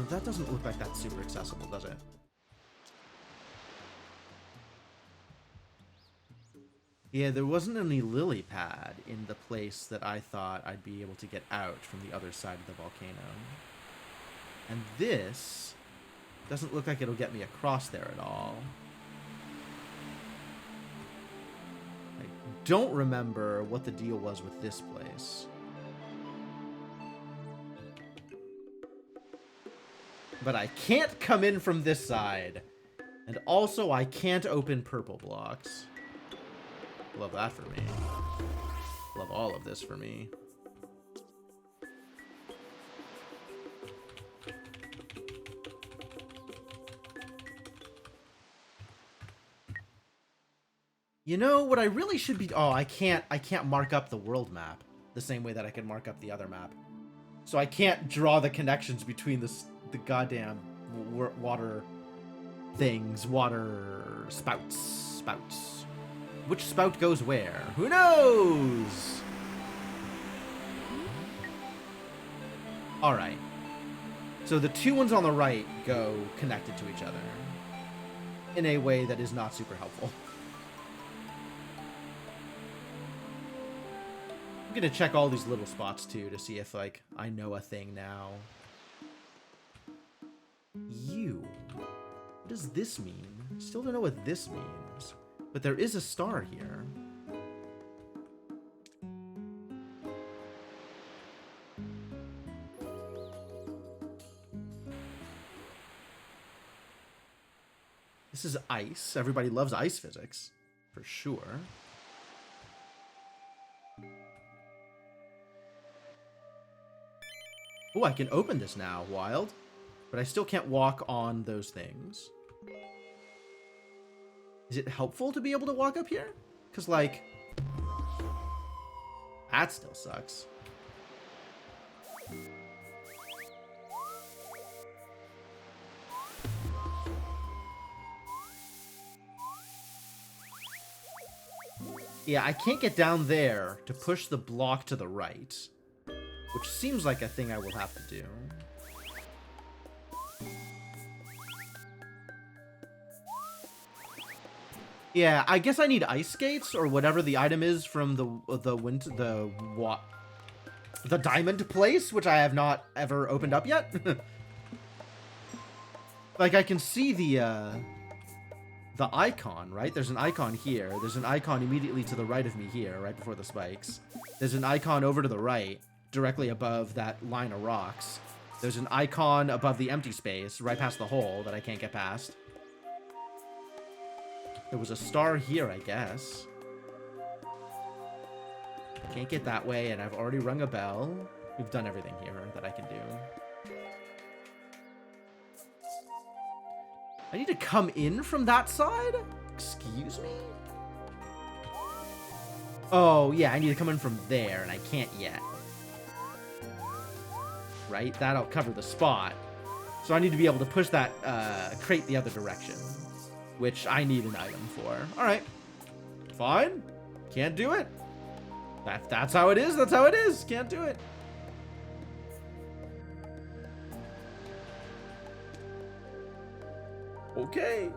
That doesn't look like that's super accessible, does it? Yeah, there wasn't any lily pad in the place that I thought I'd be able to get out from the other side of the volcano. And this doesn't look like it'll get me across there at all. I don't remember what the deal was with this place. But I can't come in from this side. And also, I can't open purple blocks. Love that for me. Love all of this for me. You know what I really should be... Oh, I can't mark up the world map the same way that I can mark up the other map. So I can't draw the connections between the goddamn water things, water spouts. Which spout goes where? Who knows? Alright. So the two ones on the right go connected to each other in a way that is not super helpful. I'm gonna check all these little spots too to see if, like, I know a thing now. What does this mean? Still don't know what this means. But there is a star here. This is ice. Everybody loves ice physics, for sure. Oh, I can open this now, wild. But I still can't walk on those things. Is it helpful to be able to walk up here? Because, like, that still sucks. Yeah, I can't get down there to push the block to the right, which seems like a thing I will have to do. Yeah, I guess I need ice skates or whatever the item is from the diamond place, which I have not ever opened up yet. Like, I can see the icon, right? There's an icon here. There's an icon immediately to the right of me here, right before the spikes. There's an icon over to the right, directly above that line of rocks. There's an icon above the empty space, right past the hole that I can't get past. There was a star here, I guess. Can't get that way, and I've already rung a bell. We've done everything here that I can do. I need to come in from that side? Excuse me? Oh, yeah, I need to come in from there, and I can't yet. Right? That'll cover the spot. So I need to be able to push that crate the other direction, which I need an item for. All right. Fine. Can't do it. That's how it is. That's how it is. Can't do it. Okay.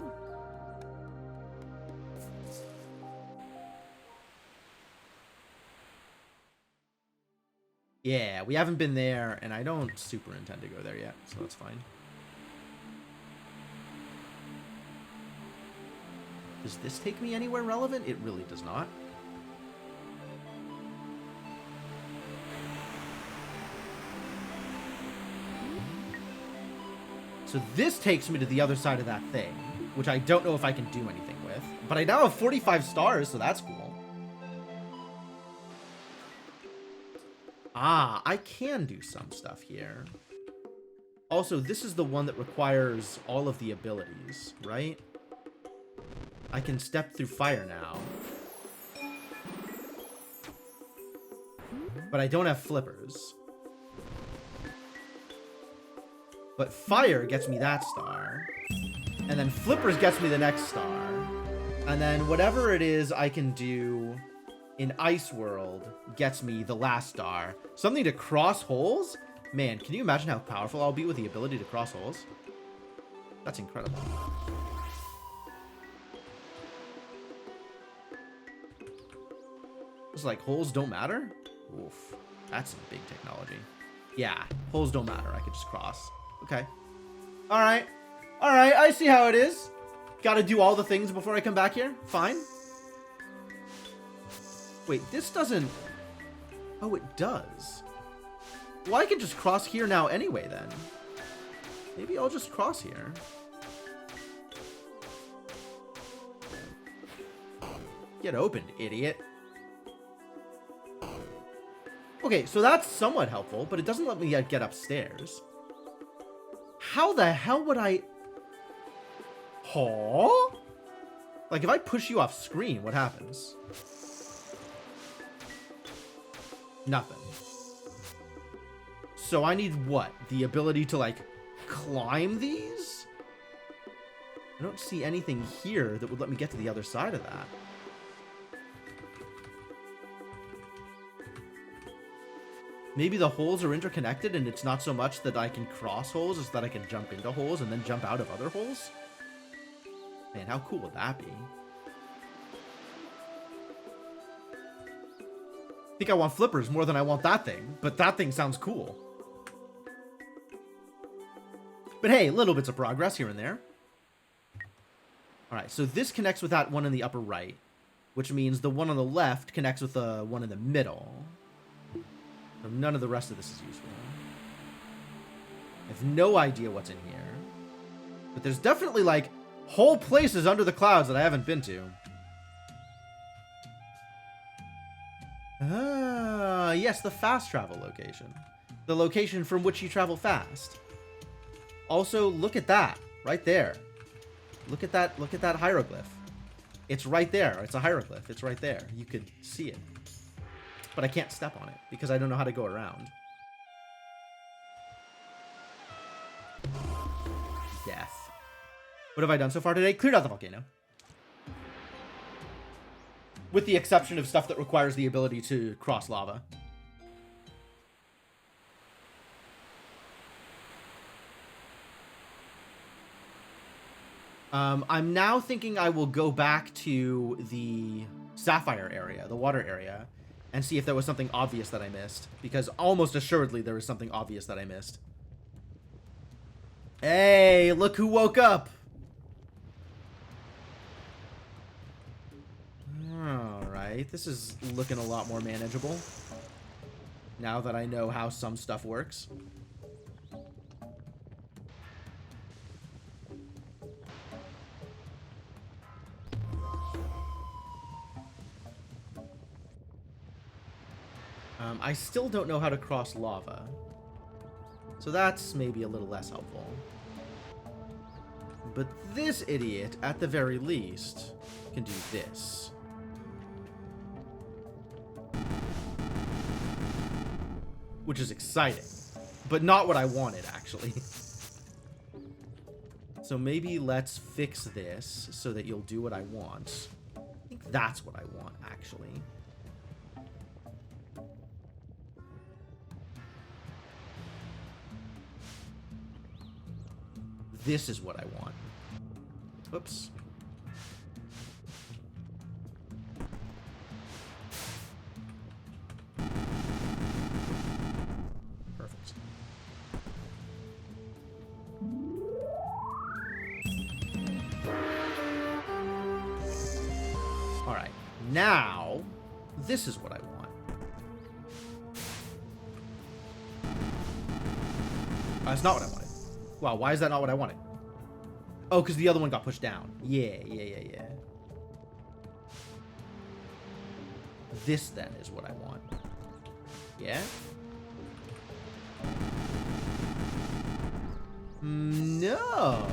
Yeah, we haven't been there, and I don't super intend to go there yet, so that's fine. Does this take me anywhere relevant? It really does not. So this takes me to the other side of that thing, which I don't know if I can do anything with. But I now have 45 stars, so that's cool. Ah, I can do some stuff here. Also, this is the one that requires all of the abilities, right? I can step through fire now. But I don't have flippers. But fire gets me that star. And then flippers gets me the next star. And then whatever it is I can do in Ice World gets me the last star. Something to cross holes? Man, can you imagine how powerful I'll be with the ability to cross holes? That's incredible. It's like holes don't matter? Oof. That's some big technology. Yeah, holes don't matter. I could just cross. Okay. Alright. Alright, I see how it is. Gotta do all the things before I come back here. Fine. Wait, this doesn't... Oh, it does. Well, I can just cross here now anyway, then. Maybe I'll just cross here. Get opened, idiot. Okay, so that's somewhat helpful, but it doesn't let me get upstairs. How the hell would I... Huh? Like, if I push you off screen, what happens? Nothing. So I need what? The ability to, like, climb these? I don't see anything here that would let me get to the other side of that. Maybe the holes are interconnected and it's not so much that I can cross holes as that I can jump into holes and then jump out of other holes? Man, how cool would that be? I think I want flippers more than I want that thing, but that thing sounds cool. But hey, little bits of progress here and there. Alright, so this connects with that one in the upper right, which means the one on the left connects with the one in the middle. So none of the rest of this is useful. I have no idea what's in here. But there's definitely, like, whole places under the clouds that I haven't been to. Ah, yes, the fast travel location. The location from which you travel fast. Also, look at that. Right there. Look at that hieroglyph. It's right there. It's a hieroglyph. It's right there. You could see it. But I can't step on it because I don't know how to go around. Death. What have I done so far today? Cleared out the volcano. With the exception of stuff that requires the ability to cross lava. I'm now thinking I will go back to the sapphire area, the water area, and see if there was something obvious that I missed. Because almost assuredly there was something obvious that I missed. Hey, look who woke up! Alright, this is looking a lot more manageable. Now that I know how some stuff works. I still don't know how to cross lava. So that's maybe a little less helpful. But this idiot, at the very least, can do this. Which is exciting. But not what I wanted, actually. So maybe let's fix this so that you'll do what I want. I think that's what I want, actually. This is what I want. Oops. Perfect. All right. Now, this is what I want. That's not what I wanted. Wow, why is that not what I wanted? Oh, because the other one got pushed down. Yeah. This, then, is what I want. Yeah? No!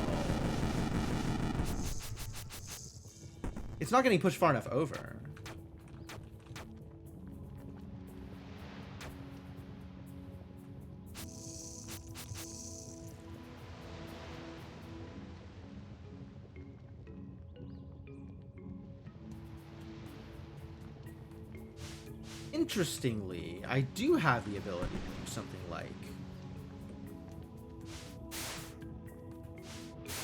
It's not getting pushed far enough over. Interestingly, I do have the ability to do something like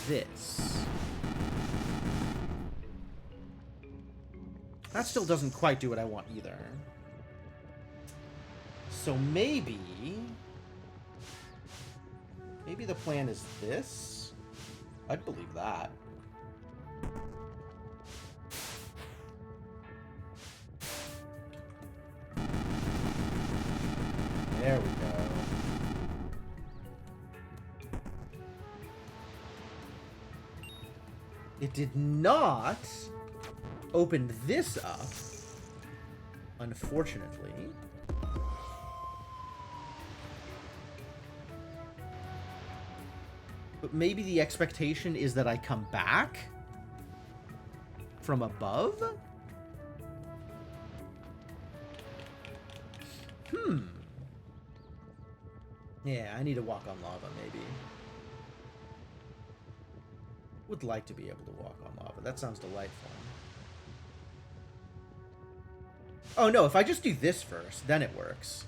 this. That still doesn't quite do what I want either. So maybe the plan is this? I'd believe that. There we go. It did not open this up, unfortunately. But maybe the expectation is that I come back from above? Yeah, I need to walk on lava, maybe. Would like to be able to walk on lava. That sounds delightful. Oh, no, if I just do this first, then it works.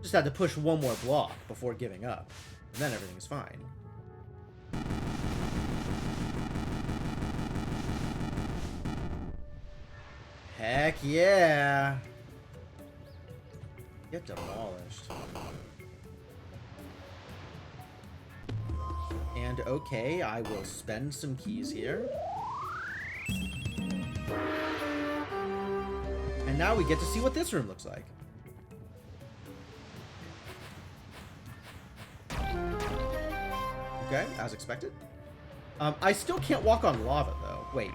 Just had to push one more block before giving up. And then everything's fine. Heck yeah! Get demolished. And okay, I will spend some keys here. And now we get to see what this room looks like. Okay, as expected. I still can't walk on lava, though. Wait.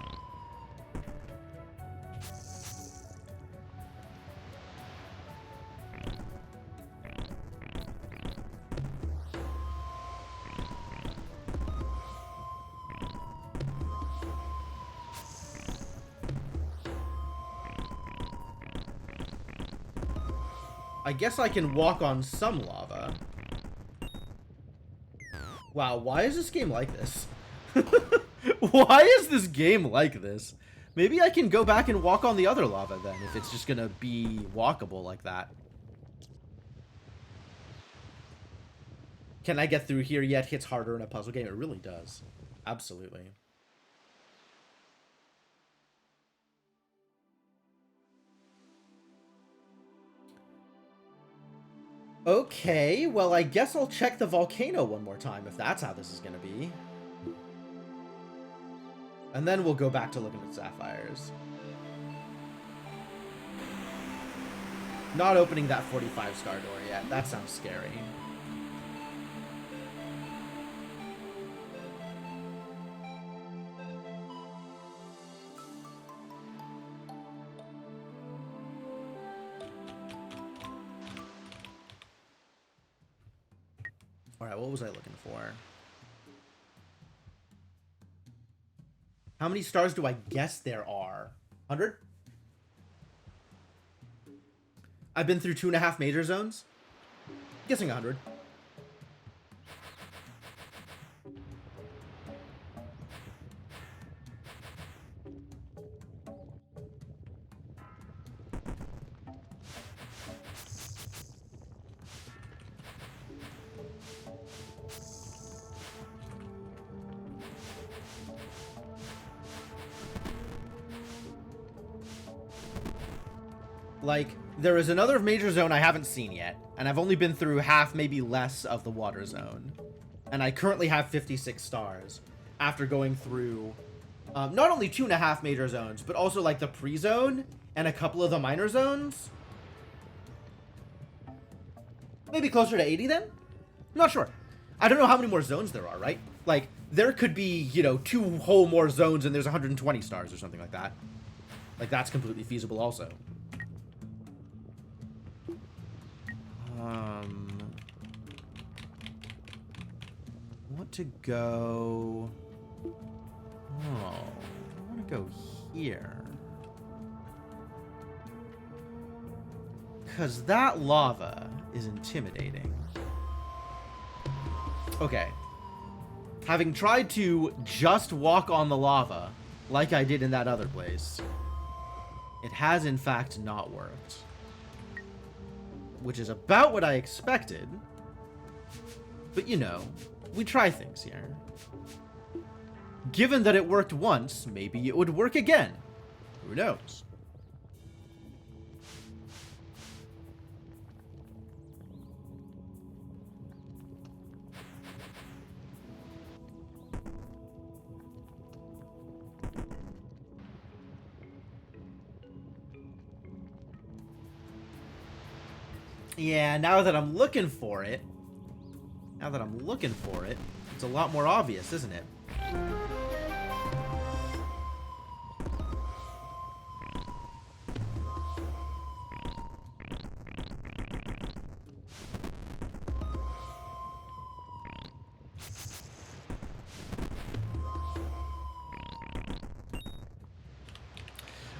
I guess I can walk on some lava. Wow, why is this game like this? Why is this game like this? Maybe I can go back and walk on the other lava then, if it's just gonna be walkable like that. Can I get through here yet? Hits harder in a puzzle game. It really does. Absolutely. Okay, well, I guess I'll check the volcano one more time if that's how this is gonna be. And then we'll go back to looking at sapphires. Not opening that 45-star door yet. That sounds scary. Alright, what was I looking for? How many stars do I guess there are? 100? I've been through 2.5 major zones. Guessing 100. Like, there is another major zone I haven't seen yet, and I've only been through half, maybe less, of the water zone. And I currently have 56 stars after going through not only 2.5 major zones, but also like the pre-zone and a couple of the minor zones. Maybe closer to 80 then? Not sure. I don't know how many more zones there are, right? Like, there could be, you know, 2 whole more zones and there's 120 stars or something like that. Like, that's completely feasible also. Want to go... Oh, I want to go here. Because that lava is intimidating. Okay. Having tried to just walk on the lava, like I did in that other place, it has in fact not worked. Which is about what I expected. But you know, we try things here. Given that it worked once, maybe it would work again. Who knows? Yeah, now that I'm looking for it, it's a lot more obvious, isn't it?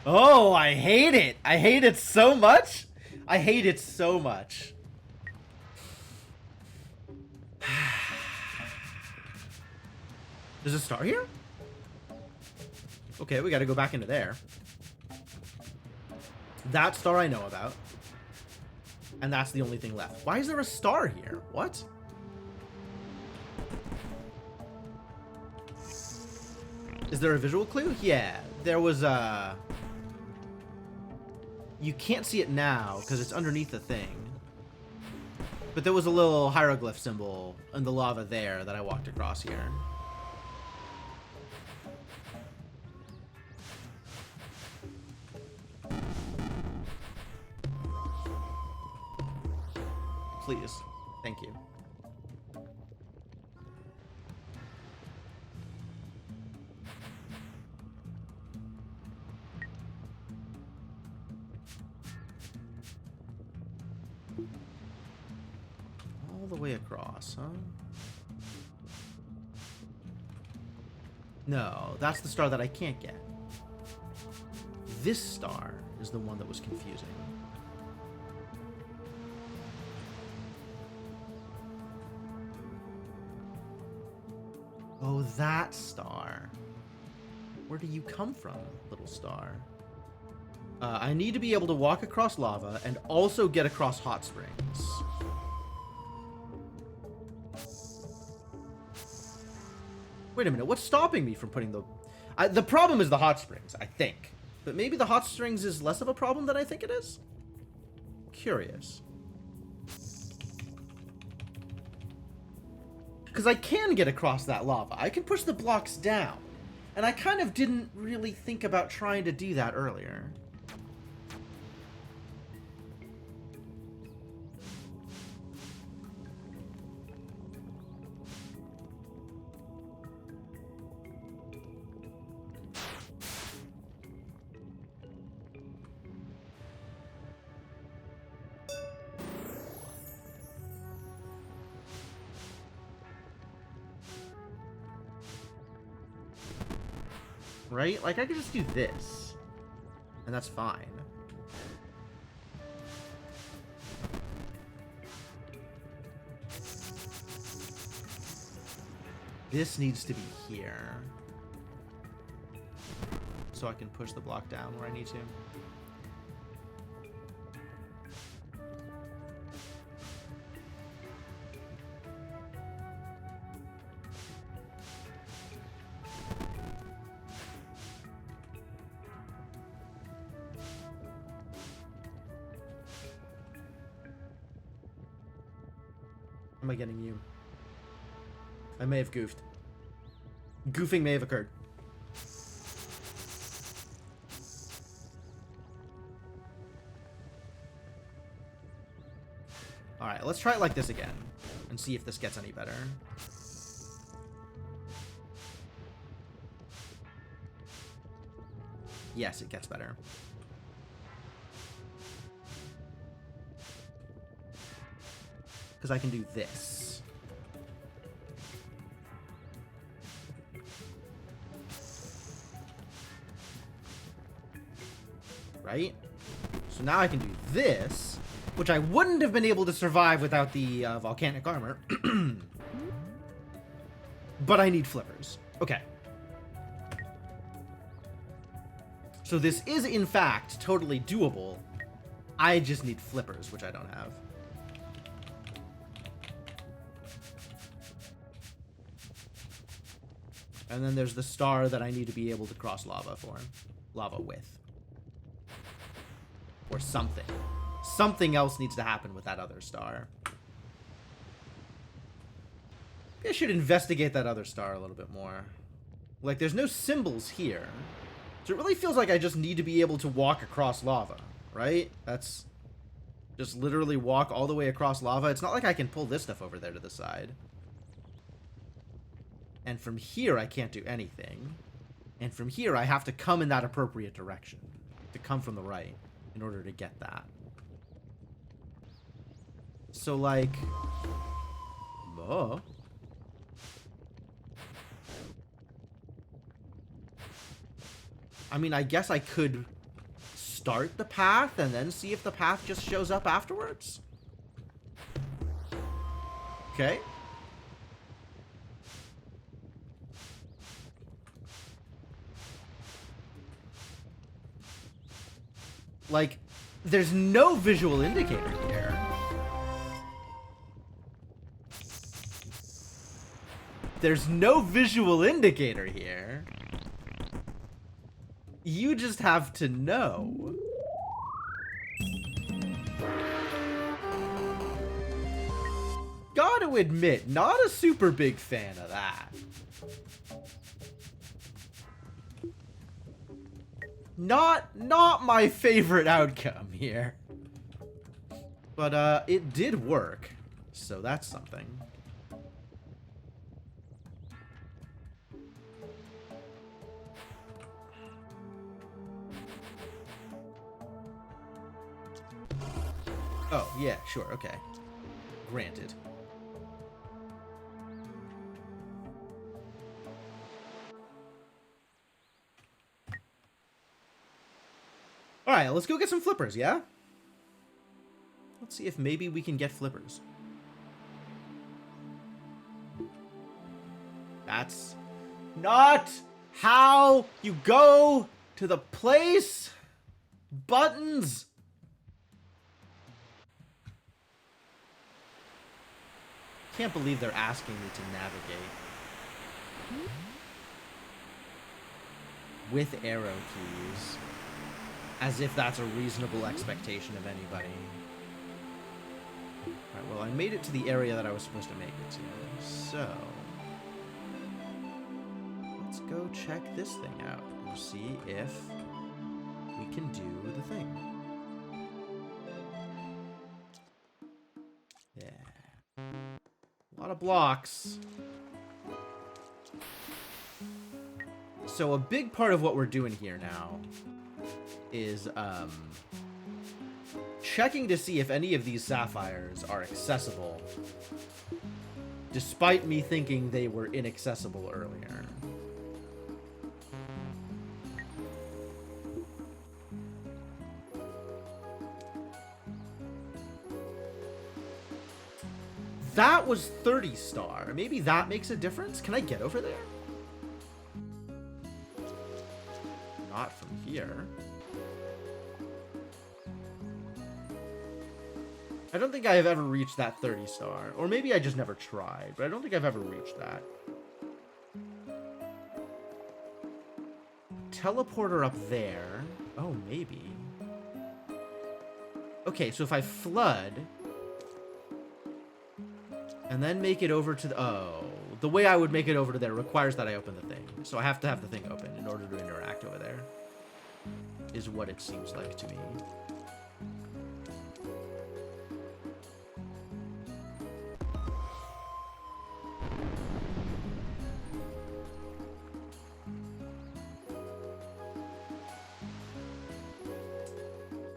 Oh, I hate it. I hate it so much. I hate it so much. There's a star here? Okay, we gotta go back into there. That star I know about. And that's the only thing left. Why is there a star here? What? Is there a visual clue? Yeah, there was a... You can't see it now because it's underneath the thing. But there was a little hieroglyph symbol in the lava there that I walked across here. Please. Thank you. All the way across, huh? No, that's the star that I can't get. This star is the one that was confusing. Oh, that star. Where do you come from, little star? I need to be able to walk across lava and also get across hot springs. Wait a minute, what's stopping me from putting the... the problem is the hot springs, I think. But maybe the hot springs is less of a problem than I think it is? Curious. Because I can get across that lava. I can push the blocks down. And I kind of didn't really think about trying to do that earlier. Right? Like, I could just do this. And that's fine. This needs to be here. So I can push the block down where I need to. Am I getting you? I may have goofed. Goofing may have occurred. Alright, let's try it like this again. And see if this gets any better. Yes, it gets better. Because I can do this. Right? So now I can do this, which I wouldn't have been able to survive without the volcanic armor. But I need flippers. Okay. So this is, in fact, totally doable. I just need flippers, which I don't have. And then there's the star that I need to be able to cross lava for. Lava with. Or something. Something else needs to happen with that other star. I should investigate that other star a little bit more. Like, there's no symbols here. So it really feels like I just need to be able to walk across lava, right? That's just literally walk all the way across lava. It's not like I can pull this stuff over there to the side. And from here, I can't do anything. And from here, I have to come in that appropriate direction. To come from the right in order to get that. So, like... Oh. I mean, I guess I could start the path and then see if the path just shows up afterwards. Okay. Like, there's no visual indicator here. There's no visual indicator here. You just have to know. Gotta admit, not a super big fan of that. Not my favorite outcome here. But, it did work. So that's something. Oh, yeah, sure, okay. Granted. Alright, let's go get some flippers, yeah? Let's see if maybe we can get flippers. That's not how you go to the place. Buttons. Can't believe they're asking me to navigate with arrow keys, as if that's a reasonable expectation of anybody. Alright, well, I made it to the area that I was supposed to make it to, so let's go check this thing out and see if we can do the thing. Yeah. A lot of blocks. So a big part of what we're doing here now is checking to see if any of these sapphires are accessible, despite me thinking they were inaccessible earlier. That was 30 star. Maybe that makes a difference? Can I get over there? Not from here. I don't think I have ever reached that 30 star. Or maybe I just never tried, but I don't think I've ever reached that. Teleporter up there. Oh, maybe. Okay, so if I flood and then make it over to the... Oh, the way I would make it over to there requires that I open the thing. So I have to have the thing open in order to interact over there, is what it seems like to me.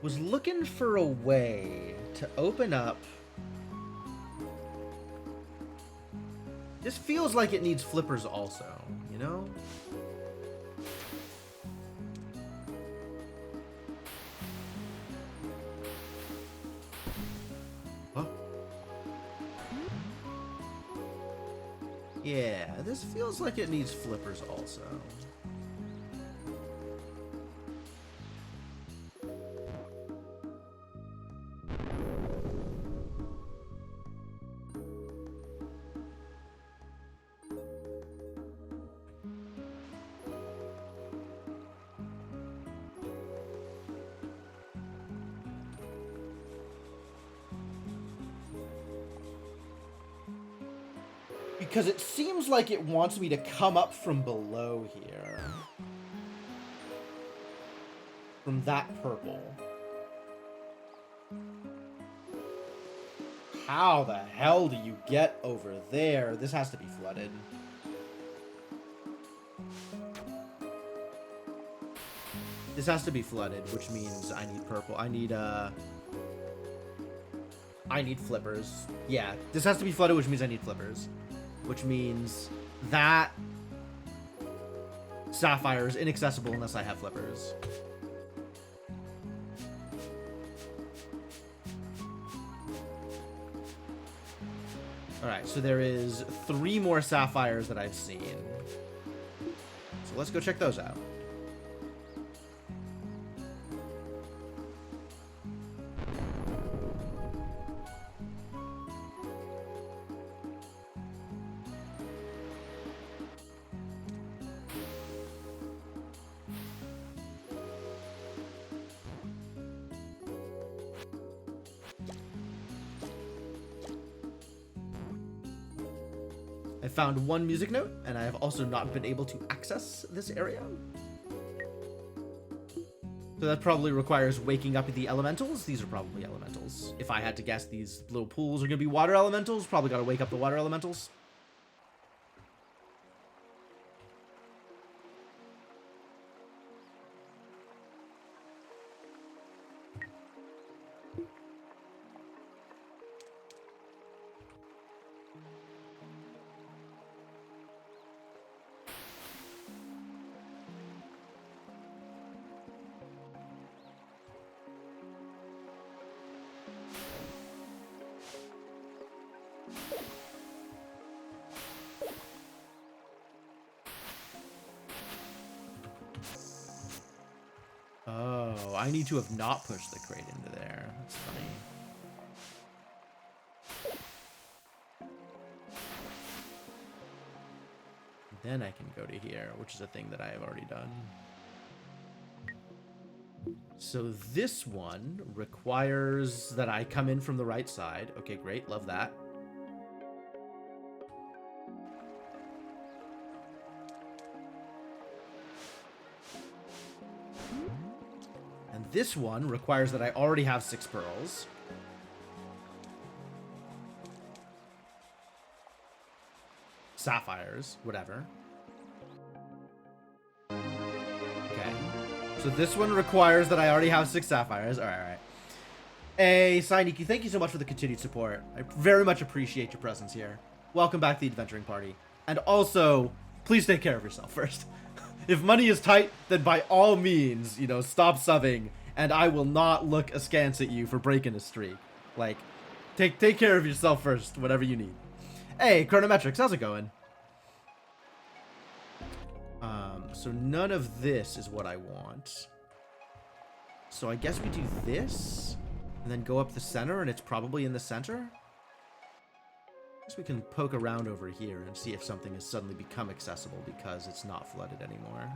Was looking for a way to open up... This feels like it needs flippers also, you know? Huh? Yeah, this feels like it needs flippers also. Because it seems like it wants me to come up from below here. From that purple. How the hell do you get over there? This has to be flooded. This has to be flooded, which means I need purple. I need flippers. Yeah, this has to be flooded, which means I need flippers. Which means that sapphire is inaccessible unless I have flippers. Alright, so there is 3 more sapphires that I've seen. So let's go check those out. I found 1 music note, and I have also not been able to access this area. So that probably requires waking up the elementals. These are probably elementals. If I had to guess, these little pools are going to be water elementals. Probably got to wake up the water elementals. Oh, I need to have not pushed the crate into there. That's funny. Then I can go to here, which is a thing that I have already done. So this one requires that I come in from the right side. Okay, great. Love that. And this one requires that I already have 6 pearls. Sapphires, whatever. Okay. So this one requires that I already have 6 sapphires. All right. Hey, Sainiki, thank you so much for the continued support. I very much appreciate your presence here. Welcome back to the adventuring party. And also, please take care of yourself first. If money is tight, then by all means, you know, stop subbing, and I will not look askance at you for breaking a streak. Like, take care of yourself first, whatever you need. Hey, Chronometrics, how's it going? So none of this is what I want. So I guess we do this, and then go up the center, and it's probably in the center? I guess we can poke around over here and see if something has suddenly become accessible because it's not flooded anymore.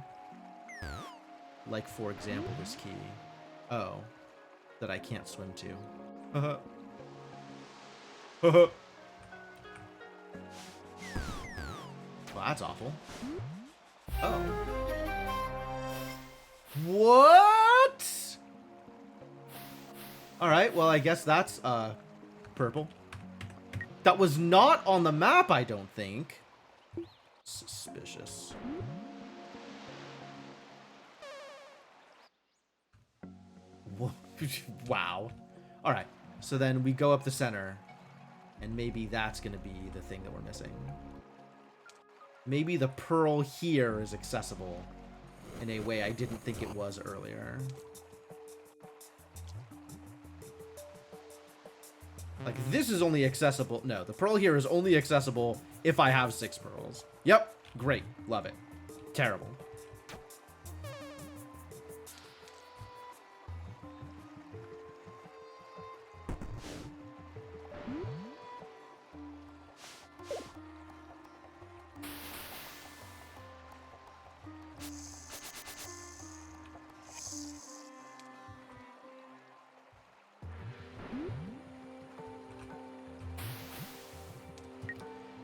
Like, for example, this key. Oh. That I can't swim to. Haha. Haha. Well, that's awful. Oh. What? Alright, well, I guess that's, purple. That was not on the map, I don't think. Suspicious. Wow. Alright, so then we go up the center, and maybe that's gonna be the thing that we're missing. Maybe the pearl here is accessible in a way I didn't think it was earlier. Like, this is only accessible. No, the pearl here is only accessible if I have 6 pearls. Yep. Great. Love it. Terrible.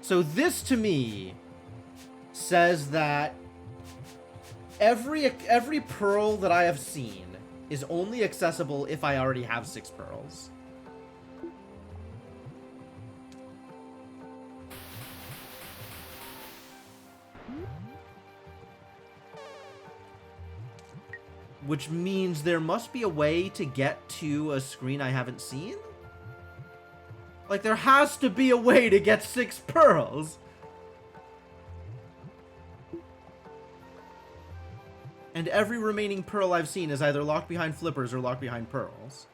So this, to me, says that every pearl that I have seen is only accessible if I already have 6 pearls. Which means there must be a way to get to a screen I haven't seen? Like, there has to be a way to get 6 pearls. And every remaining pearl I've seen is either locked behind flippers or locked behind pearls.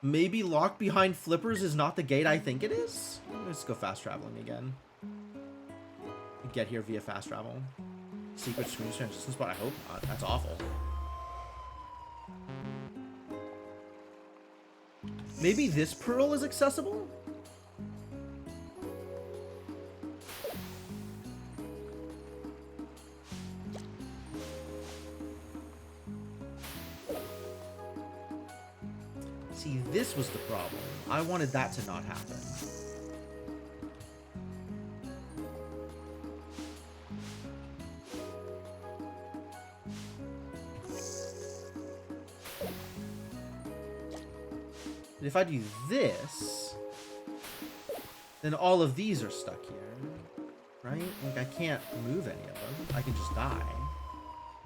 Maybe locked behind flippers is not the gate I think it is? Let's go fast traveling again. Get here via fast travel. Secret screen transition spot, I hope not. That's awful. Maybe this pearl is accessible? See, this was the problem. I wanted that to not happen. But if I do this, then all of these are stuck here, right? Like, I can't move any of them. I can just die,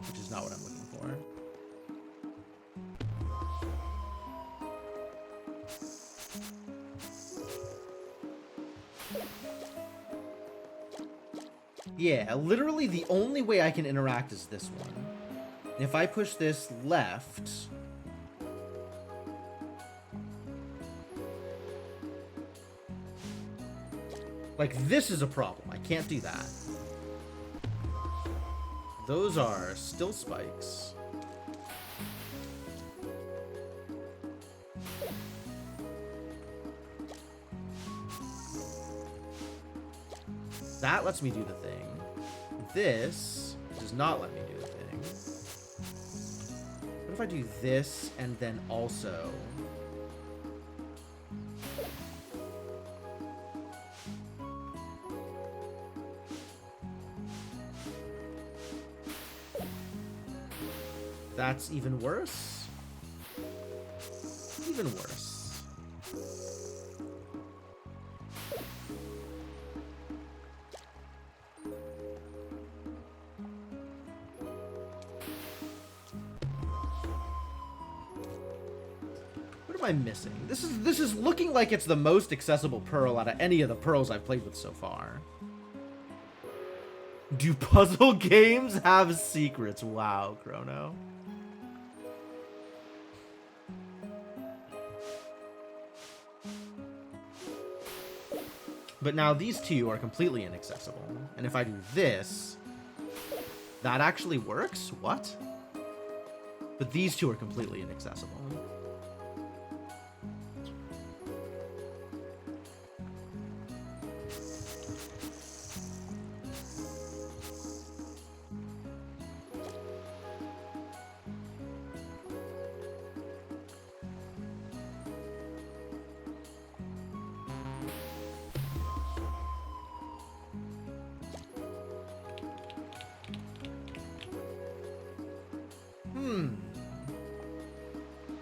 which is not what I'm looking for. Yeah, literally the only way I can interact is this one. And if I push this left... Like, this is a problem. I can't do that. Those are still spikes. That lets me do the thing. This does not let me do the thing. What if I do this and then also... That's even worse? Even worse. What am I missing? This is looking like it's the most accessible Pearl out of any of the Pearls I've played with so far. Do puzzle games have secrets? Wow, Chrono. But now these two are completely inaccessible. And if I do this, that actually works? What? But these two are completely inaccessible.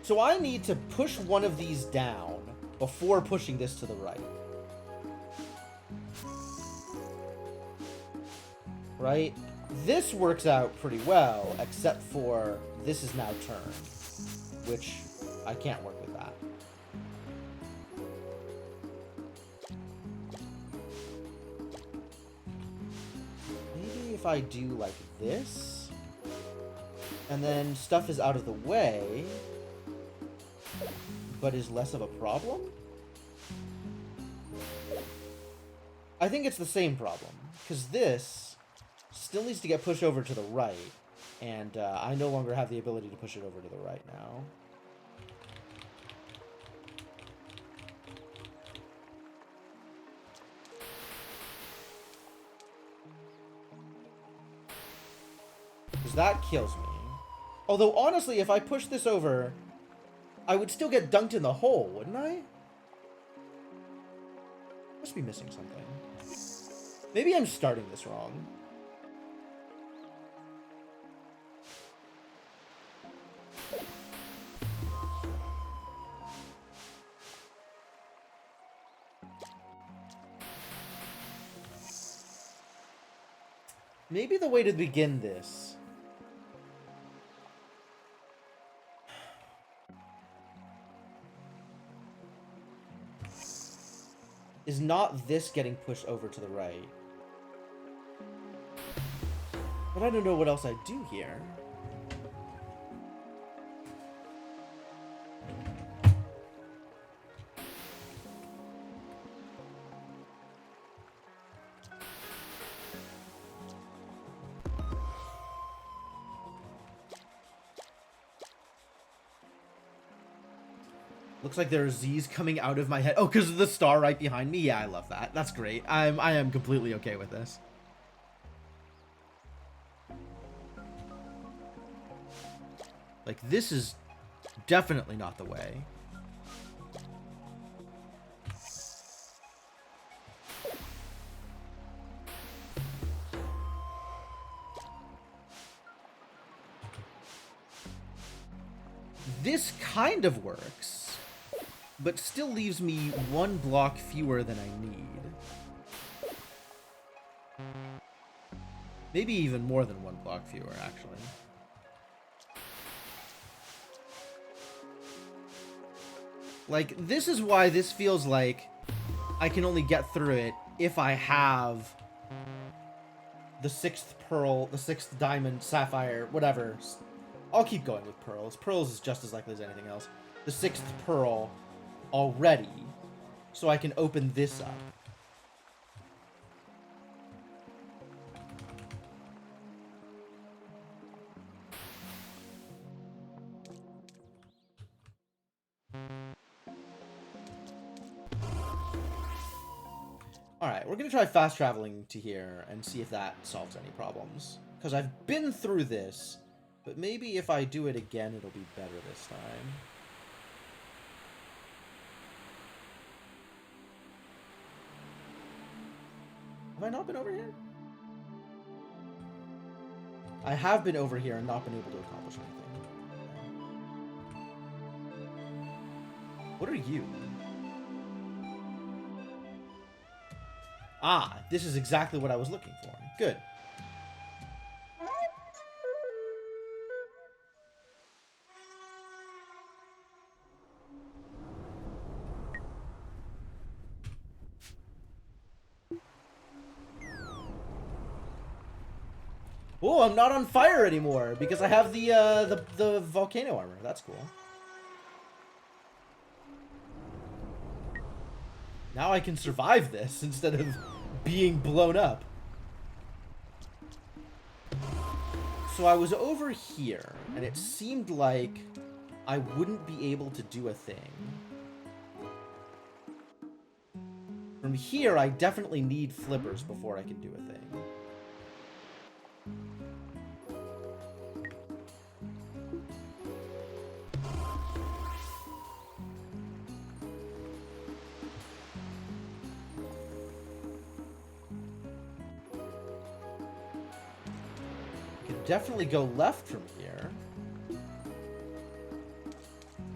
So I need to push one of these down before pushing this to the right. Right? This works out pretty well, except for this is now turned, which I can't work with that. Maybe if I do like this, and then stuff is out of the way, but is less of a problem? I think it's the same problem, because this still needs to get pushed over to the right, and I no longer have the ability to push it over to the right now. Because that kills me. Although, honestly, if I push this over, I would still get dunked in the hole, wouldn't I? Must be missing something. Maybe I'm starting this wrong. Maybe the way to begin this is not this getting pushed over to the right. But I don't know what else I do here. Looks like there are Z's coming out of my head. Oh, because of the star right behind me? Yeah, I love that. That's great. I am completely okay with this. Like, this is definitely not the way. This kind of works, but still leaves me one block fewer than I need. Maybe even more than one block fewer, actually. Like, this is why this feels like I can only get through it if I have the 6th pearl, the 6th diamond, sapphire, whatever. I'll keep going with pearls. Pearls is just as likely as anything else. The 6th pearl already, so I can open this up. Alright, we're gonna try fast traveling to here and see if that solves any problems. Because I've been through this, but maybe if I do it again, it'll be better this time. Have I not been over here? I have been over here and not been able to accomplish anything. What are you? Ah, this is exactly what I was looking for. Good. Oh, I'm not on fire anymore because I have the volcano armor. That's cool. Now I can survive this instead of being blown up. So I was over here, and it seemed like I wouldn't be able to do a thing. From here, I definitely need flippers before I can do a thing. Definitely go left from here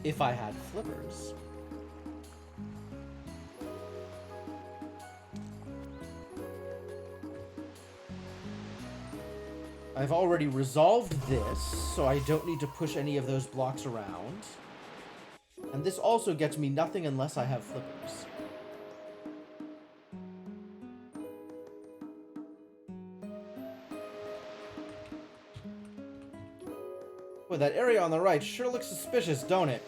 if I had flippers. I've already resolved this, so I don't need to push any of those blocks around. And this also gets me nothing unless I have flippers. Boy, that area on the right sure looks suspicious, don't it?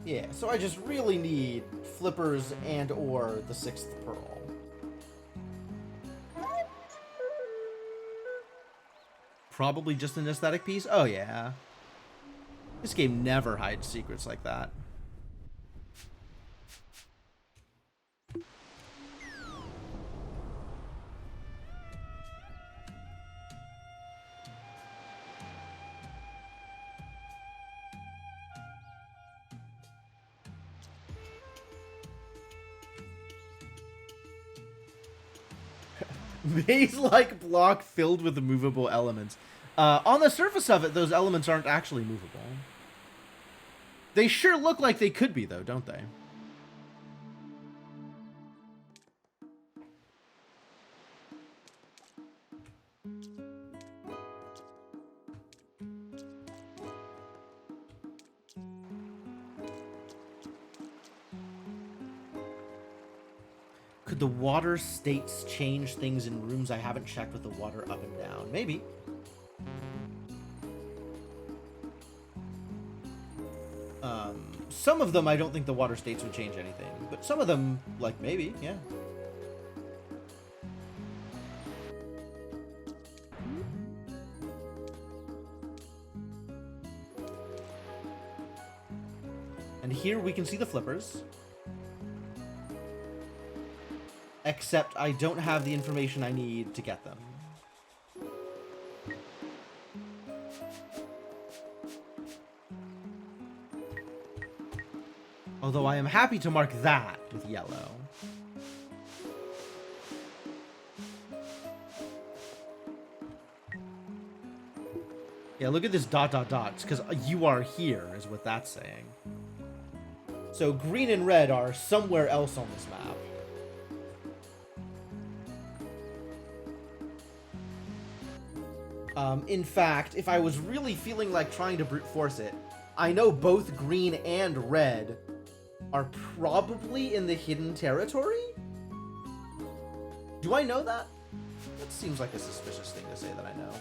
Yeah, so I just really need flippers and or the 6th pearl. Probably just an aesthetic piece? Oh yeah. This game never hides secrets like that. Maze-like block filled with movable elements. On the surface of it, those elements aren't actually movable. They sure look like they could be, though, don't they? Could the water states change things in rooms I haven't checked with the water up and down? Maybe. Some of them, I don't think the water states would change anything. But some of them, like, maybe, yeah. And here we can see the flippers. Except I don't have the information I need to get them. Although I am happy to mark that with yellow. Yeah, look at this dot dot dots, because you are here is what that's saying. So green and red are somewhere else on this map. In fact, if I was really feeling like trying to brute force it, I know both green and red are probably in the hidden territory? Do I know that? That seems like a suspicious thing to say that I know.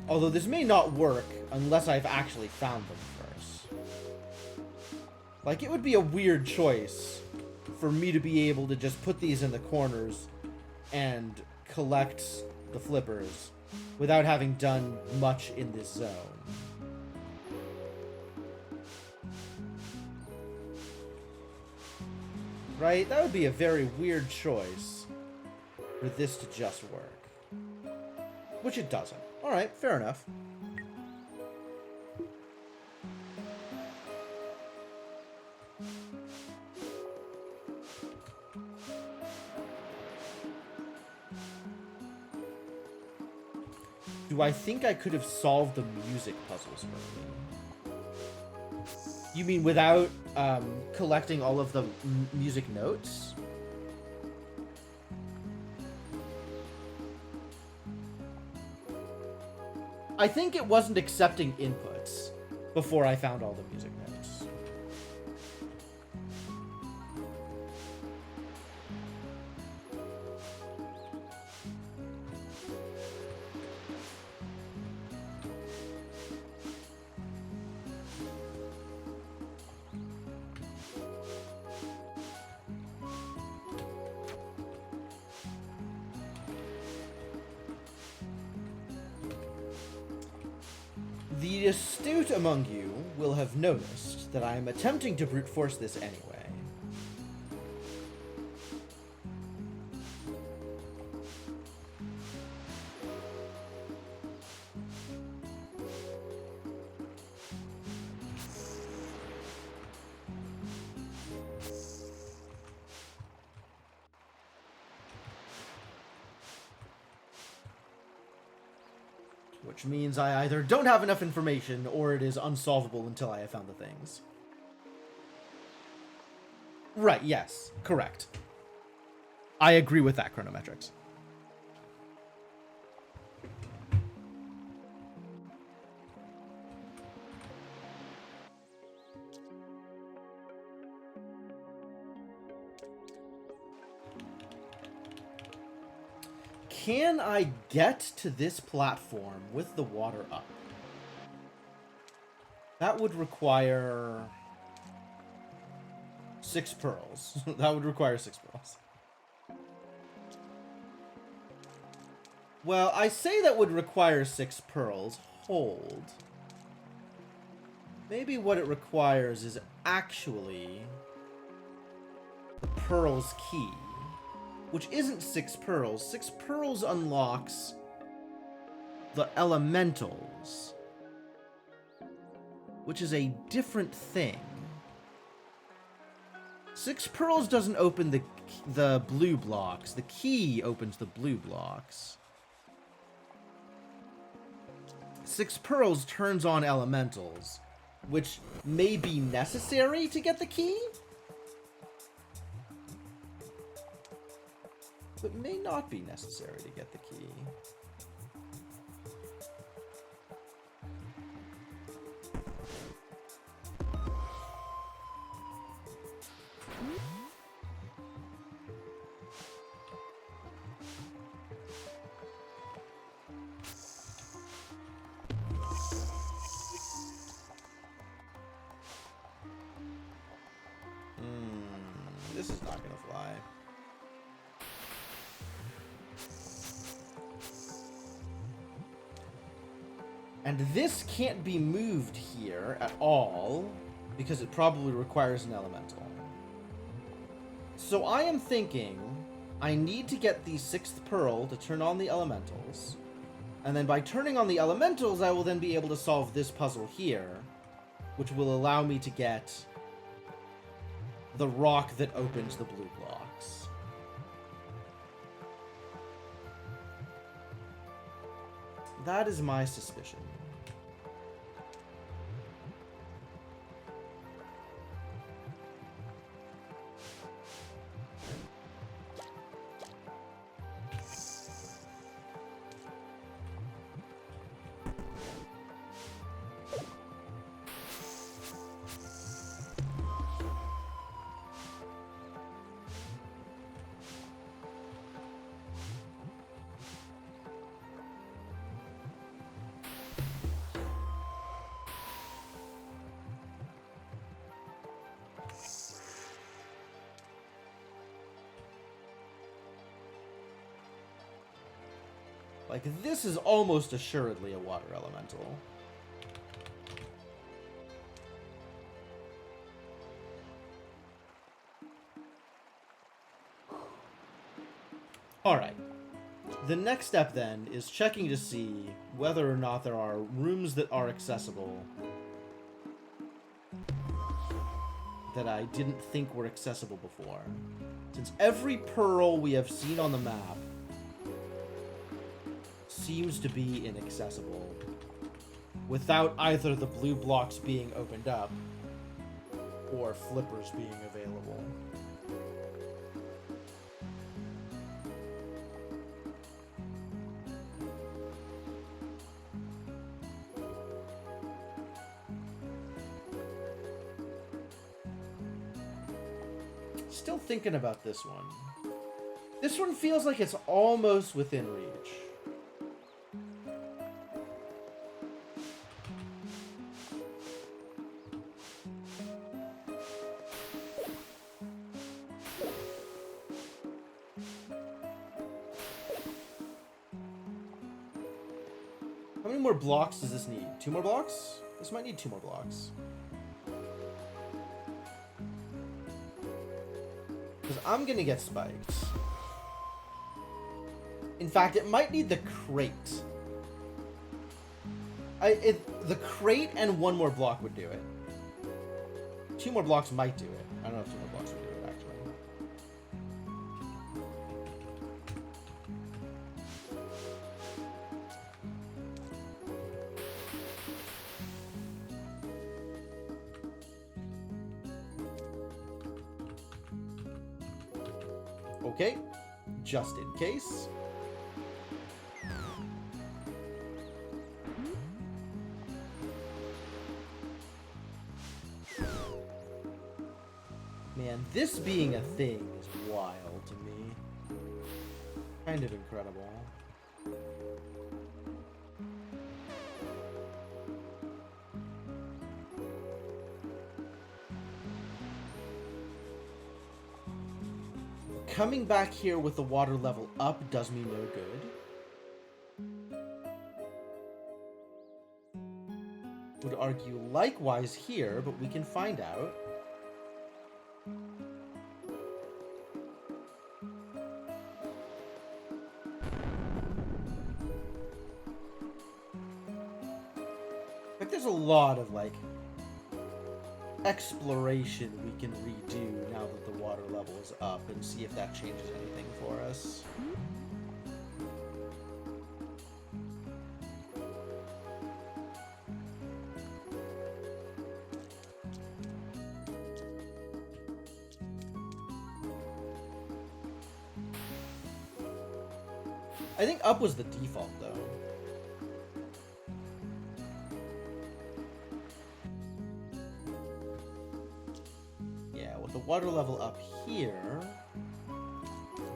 Although this may not work unless I've actually found them first. Like, it would be a weird choice for me to be able to just put these in the corners and collect the flippers without having done much in this zone. Right? That would be a very weird choice for this to just work. Which it doesn't. Alright, fair enough. Do I think I could have solved the music puzzles for me? You mean without collecting all of the music notes? I think it wasn't accepting inputs before I found all the music notes. The astute among you will have noticed that I am attempting to brute force this anyway. Which means I either don't have enough information, or it is unsolvable until I have found the things. Right, yes. Correct. I agree with that, Chronometrics. Can I get to this platform with the water up? That would require 6 pearls. That would require 6 pearls. Well, I say that would require 6 pearls. Hold. Maybe what it requires is actually the pearl's key. Which isn't 6 pearls. 6 pearls unlocks the elementals, which is a different thing. 6 pearls doesn't open the blue blocks. The key opens the blue blocks. 6 pearls turns on elementals, which may be necessary to get the key, but may not be necessary to get the key. This is not gonna fly. And this can't be moved here at all, because it probably requires an elemental. So I am thinking I need to get the 6th pearl to turn on the elementals, and then by turning on the elementals, I will then be able to solve this puzzle here, which will allow me to get the rock that opens the blue blocks. That is my suspicion. Like, this is almost assuredly a water elemental. Alright. The next step, then, is checking to see whether or not there are rooms that are accessible that I didn't think were accessible before. Since every pearl we have seen on the map seems to be inaccessible without either the blue blocks being opened up or flippers being available. Still thinking about this one. This one feels like it's almost within reach. How many more blocks does this need? 2 more blocks? This might need 2 more blocks. Because I'm gonna get spiked. In fact, it might need the crate. The crate and 1 more block would do it. 2 more blocks might do it. I don't know if 2 more blocks would do it, actually. Okay, just in case. Man, this being a thing is wild to me. Kind of incredible. Coming back here with the water level up does me no good. Would argue likewise here, but we can find out. Like, there's a lot of, like, exploration we can redo now that the water level is up and see if that changes anything for us. I think up was the default though. The water level up here,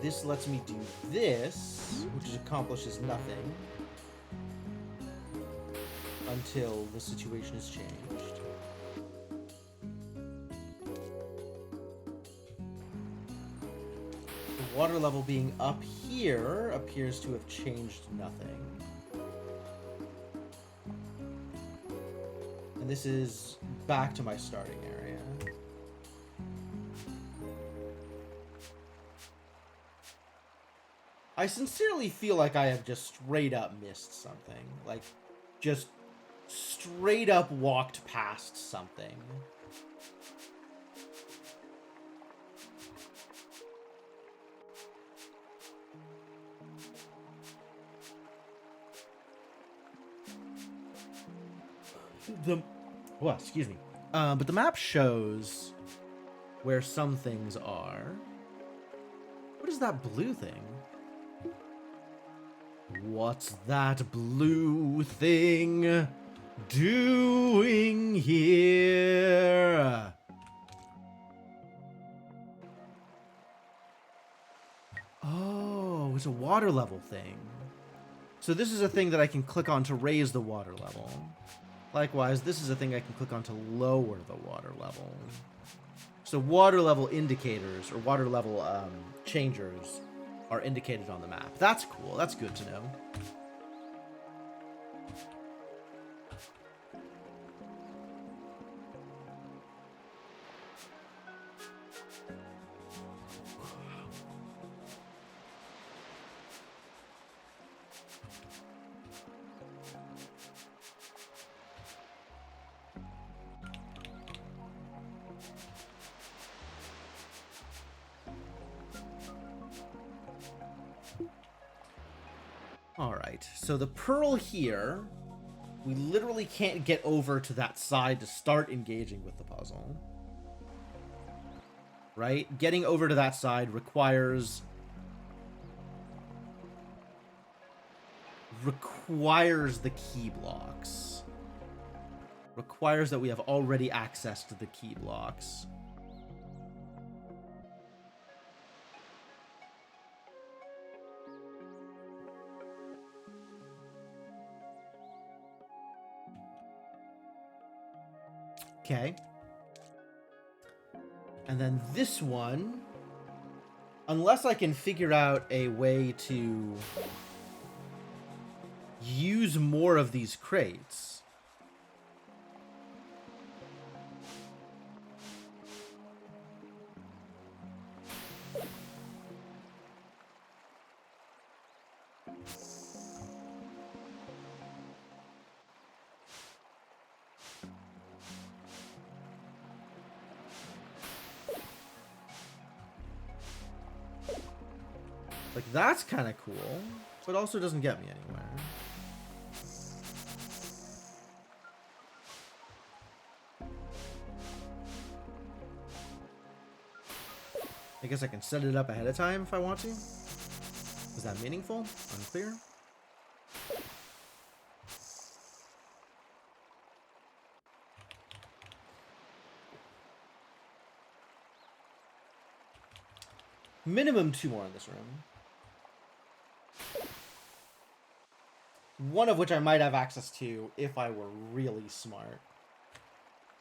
this lets me do this, which accomplishes nothing until the situation is changed. The water level being up here appears to have changed nothing. And this is back to my starting area. I sincerely feel like I have just straight up missed something. Like, just straight up walked past something. Well, excuse me. But the map shows where some things are. What is that blue thing? What's that blue thing doing here? Oh, it's a water level thing. So this is a thing that I can click on to raise the water level. Likewise, this is a thing I can click on to lower the water level. So water level indicators, or water level changers, are indicated on the map. That's cool. That's good to know. Alright, so the pearl here, we literally can't get over to that side to start engaging with the puzzle. Right? Getting over to that side requires the key blocks. Requires that we have already accessed the key blocks. Okay. And then this one, unless I can figure out a way to use more of these crates. Like, that's kind of cool, but also doesn't get me anywhere. I guess I can set it up ahead of time if I want to. Is that meaningful? Unclear. Minimum 2 more in this room. One of which I might have access to if I were really smart.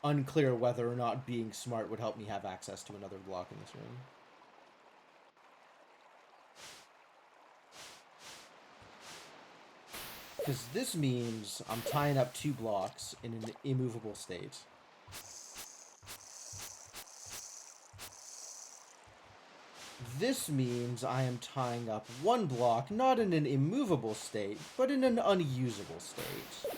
Unclear whether or not being smart would help me have access to another block in this room. Because this means I'm tying up 2 blocks in an immovable state. This means I am tying up 1 block not in an immovable state, but in an unusable state.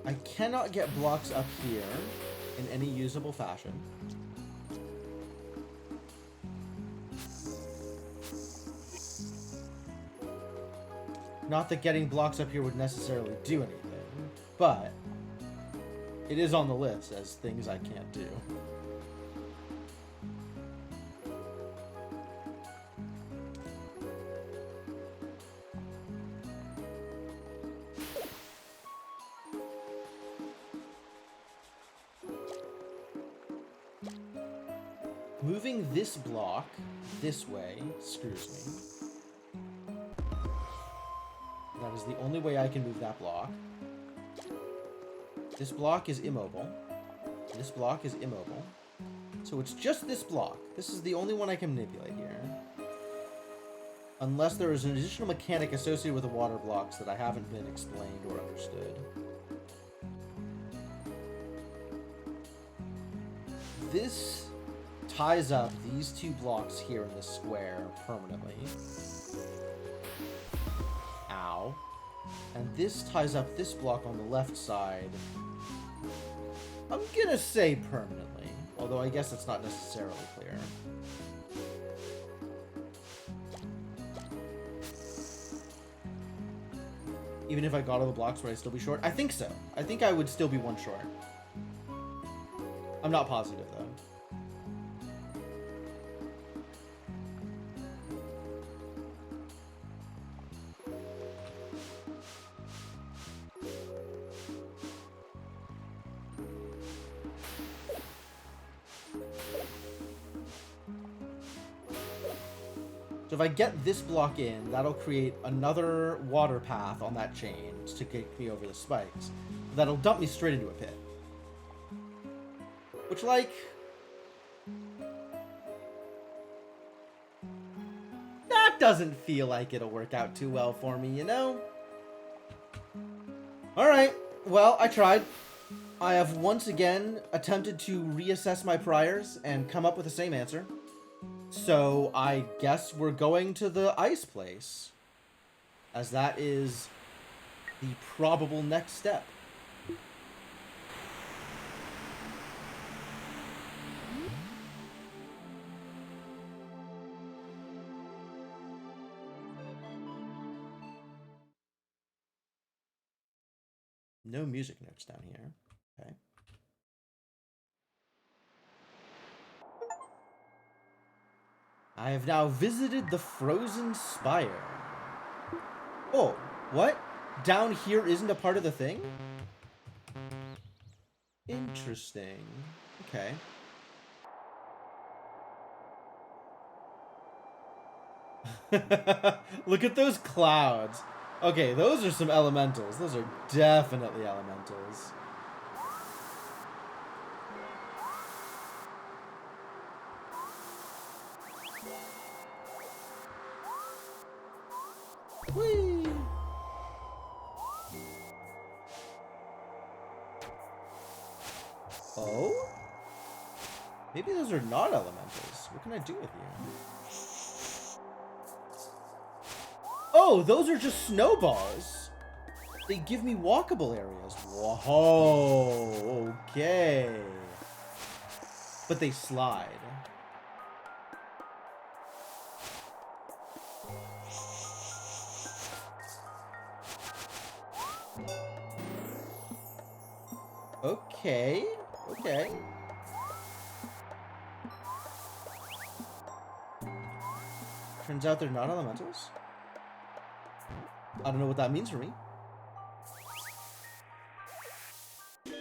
I cannot get blocks up here in any usable fashion. Not that getting blocks up here would necessarily do anything, but it is on the list as things I can't do. Moving this block this way screws me. That is the only way I can move that block. This block is immobile. This block is immobile. So it's just this block. This is the only one I can manipulate here. Unless there is an additional mechanic associated with the water blocks that I haven't been explained or understood. This ties up these 2 blocks here in the square permanently. Ow. And this ties up this block on the left side. I'm gonna say permanently, although I guess it's not necessarily clear. Even if I got all the blocks, would I still be short? I think so. I think I would still be 1 short. I'm not positive, though. So if I get this block in, that'll create another water path on that chain to get me over the spikes. That'll dump me straight into a pit. Which, like... that doesn't feel like it'll work out too well for me, you know? Alright, well, I tried. I have once again attempted to reassess my priors and come up with the same answer. So I guess we're going to the ice place, as that is the probable next step. No music notes down here. Okay. I have now visited the Frozen Spire. Oh, what? Down here isn't a part of the thing? Interesting. Okay. Look at those clouds. Okay, those are some elementals. Those are definitely elementals. Whee! Oh? Maybe those are not elementals. What can I do with you? Oh, those are just snowballs. They give me walkable areas. Whoa, okay. But they slide. Okay, okay. Turns out they're not elementals. I don't know what that means for me. So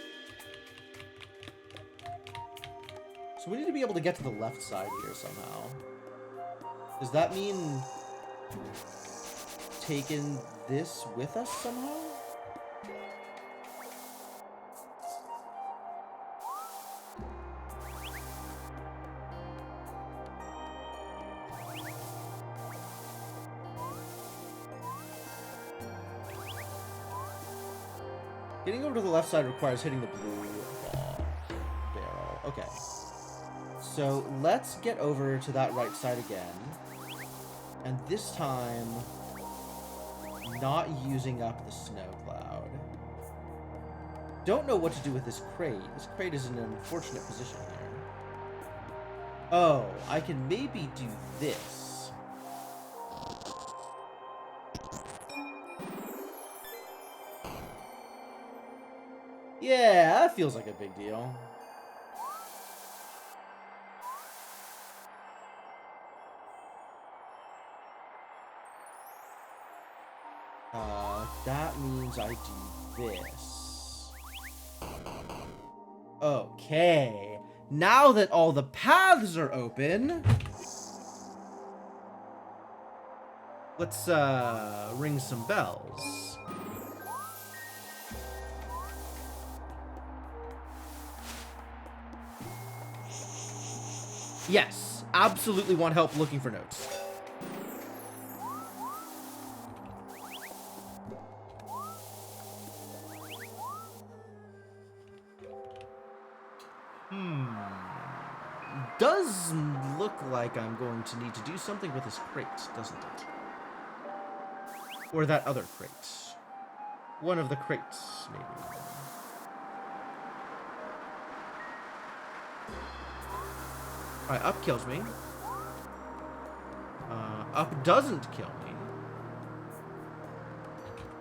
we need to be able to get to the left side here somehow. Does that mean taking this with us somehow? Getting over to the left side requires hitting the blue ball barrel. Okay. So let's get over to that right side again. And this time, not using up the snow cloud. Don't know what to do with this crate. This crate is in an unfortunate position here. Oh, I can maybe do this. Yeah, that feels like a big deal. That means I do this. Okay. Now that all the paths are open, let's ring some bells. Yes, absolutely want help looking for notes. Does look like I'm going to need to do something with this crate, doesn't it? Or that other crate. One of the crates, maybe. Alright, up kills me. Up doesn't kill me.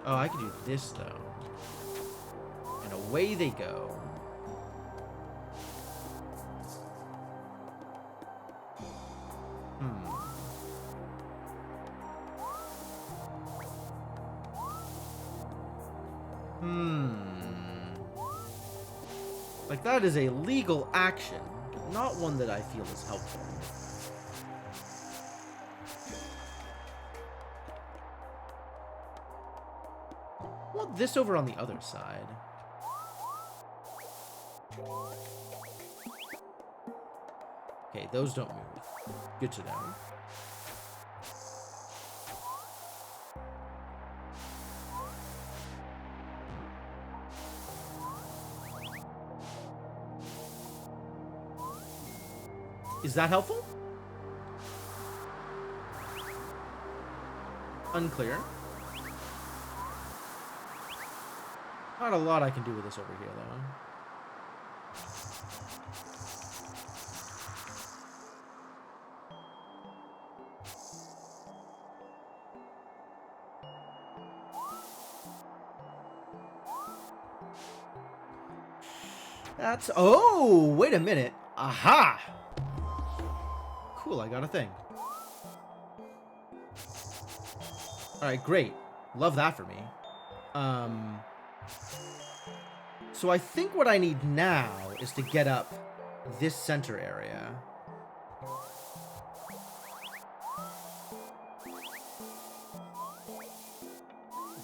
Oh, I can do this, though. And away they go. Like, that is a legal action, not one that I feel is helpful. I want this over on the other side. Okay, those don't move. Good to know. Is that helpful? Unclear. Not a lot I can do with this over here, though. That's... Oh, wait a minute. Aha! Cool, I got a thing. Alright, great. Love that for me. So I think what I need now is to get up this center area.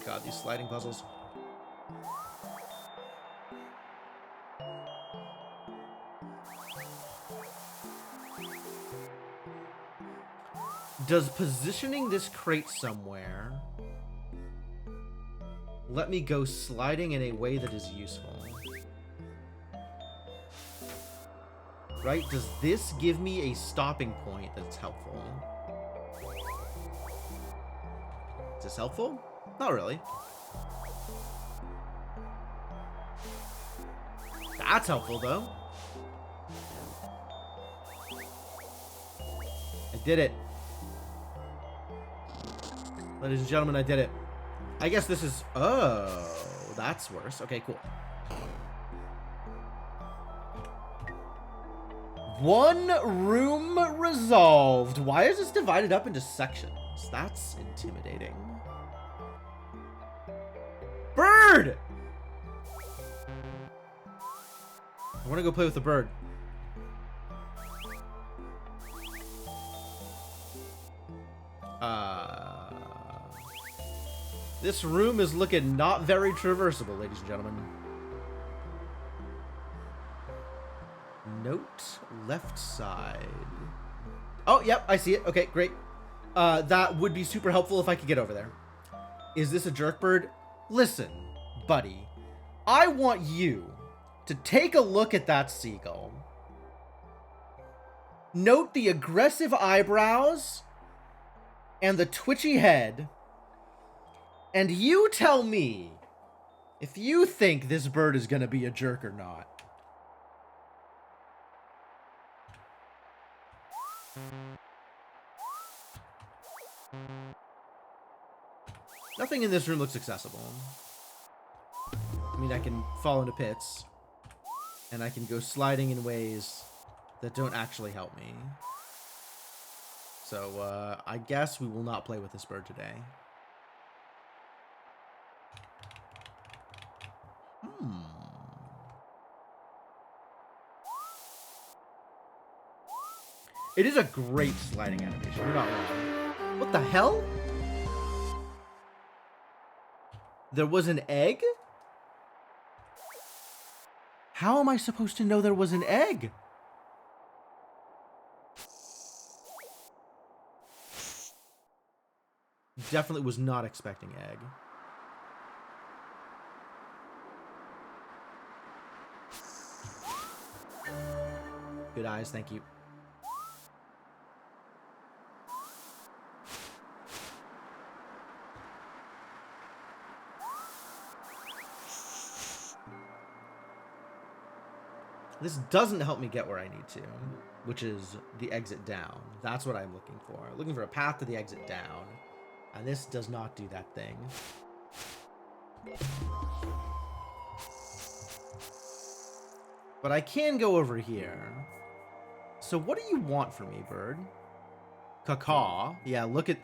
God, these sliding puzzles. Does positioning this crate somewhere let me go sliding in a way that is useful? Right? Does this give me a stopping point that's helpful? Is this helpful? Not really. That's helpful, though. I did it. Ladies and gentlemen, I did it. I guess this is... Oh, that's worse. Okay, cool. One room resolved. Why is this divided up into sections? That's intimidating. Bird! I want to go play with the bird. This room is looking not very traversable, ladies and gentlemen. Note, left side. Oh, yep, I see it. Okay, great. That would be super helpful if I could get over there. Is this a jerk bird? Listen, buddy. I want you to take a look at that seagull. Note the aggressive eyebrows and the twitchy head. And you tell me if you think this bird is going to be a jerk or not. Nothing in this room looks accessible. I mean, I can fall into pits. And I can go sliding in ways that don't actually help me. So, I guess we will not play with this bird today. It is a great sliding animation. You're not wrong. What the hell? There was an egg? How am I supposed to know there was an egg? Definitely was not expecting egg. Good eyes, thank you. This doesn't help me get where I need to, which is the exit down. That's what I'm looking for. Looking for a path to the exit down. And this does not do that thing. But I can go over here. So what do you want from me, bird? Caw. Yeah, look at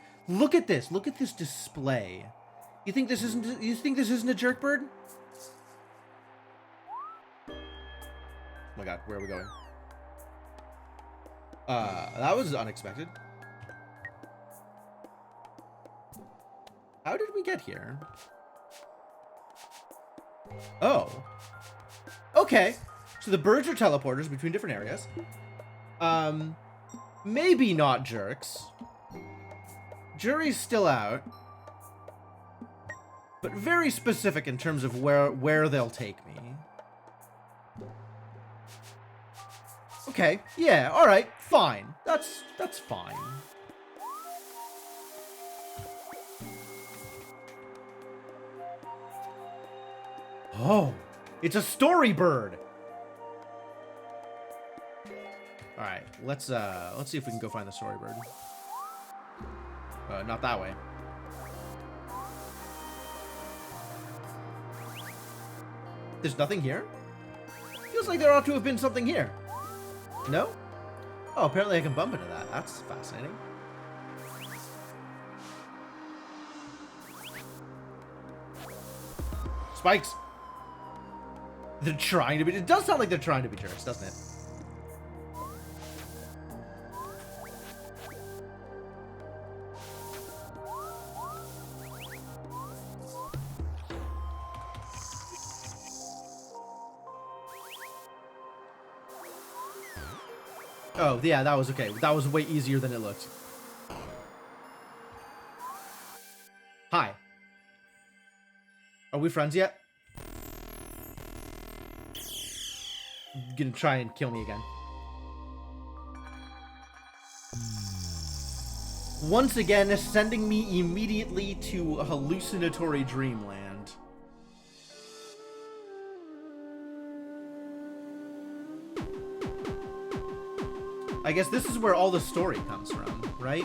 this. Look at this display. You think this isn't a jerk bird? Oh my god, where are we going? That was unexpected. How did we get here? Oh. Okay. So the birds are teleporters between different areas. Maybe not jerks. Jury's still out. But very specific in terms of where they'll take me. Okay, yeah, alright, fine. That's fine. Oh, it's a story bird. Alright, let's see if we can go find the story bird. Not that way. There's nothing here? Feels like there ought to have been something here. No? Oh, apparently I can bump into that. That's fascinating. Spikes! They're trying to be... It does sound like they're trying to be jerks, doesn't it? Oh, yeah, that was okay. That was way easier than it looked. Hi. Are we friends yet? You're gonna try and kill me again. Once again, sending me immediately to a hallucinatory dreamland. I guess this is where all the story comes from, right?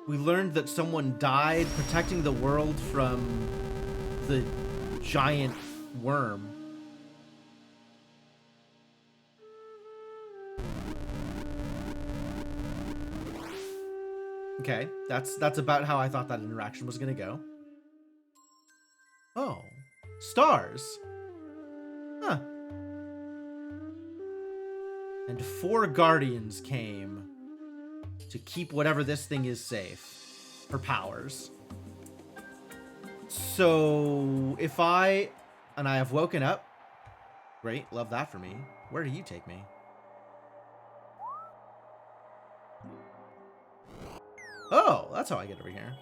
We learned that someone died protecting the world from the giant worm. Okay, that's about how I thought that interaction was gonna go. Oh, stars. Huh. And 4 guardians came to keep whatever this thing is safe. For powers. So, if I... And I have woken up. Great, love that for me. Where do you take me? Oh, that's how I get over here.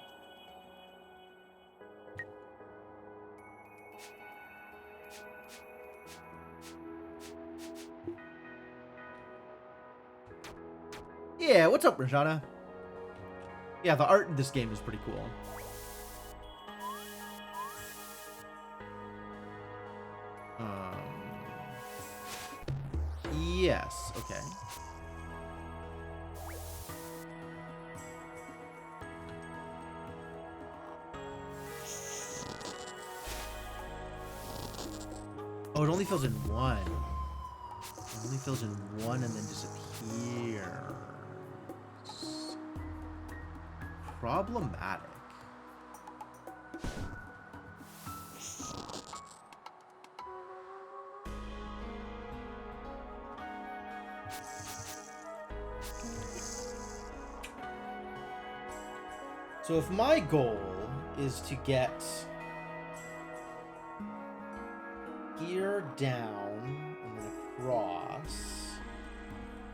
Yeah, what's up, Rajana? Yeah, the art in this game is pretty cool. Yes, okay. Oh, it only fills in one. It only fills in one and then disappears. Problematic. So if my goal is to get here down and then across,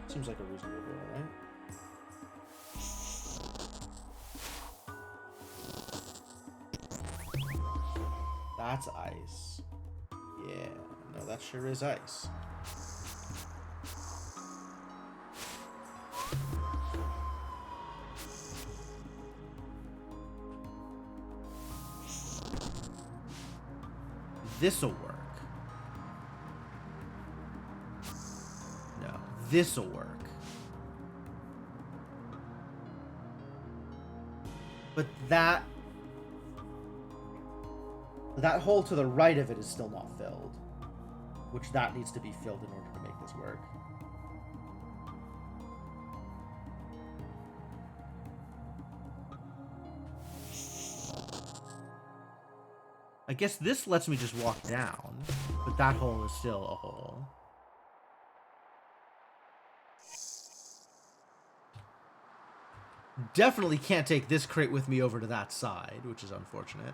seems like a reasonable goal, right? That's ice. Yeah, no, that sure is ice. This'll work. No, this'll work. But that hole to the right of it is still not filled. Which that needs to be filled in order to make this work. I guess this lets me just walk down, but that hole is still a hole. Definitely can't take this crate with me over to that side, which is unfortunate.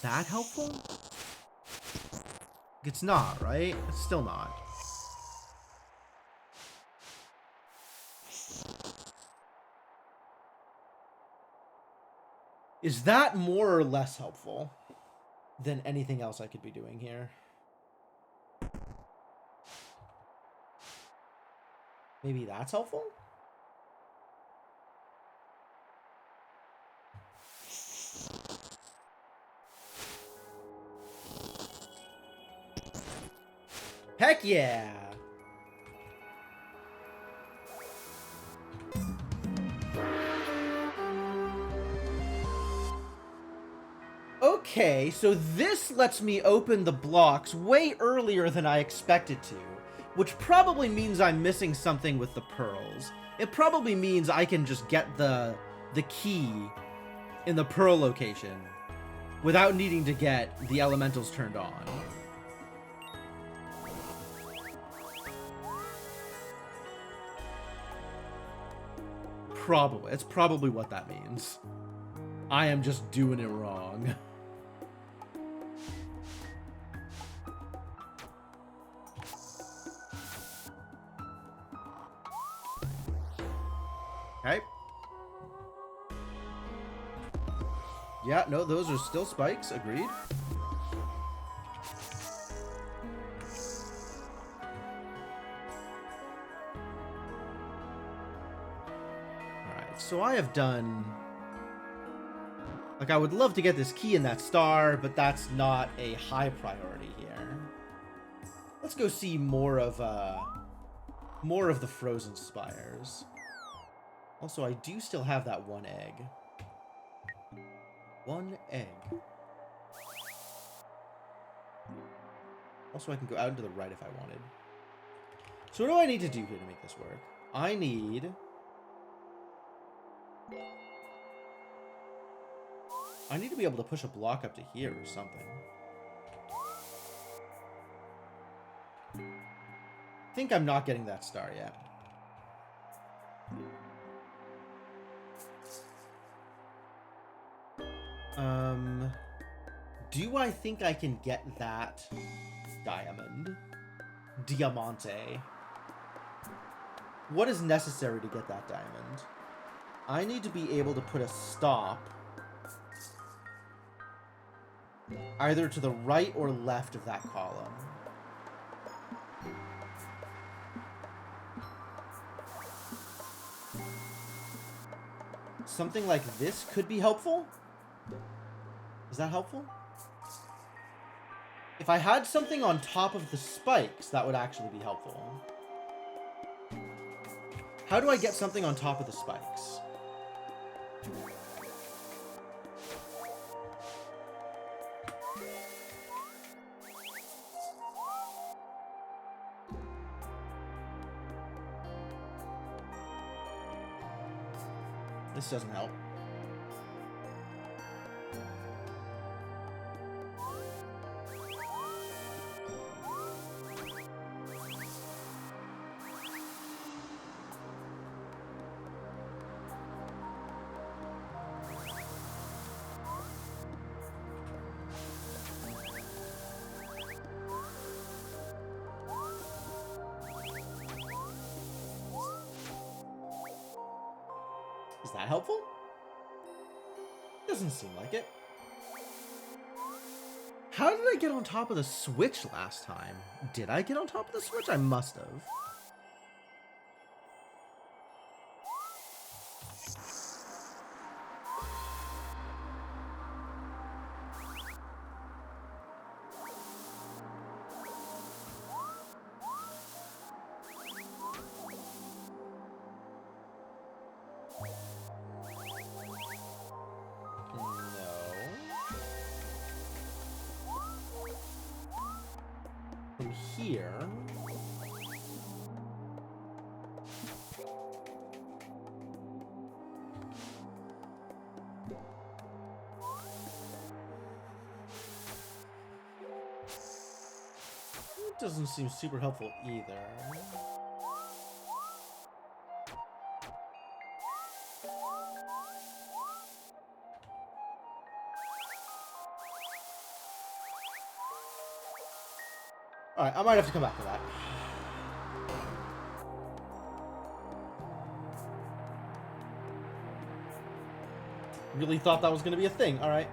that helpful? It's not, right? It's still not. Is that more or less helpful than anything else I could be doing here? Maybe that's helpful? Heck yeah! Okay, so this lets me open the blocks way earlier than I expected to, which probably means I'm missing something with the pearls. It probably means I can just get the key in the pearl location without needing to get the elementals turned on. Probably. It's probably what that means. I am just doing it wrong. Okay. Yeah, no, those are still spikes. Agreed. Alright, so I have done... Like, I would love to get this key in that star, but that's not a high priority here. Let's go see more of the frozen spires. Also, I do still have that one egg. One egg. Also, I can go out into the right if I wanted. So what do I need to do here to make this work? I need to be able to push a block up to here or something. I think I'm not getting that star yet. Do I think I can get that diamond? Diamante. What is necessary to get that diamond? I need to be able to put a stop either to the right or left of that column. Something like this could be helpful? Is that helpful? If I had something on top of the spikes, that would actually be helpful. How do I get something on top of the spikes? This doesn't help. Is that helpful? Doesn't seem like it. How did I get on top of the switch last time? Did I get on top of the switch? I must have. From here. It doesn't seem super helpful either. Alright, I might have to come back to that. Really thought that was going to be a thing. Alright.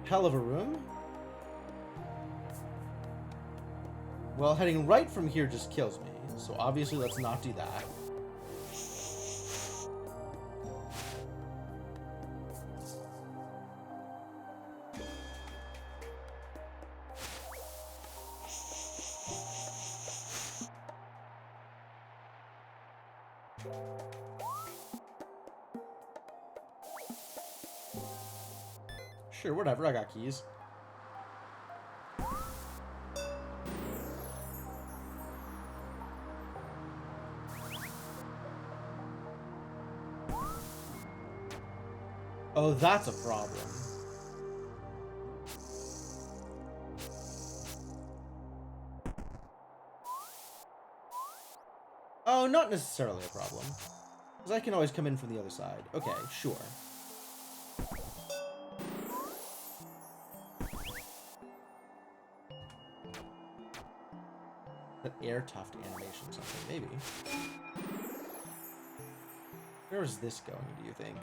Hell of a room. Well, heading right from here just kills me. So obviously let's not do that. Sure, whatever, I got keys. Oh, that's a problem. Oh, not necessarily a problem. Because I can always come in from the other side. Okay, sure. That air tuft animation something, maybe. Where is this going, do you think?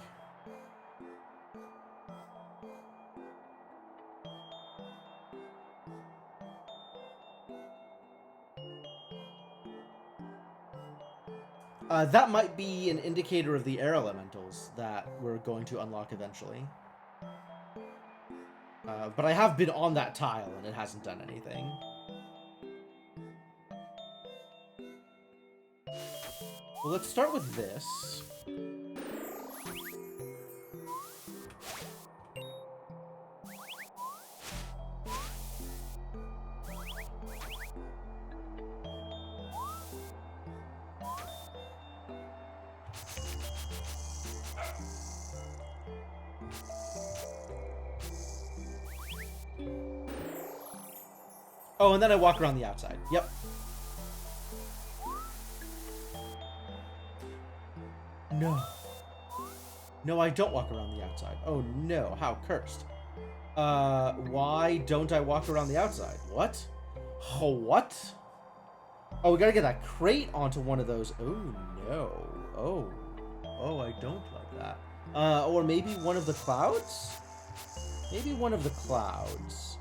That might be an indicator of the air elementals that we're going to unlock eventually. But I have been on that tile and it hasn't done anything. Well, let's start with this. Oh, and then I walk around the outside. Yep. No. No, I don't walk around the outside. Oh, no. How cursed. Why don't I walk around the outside? What? Oh, what? Oh, we gotta get that crate onto one of those. Oh, no. Oh. Oh, I don't like that. Or maybe one of the clouds? Maybe one of the clouds.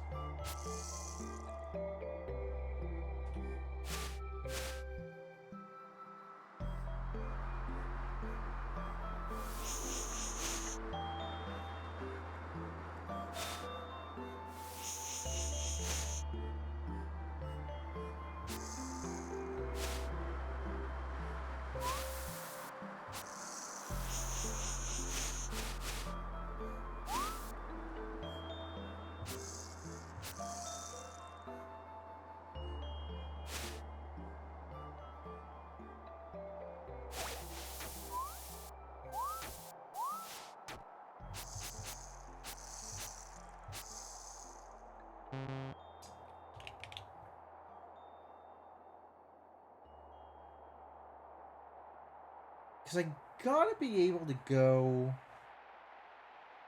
Because I gotta be able to go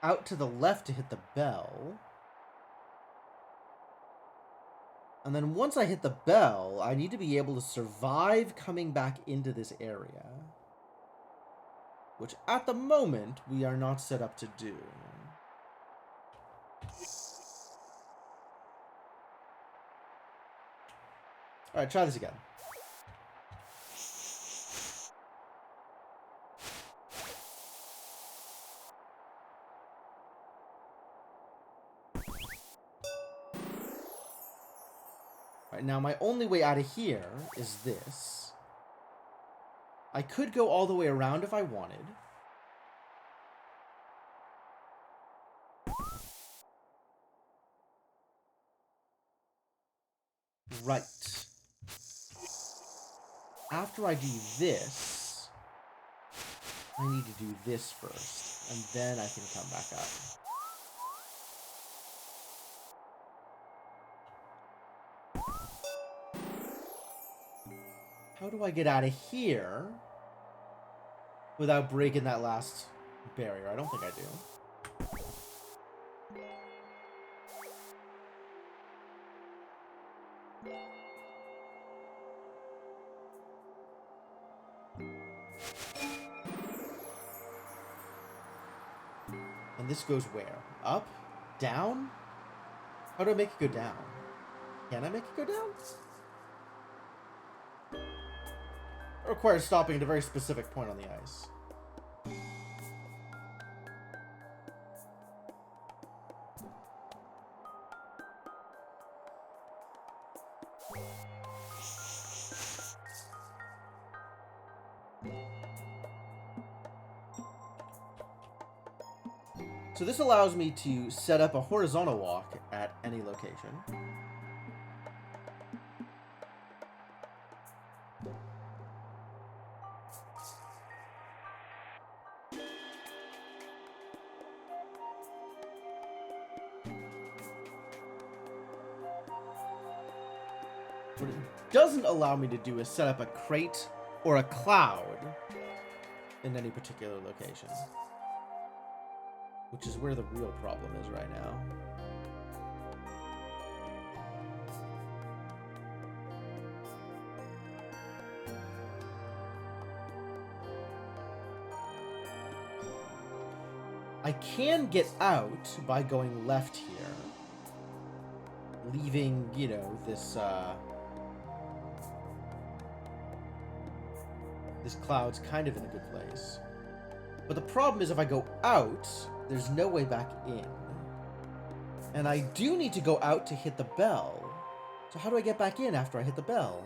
out to the left to hit the bell. And then once I hit the bell, I need to be able to survive coming back into this area. Which, at the moment, we are not set up to do. Alright, try this again. Alright, now my only way out of here is this. I could go all the way around if I wanted. Right. After I do this, I need to do this first, and then I can come back up. How do I get out of here without breaking that last barrier. I don't think I do. And this goes where? Up? Down? How do I make it go down? Can I make it go down? It requires stopping at a very specific point on the ice. So this allows me to set up a horizontal walk at any location. What it doesn't allow me to do is set up a crate or a cloud in any particular location. Which is where the real problem is right now. I can get out by going left here. Leaving, you know, this cloud's kind of in a good place. But the problem is if I go out, there's no way back in. And I do need to go out to hit the bell. So how do I get back in after I hit the bell?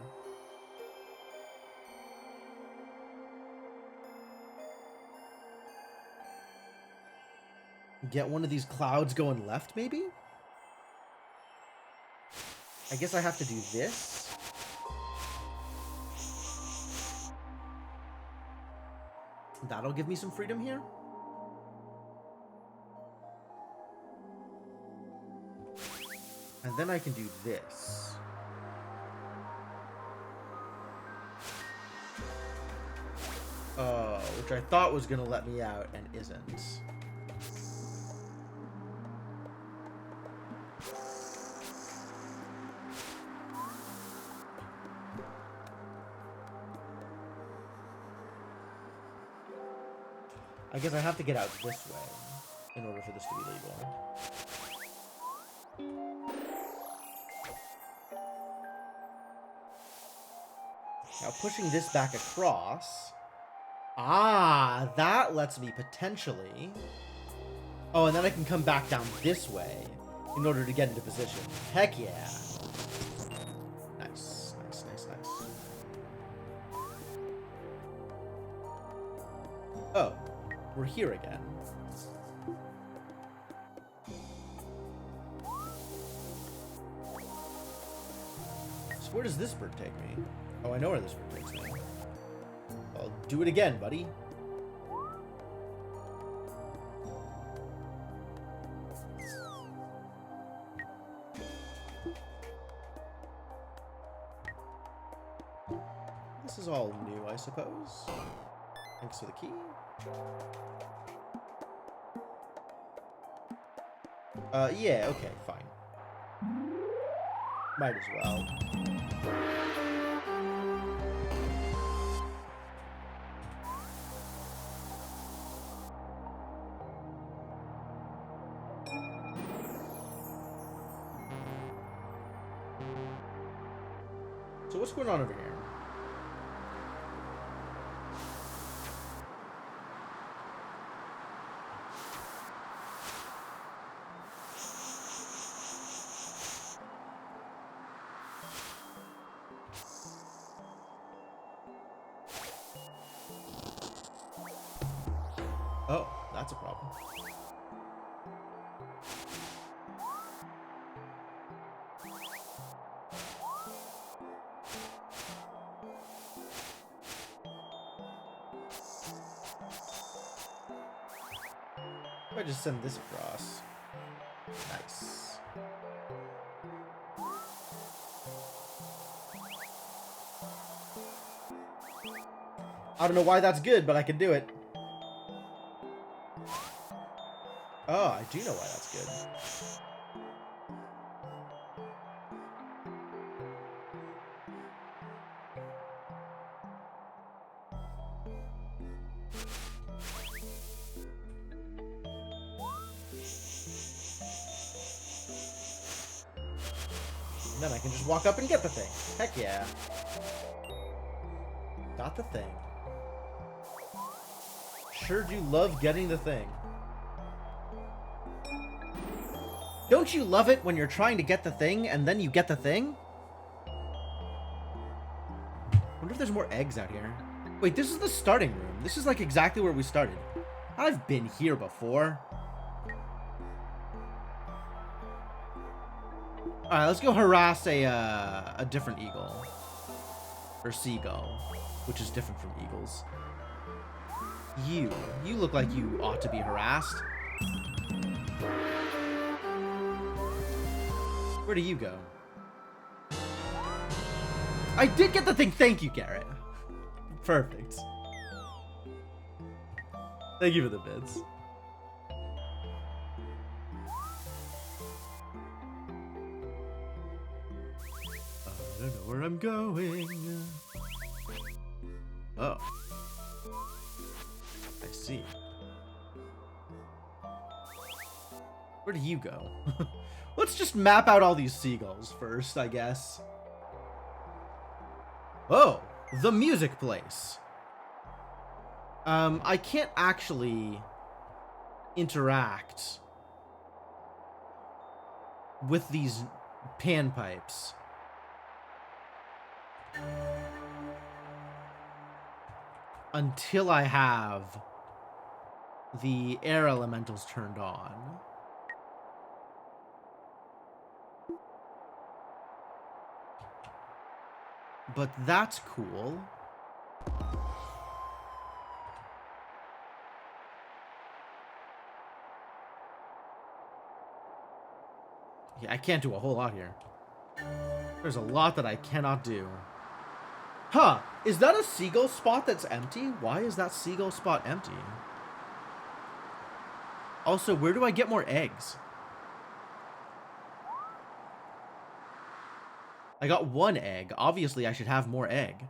Get one of these clouds going left, maybe? I guess I have to do this. That'll give me some freedom here. And then I can do this. Which I thought was gonna let me out and isn't. I guess I have to get out this way in order for this to be legal. Now pushing this back across. Ah, that lets me potentially... Oh, and then I can come back down this way in order to get into position. Heck yeah. Nice, nice, nice, nice. Oh, we're here again. So where does this bird take me? Oh, I know where this bird takes me. I'll do it again, buddy. This is all new, I suppose. Thanks for the key. Yeah, okay, fine. Might as well. So what's going on over here? Oh, that's a problem. If I just send this across. Nice. I don't know why that's good, but I can do it. Oh, I do know why that's good. And then I can just walk up and get the thing. Heck yeah. Got the thing. Sure do love getting the thing. Don't you love it when you're trying to get the thing and then you get the thing? Wonder if there's more eggs out here. Wait, this is the starting room. This is like exactly where we started. I've been here before. Alright, let's go harass a different eagle. Or seagull, which is different from eagles. You look like you ought to be harassed. Where do you go? I did get the thing. Thank you, Garrett. Perfect. Thank you for the bits. I don't know where I'm going. Oh. I see. Where do you go? Let's just map out all these seagulls first, I guess. Oh, the music place. I can't actually interact with these panpipes. Until I have the air elementals turned on. But that's cool. Yeah, I can't do a whole lot here. There's a lot that I cannot do. Huh, is that a seagull spot that's empty? Why is that seagull spot empty? Also, where do I get more eggs? I got 1 egg. Obviously, I should have more egg.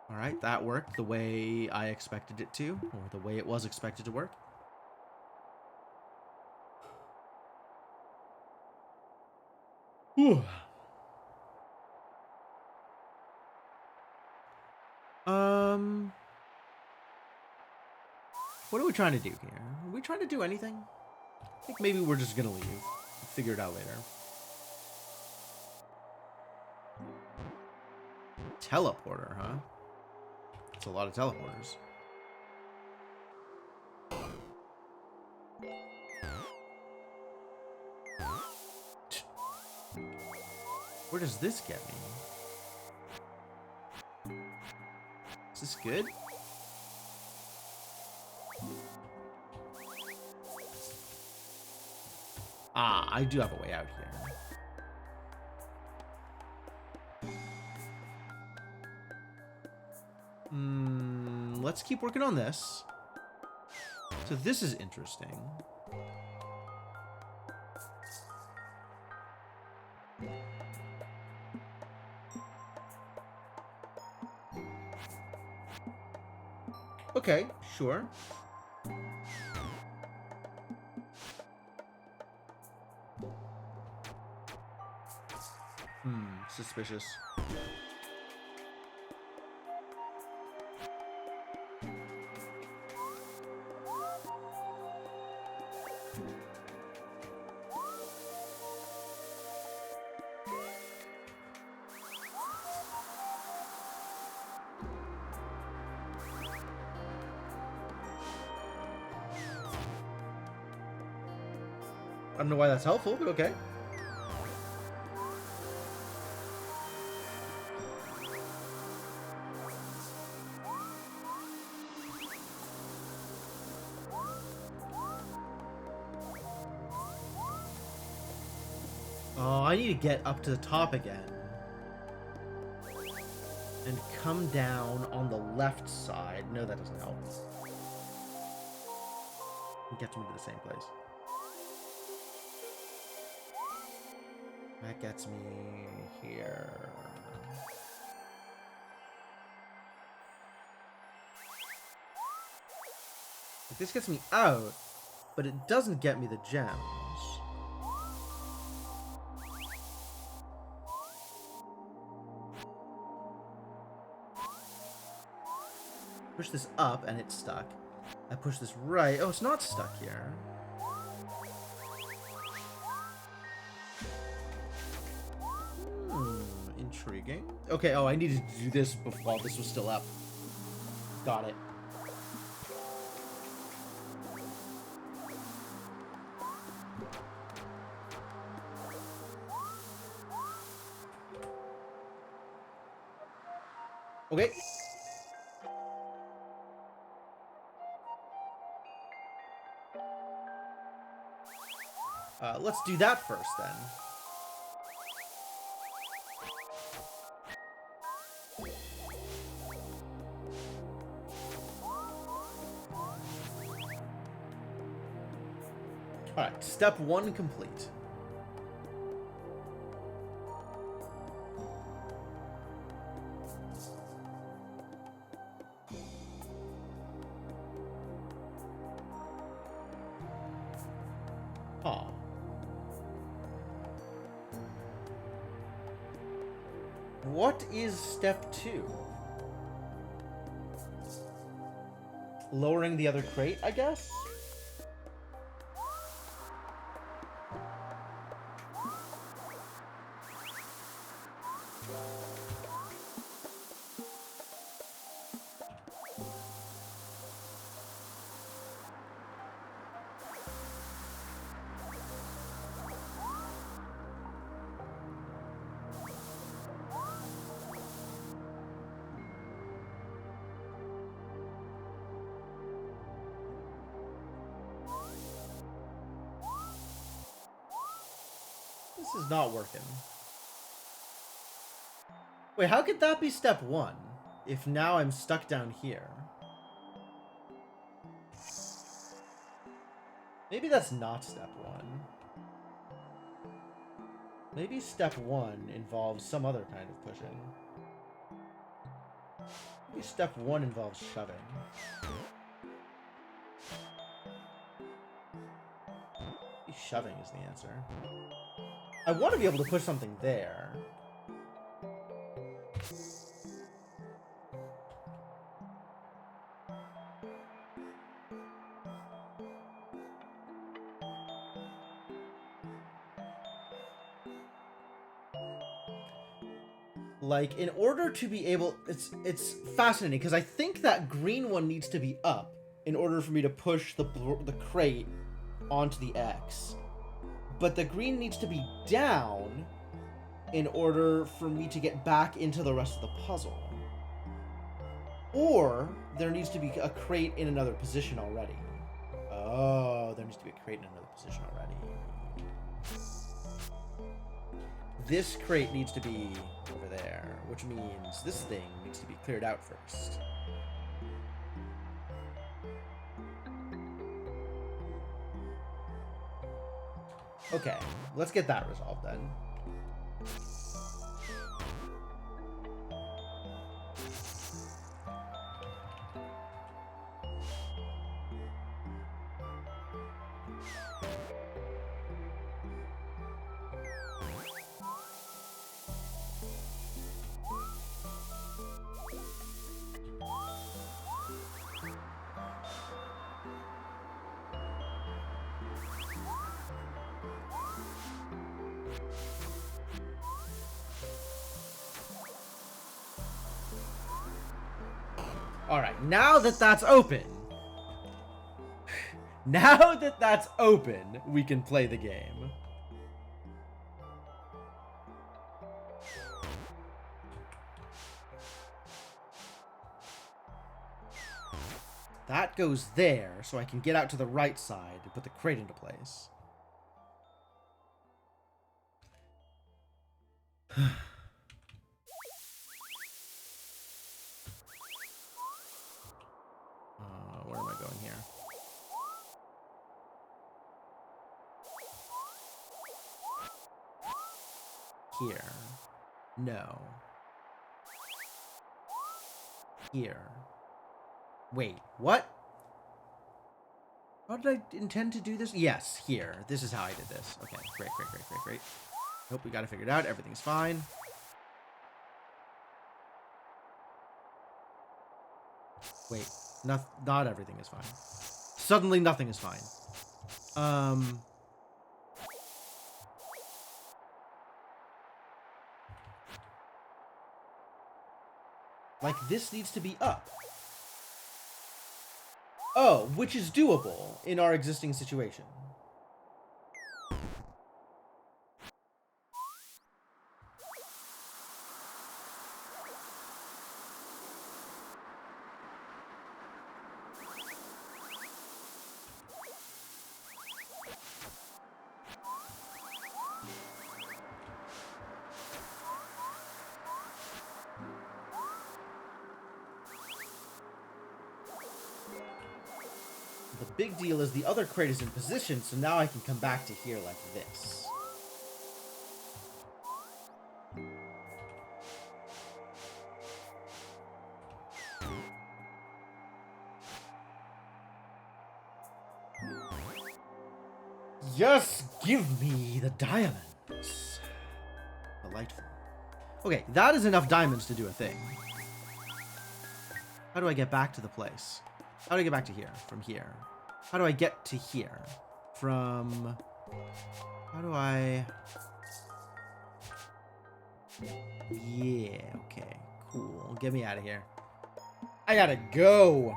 Alright, that worked the way I expected it to, or the way it was expected to work. Whew. What are we trying to do here? Are we trying to do anything? I think maybe we're just gonna leave. We'll figure it out later. Teleporter, huh? That's a lot of teleporters. Where does this get me? Is this good? Ah, I do have a way out here. Let's keep working on this. So this is interesting. Okay, sure. Suspicious. I don't know why that's helpful, but okay. Oh, I need to get up to the top again. And come down on the left side. No, that doesn't help. It gets me to the same place. That gets me here. This gets me out, but it doesn't get me the gems. Push this up and it's stuck. I push this right. Oh, it's not stuck here. Intriguing. Okay, oh, I needed to do this while this was still up. Got it. Okay. Let's do that first, then. Alright, step 1 complete. Aw. What is step 2? Lowering the other crate, I guess? This is not working. Wait, how could that be step 1? If now I'm stuck down here. Maybe that's not step 1. Maybe step 1 involves some other kind of pushing. Maybe step 1 involves shoving. Maybe shoving is the answer. I want to be able to push something there. Like, in order to be able... It's fascinating, because I think that green one needs to be up in order for me to push the crate onto the X. But the green needs to be down in order for me to get back into the rest of the puzzle. Or there needs to be a crate in another position already. Oh, there needs to be a crate in another position already. This crate needs to be over there, which means this thing needs to be cleared out first. Okay, let's get that resolved then. Alright, now that that's open, we can play the game. That goes there, so I can get out to the right side and put the crate into place. Where am I going here? Here. No. Here. Wait, what? How did I intend to do this? Yes, here. This is how I did this. Okay, great, great, great, great, great. Nope, we got it figured out. Everything's fine. Wait, not everything is fine. Suddenly nothing is fine. Like, this needs to be up. Oh, which is doable in our existing situation. The big deal is the other crate is in position, so now I can come back to here like this. Yes, give me the diamonds. Delightful. Okay, that is enough diamonds to do a thing. How do I get back to the place? How do I get back to here? From here. How do I get to here? From... How do I... Yeah, okay. Cool. Get me out of here. I gotta go!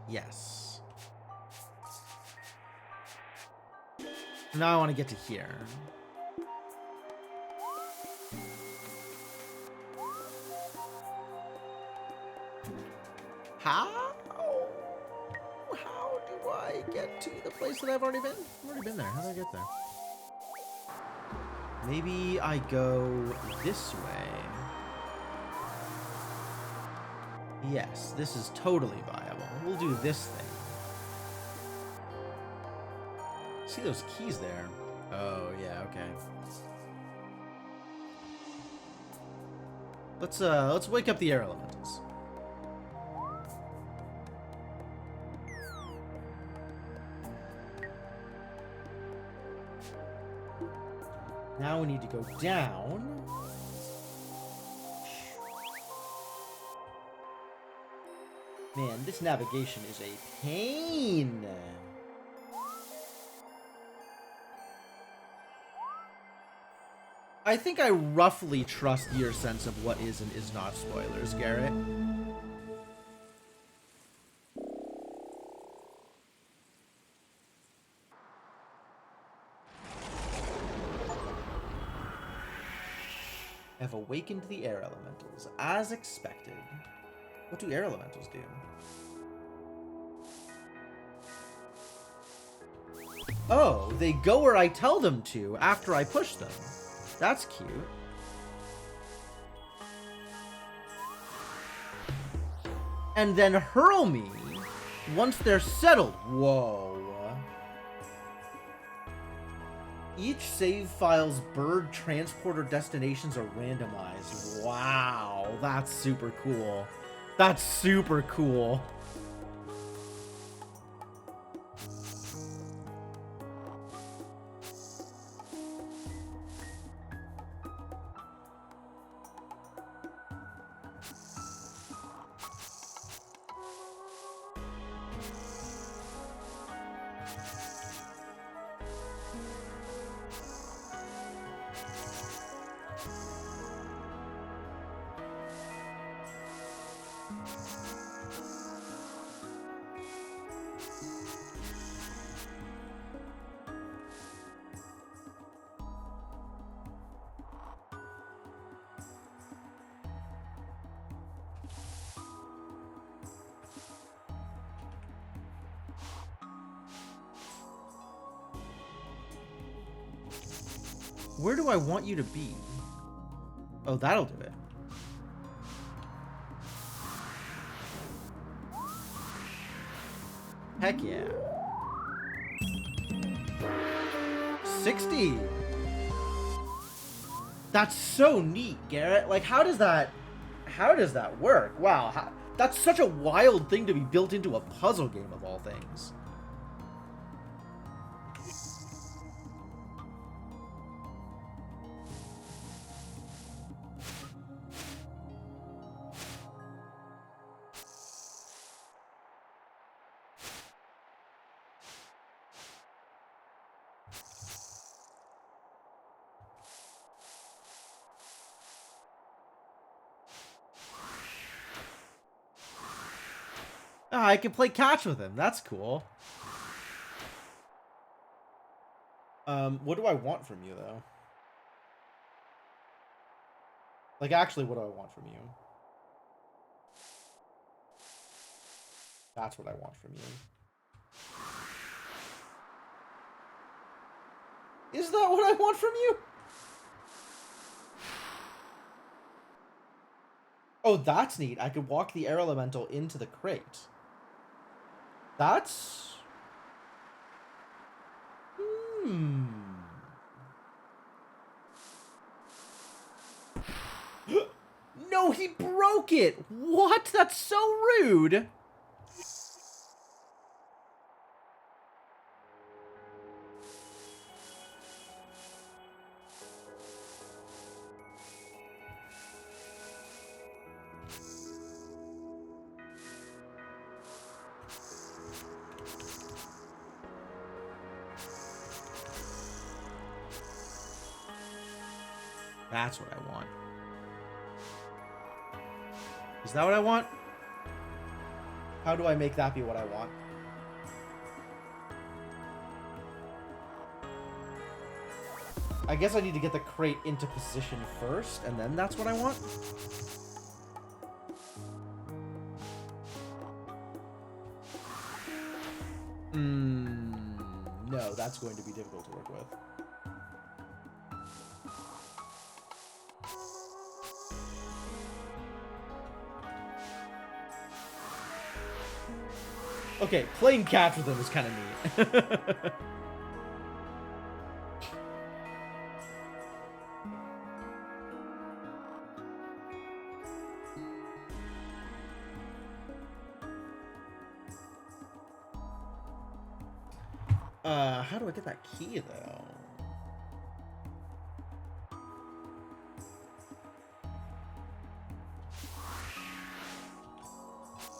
Yes. Now I want to get to here. How do I get to the place that I've already been? I've already been there. How do I get there? Maybe I go this way. Yes, this is totally viable. We'll do this thing. See those keys there? Oh, yeah, okay. Let's wake up the air elementals. Now we need to go down. Man, this navigation is a pain. I think I roughly trust your sense of what is and is not spoilers, Garrett. Have awakened the air elementals, as expected. What do air elementals do? Oh, they go where I tell them to after I push them. That's cute. And then hurl me once they're settled. Whoa. Each save file's bird transporter destinations are randomized. Wow, that's super cool. That's super cool. Where do I want you to be? Oh, that'll do it. Heck yeah. 60. That's so neat, Garrett. Like, how does that work? Wow, that's such a wild thing to be built into a puzzle game of all things. Ah, I can play catch with him. That's cool. What do I want from you, though? Like, actually, what do I want from you? That's what I want from you. Is that what I want from you? Oh, that's neat. I could walk the air elemental into the crate. That's... No, he broke it! What? That's so rude! That's what I want. Is that what I want? How do I make that be what I want? I guess I need to get the crate into position first, and then that's what I want? No, that's going to be difficult to work with. Okay, playing catch with him is kind of neat. How do I get that key, though?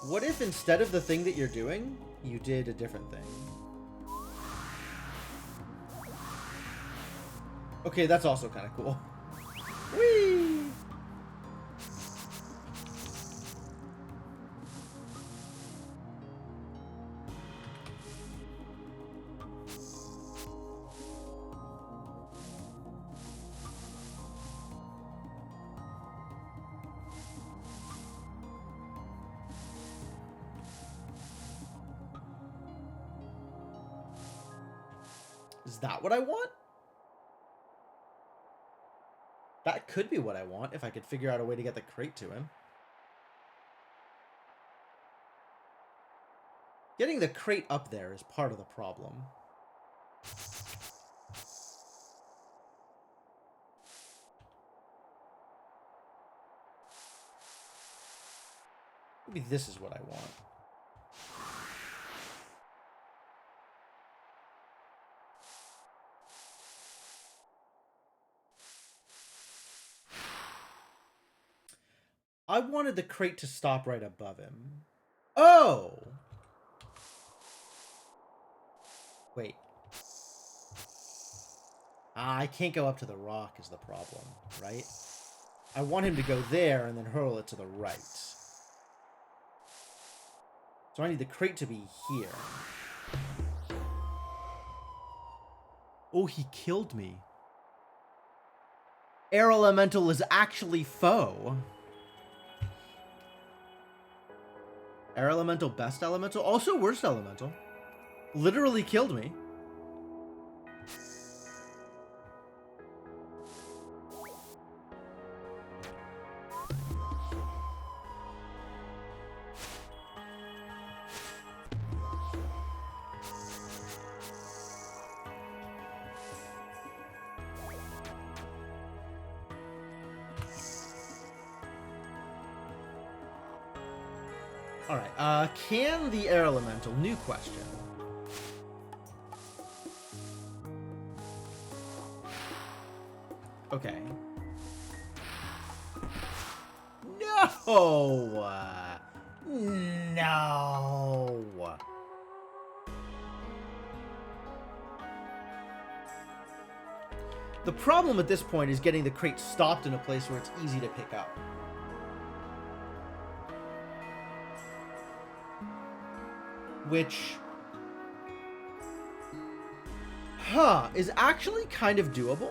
What if instead of the thing that you're doing, you did a different thing? Okay, that's also kind of cool. Whee! Is that what I want? That could be what I want if I could figure out a way to get the crate to him. Getting the crate up there is part of the problem. Maybe this is what I want. I wanted the crate to stop right above him. Oh! Wait. I can't go up to the rock is the problem, right? I want him to go there and then hurl it to the right. So I need the crate to be here. Oh, he killed me. Air Elemental is actually foe. Air Elemental, best Elemental, also worst Elemental. Literally killed me. Alright, can the air elemental... New question. Okay. No! No! The problem at this point is getting the crate stopped in a place where it's easy to pick up. Which... is actually kind of doable.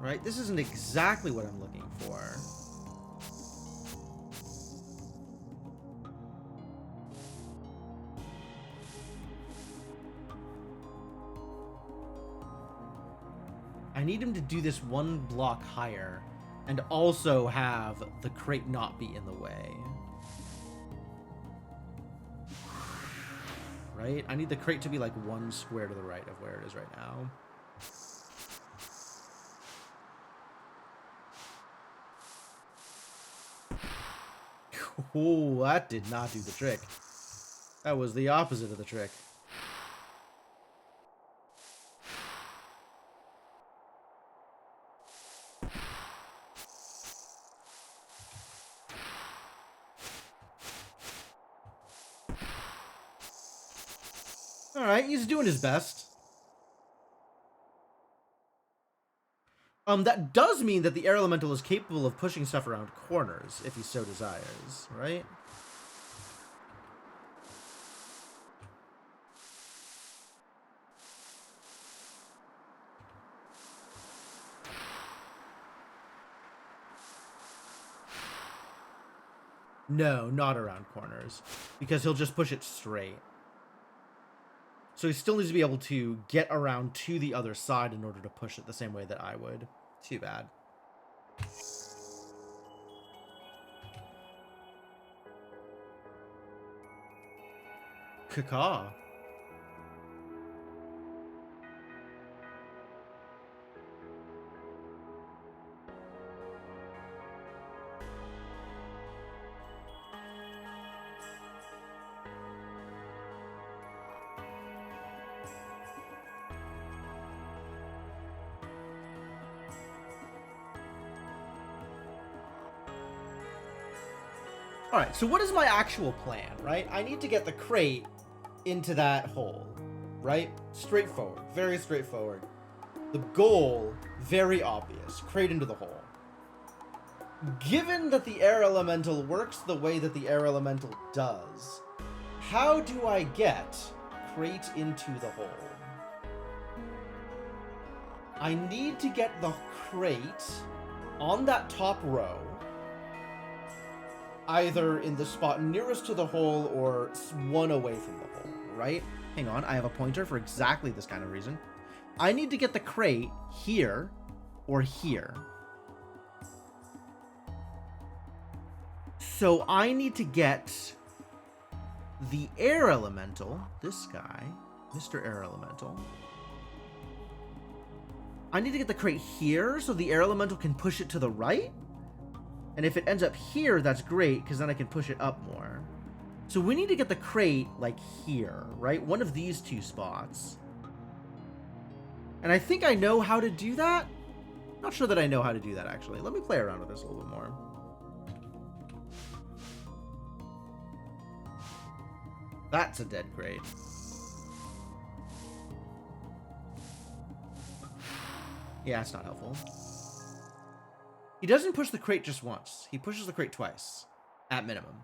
Right? This isn't exactly what I'm looking for. I need him to do this one block higher and also have the crate not be in the way. Right? I need the crate to be like one square to the right of where it is right now. Oh, that did not do the trick. That was the opposite of the trick. Alright, he's doing his best. That does mean that the air elemental is capable of pushing stuff around corners, if he so desires, right? No, not around corners, because he'll just push it straight. So he still needs to be able to get around to the other side in order to push it the same way that I would. Too bad. Caca. Alright, so what is my actual plan, right? I need to get the crate into that hole, right? Straightforward, very straightforward. The goal, very obvious, crate into the hole. Given that the air elemental works the way that the air elemental does, how do I get crate into the hole? I need to get the crate on that top row, either in the spot nearest to the hole or one away from the hole, right? Hang on, I have a pointer for exactly this kind of reason. I need to get the crate here or here. So I need to get the air elemental, this guy, Mr. Air Elemental. I need to get the crate here so the air elemental can push it to the right. And if it ends up here, that's great, because then I can push it up more. So we need to get the crate, like, here, right? One of these two spots. And I think I know how to do that. Not sure that I know how to do that, actually. Let me play around with this a little bit more. That's a dead crate. Yeah, it's not helpful. He doesn't push the crate just once. He pushes the crate twice, at minimum.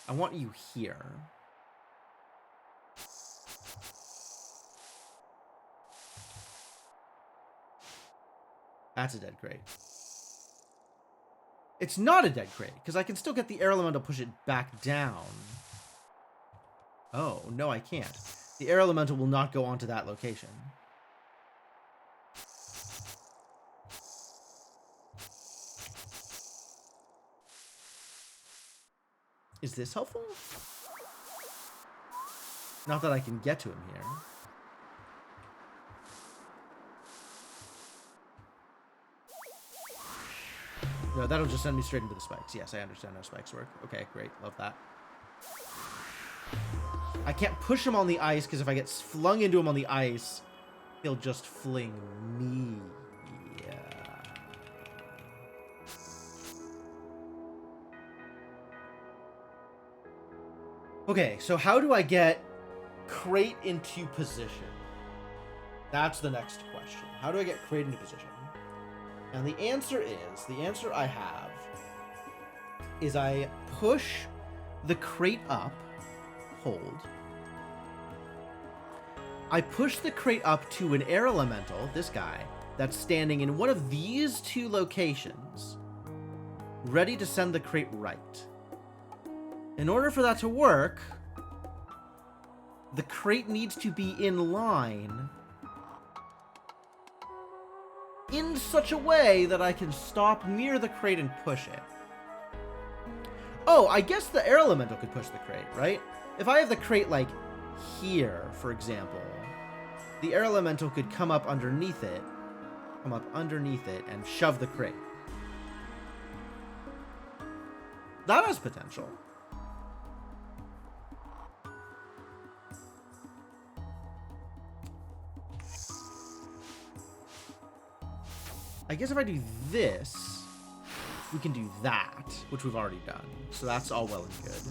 I want you here. That's a dead crate. It's not a dead crate, because I can still get the air elemental push it back down. Oh, no, I can't. The air elemental will not go onto that location. Is this helpful? Not that I can get to him here. No, that'll just send me straight into the spikes. Yes, I understand how spikes work. Okay, great. Love that. I can't push him on the ice, because if I get flung into him on the ice, he'll just fling me. Yeah. Okay, so how do I get crate into position? That's the next question. How do I get crate into position? And the answer I have is I push the crate up, hold. I push the crate up to an air elemental, this guy, that's standing in one of these two locations, ready to send the crate right. In order for that to work, the crate needs to be in line in such a way that I can stop near the crate and push it. Oh, I guess the air elemental could push the crate, right? If I have the crate, like, here, for example, the air elemental could come up underneath it, and shove the crate. That has potential. I guess if I do this, we can do that, which we've already done. So that's all well and good.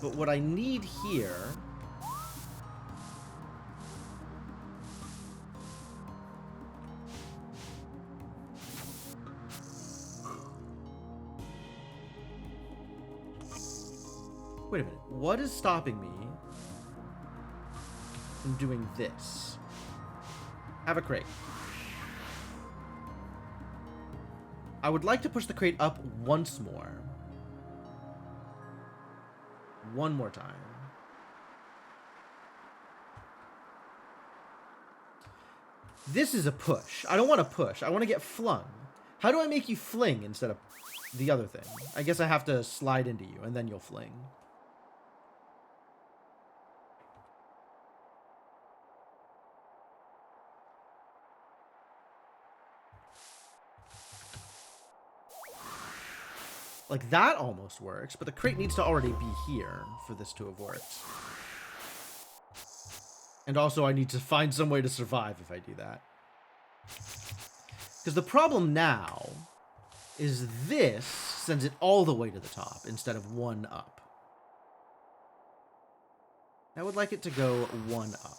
But what I need here... Wait a minute. What is stopping me from doing this? Have a crate. I would like to push the crate up once more. One more time. This is a push. I don't want to push. I want to get flung. How do I make you fling instead of the other thing? I guess I have to slide into you, and then you'll fling. Like, that almost works, but the crate needs to already be here for this to have worked. And also, I need to find some way to survive if I do that. Because the problem now is this sends it all the way to the top instead of one up. I would like it to go one up.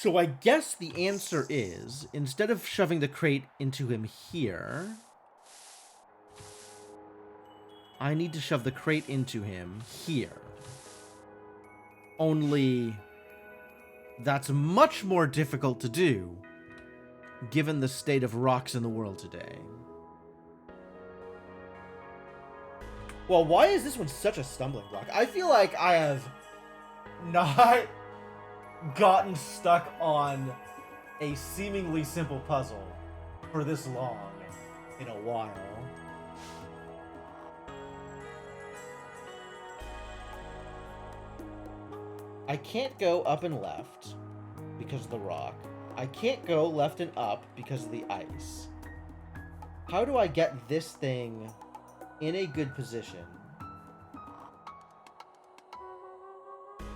So I guess the answer is, instead of shoving the crate into him here, I need to shove the crate into him here. Only that's much more difficult to do, given the state of rocks in the world today. Well, why is this one such a stumbling block? I feel like I have not gotten stuck on a seemingly simple puzzle for this long in a while. I can't go up and left because of the rock. I can't go left and up because of the ice. How do I get this thing in a good position?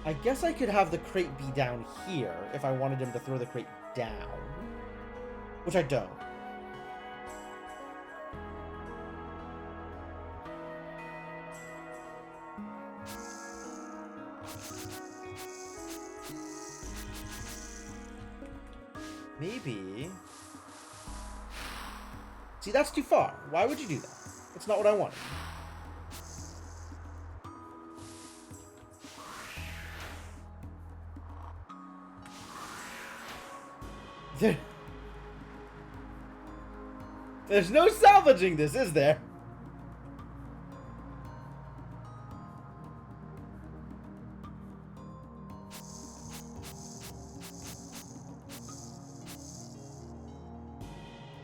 I guess I could have the crate be down here if I wanted him to throw the crate down. Which I don't. Maybe... See, that's too far. Why would you do that? That's not what I wanted. There's no salvaging this, is there?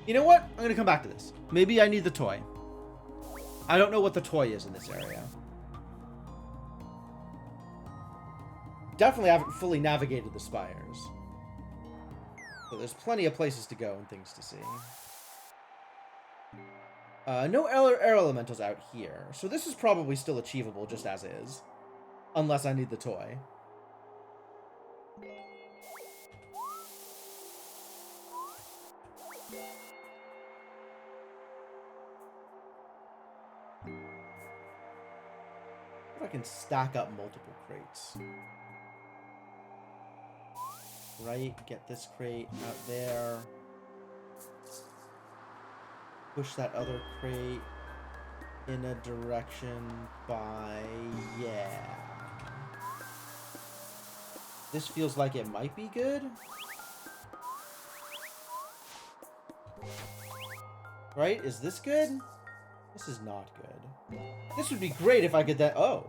You know what? I'm gonna come back to this. Maybe I need the toy. I don't know what the toy is in this area. Definitely haven't fully navigated the spires. But there's plenty of places to go and things to see. No air elementals out here. So this is probably still achievable just as is. Unless I need the toy. If I can stack up multiple crates. Right, get this crate out there. Push that other crate in a direction by... yeah. This feels like it might be good. Right? Is this good? This is not good. This would be great if I could then... oh.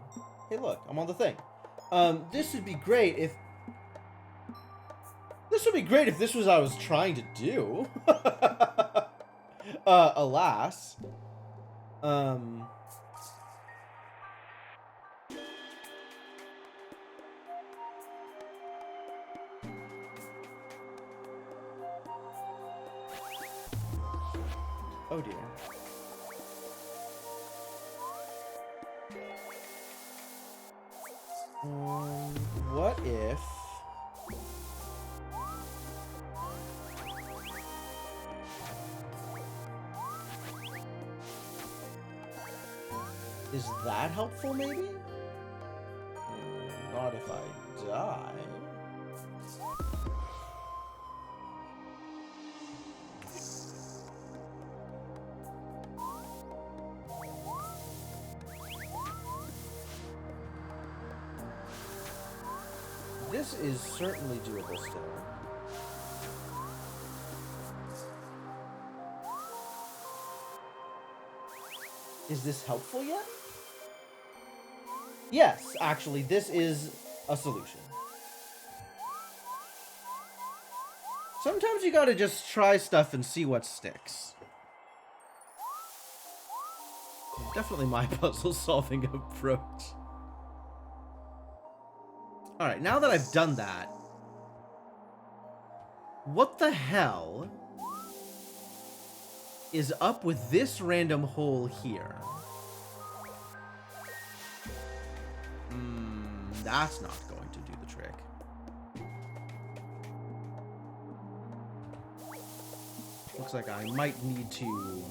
Hey, look. I'm on the thing. This would be great if... this would be great if this was what I was trying to do. Alas. Oh dear. What if... is that helpful, maybe? Not if I die. This is certainly doable still. Is this helpful yet? Yes, actually, this is a solution. Sometimes you gotta just try stuff and see what sticks. Definitely my puzzle-solving approach. Alright, now that I've done that, what the hell is up with this random hole here? That's not going to do the trick. Looks like I might need to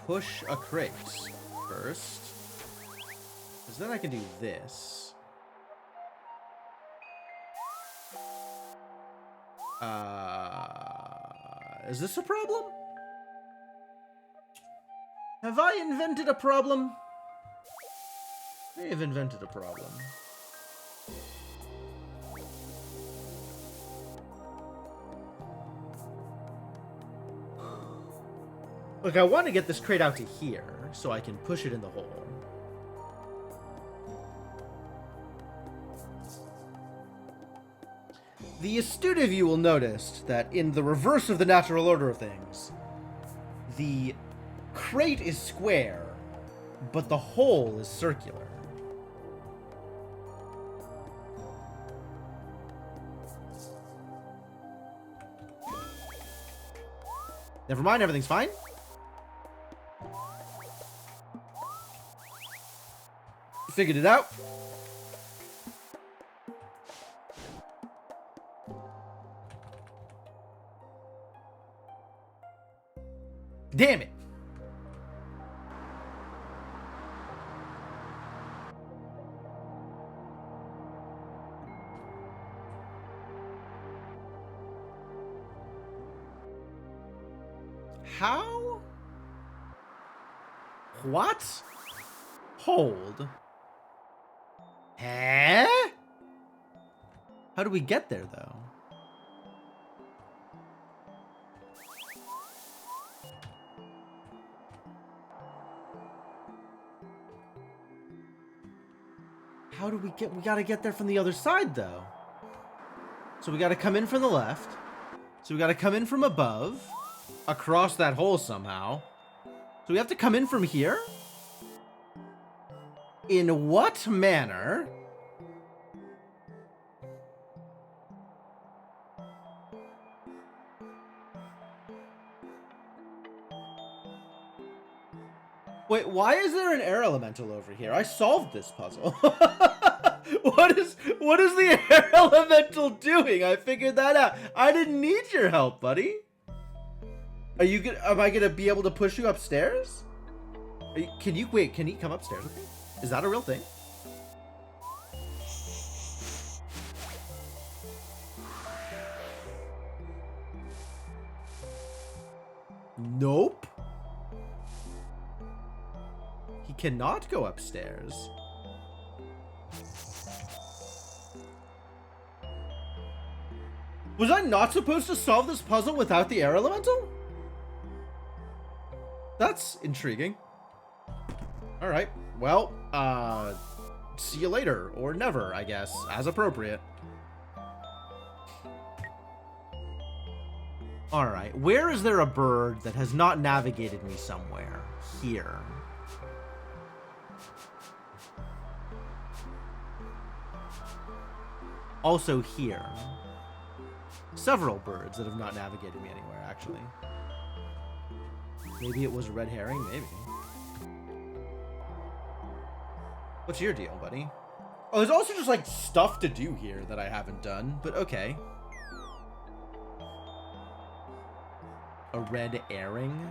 push a crate first. Because then I can do this. Is this a problem? Have I invented a problem? I may have invented a problem. Look, I want to get this crate out to here, so I can push it in the hole. The astute of you will notice that in the reverse of the natural order of things, the crate is square, but the hole is circular. Never mind, everything's fine. Figured it out. Damn it. How? What? Hold. Huh? How do we get there, though? do we get? We gotta get there from the other side, though. So we gotta come in from the left. So we gotta come in from above. Across that hole somehow. So we have to come in from here? In what manner? Wait, why is there an air elemental over here? I solved this puzzle. What is the air elemental doing? I figured that out. I didn't need your help, buddy. Am I gonna be able to push you upstairs? Can he come upstairs with me? Is that a real thing? Nope. He cannot go upstairs. Was I not supposed to solve this puzzle without the air elemental? That's intriguing. Alright, well, see you later, or never, I guess, as appropriate. Alright, where is there a bird that has not navigated me somewhere? Here. Also here. Several birds that have not navigated me anywhere, actually. Maybe it was a red herring, maybe. What's your deal, buddy? Oh, there's also just, like, stuff to do here that I haven't done, but okay. A red herring?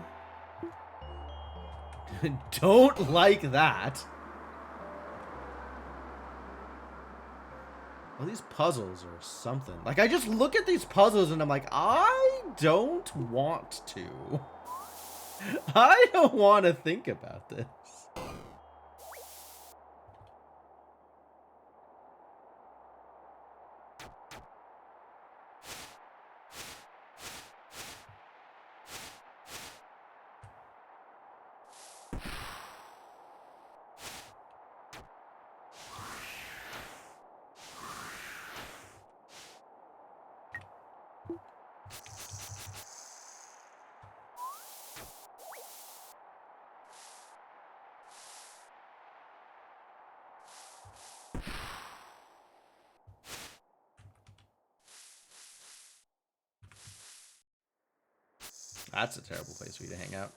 Don't like that. Well, these puzzles are something. Like, I just look at these puzzles and I'm like, I don't want to. I don't want to think about this. That's a terrible place for you to hang out.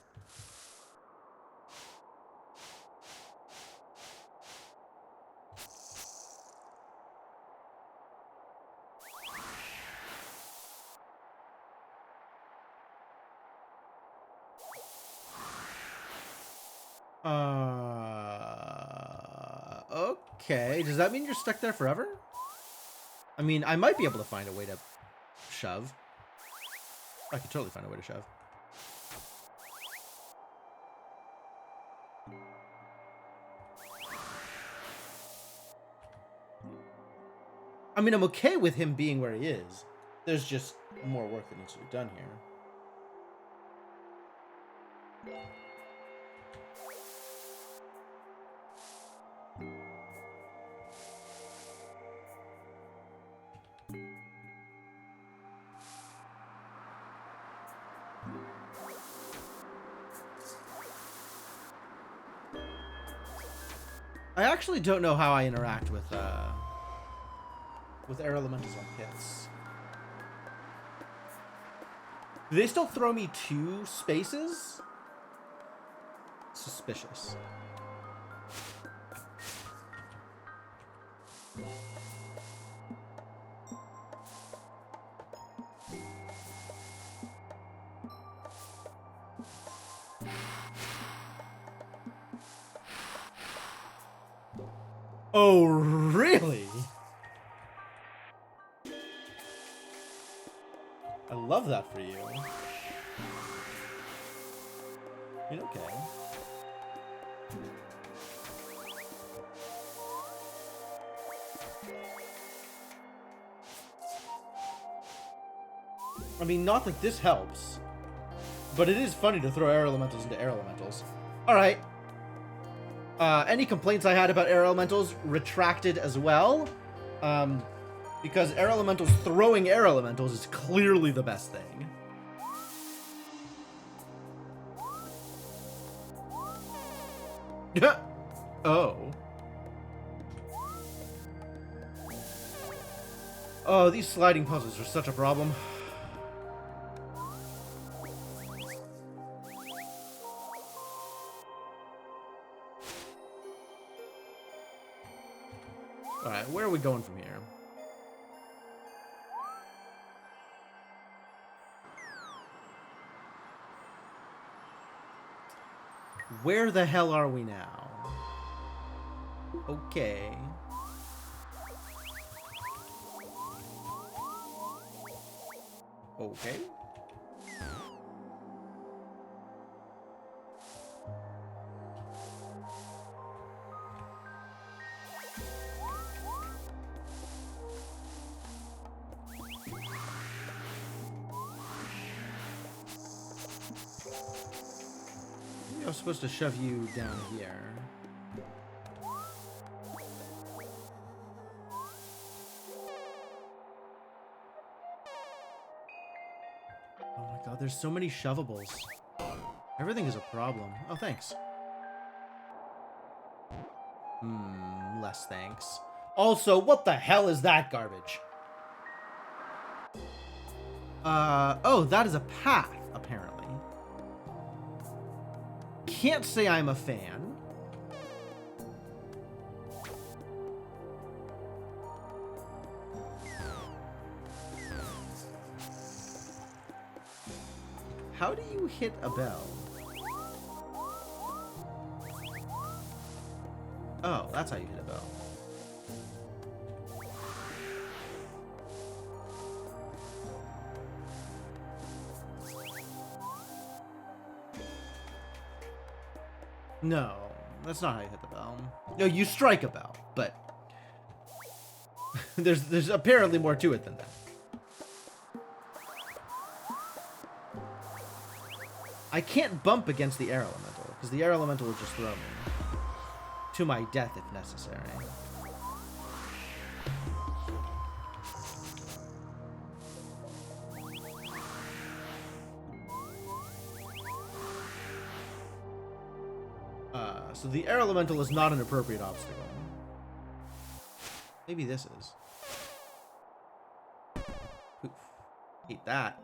Okay. Does that mean you're stuck there forever? I mean, I might be able to find a way to shove. I could totally find a way to shove. I mean, I'm okay with him being where he is. There's just more work that needs to be done here. I actually don't know how I interact with air elementals on pits. Do they still throw me 2 spaces? Suspicious. Oh, really? I love that for you. I mean, okay. I mean, not that this helps, but it is funny to throw air elementals into air elementals. Alright. Any complaints I had about air elementals retracted as well. Because air elementals throwing air elementals is clearly the best thing. Oh. Oh, these sliding puzzles are such a problem. Alright, where are we going from here? Where the hell are we now? Okay. Okay. I was supposed to shove you down here. Oh my god, there's so many shovables. Everything is a problem. Oh, thanks. Less thanks. Also, what the hell is that garbage? Oh, that is a path, apparently. Can't say I'm a fan. How do you hit a bell? Oh, that's how you hit a bell. No, that's not how you hit the bell. No, you strike a bell, but there's apparently more to it than that. I can't bump against the air elemental, because the air elemental will just throw me to my death if necessary. So the air elemental is not an appropriate obstacle. Maybe this is. Poof. Hate that.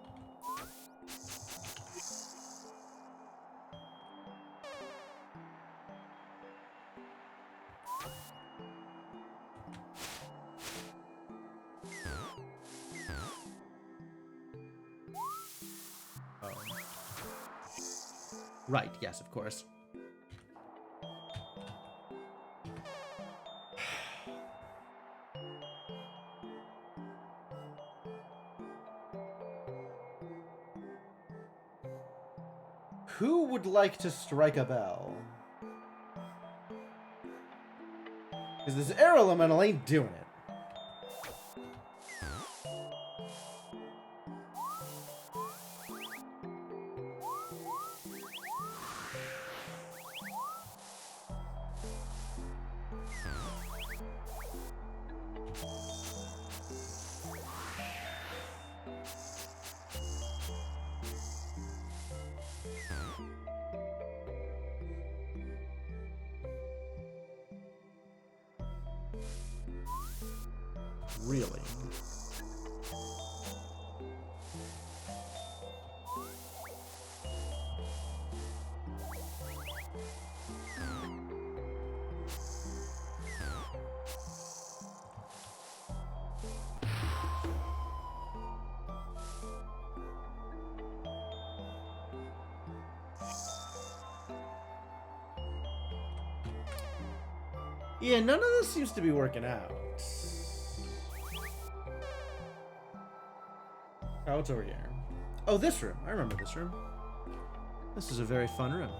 Oh. Right, yes, of course. Who would like to strike a bell? Because this air elemental ain't doing it. Really? Yeah, none of this seems to be working out. Oh, what's over here? Oh, this room. I remember this room. This is a very fun room.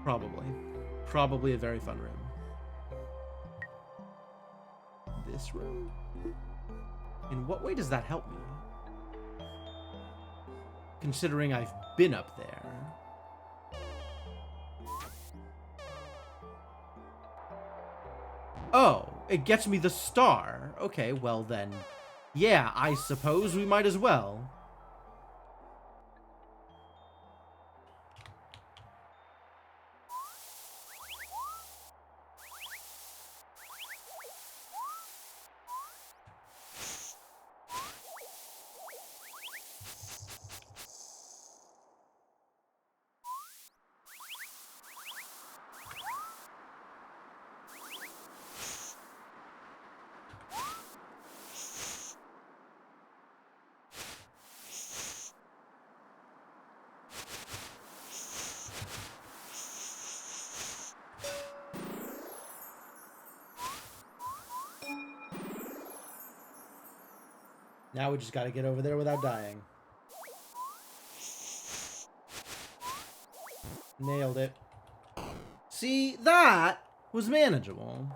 Probably. Probably a very fun room. This room? In what way does that help me? considering I've been up there. Oh, it gets me the star. Okay, well then, yeah, I suppose we might as well. Now we just gotta get over there without dying. Nailed it. See, that was manageable.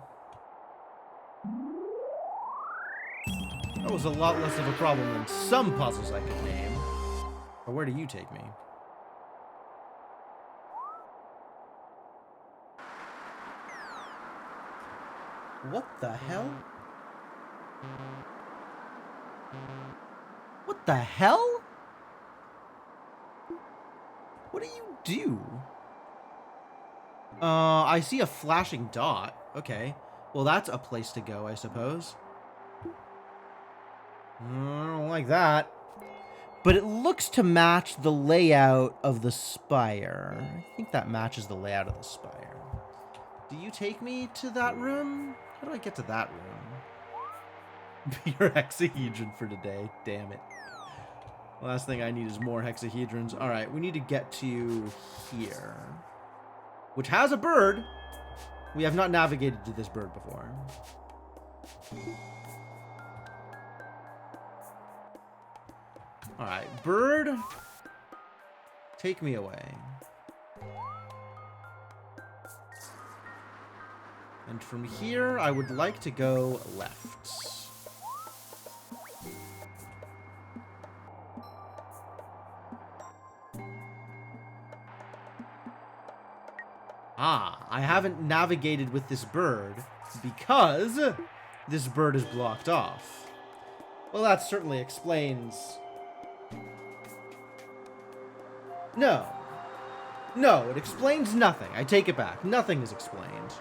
That was a lot less of a problem than some puzzles I could name. Or where do you take me? What the hell? What the hell? What do you do? I see a flashing dot. Okay. Well, that's a place to go, I suppose. I don't like that. But it looks to match the layout of the spire. I think that matches the layout of the spire. Do you take me to that room? How do I get to that room? Be your hexahedron for today. Damn it. Last thing I need is more hexahedrons. Alright, we need to get to here. Which has a bird. We have not navigated to this bird before. Alright, bird. Take me away. And from here, I would like to go left. Ah, I haven't navigated with this bird because this bird is blocked off. Well, that certainly explains... No. No, it explains nothing. I take it back. Nothing is explained.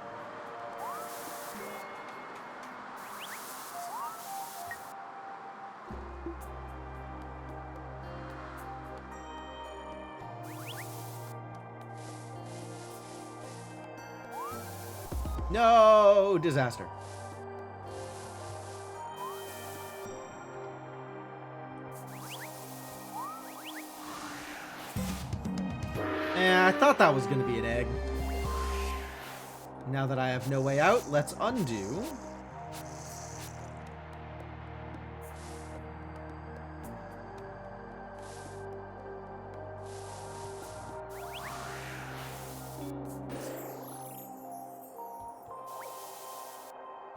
No! Disaster. I thought that was going to be an egg. Now that I have no way out, let's undo.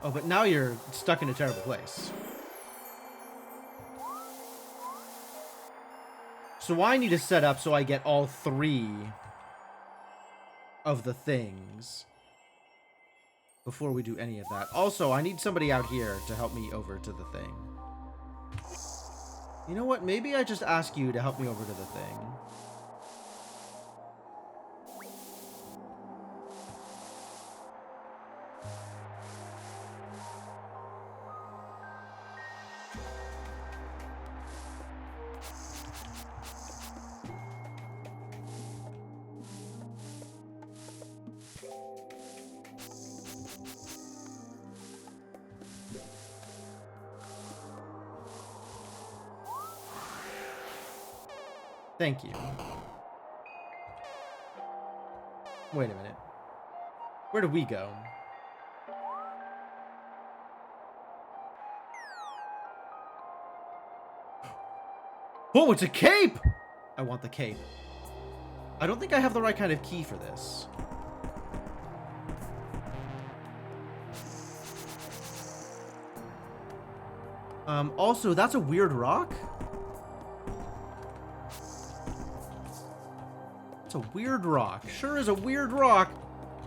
Oh, but now you're stuck in a terrible place. So I need to set up so I get all three of the things before we do any of that. Also, I need somebody out here to help me over to the thing. You know what? Maybe I just ask you to help me over to the thing. Thank you. Wait a minute. Where do we go? Oh, it's a cape! I want the cape. I don't think I have the right kind of key for this. Also, that's a weird rock. That's a weird rock. Sure is a weird rock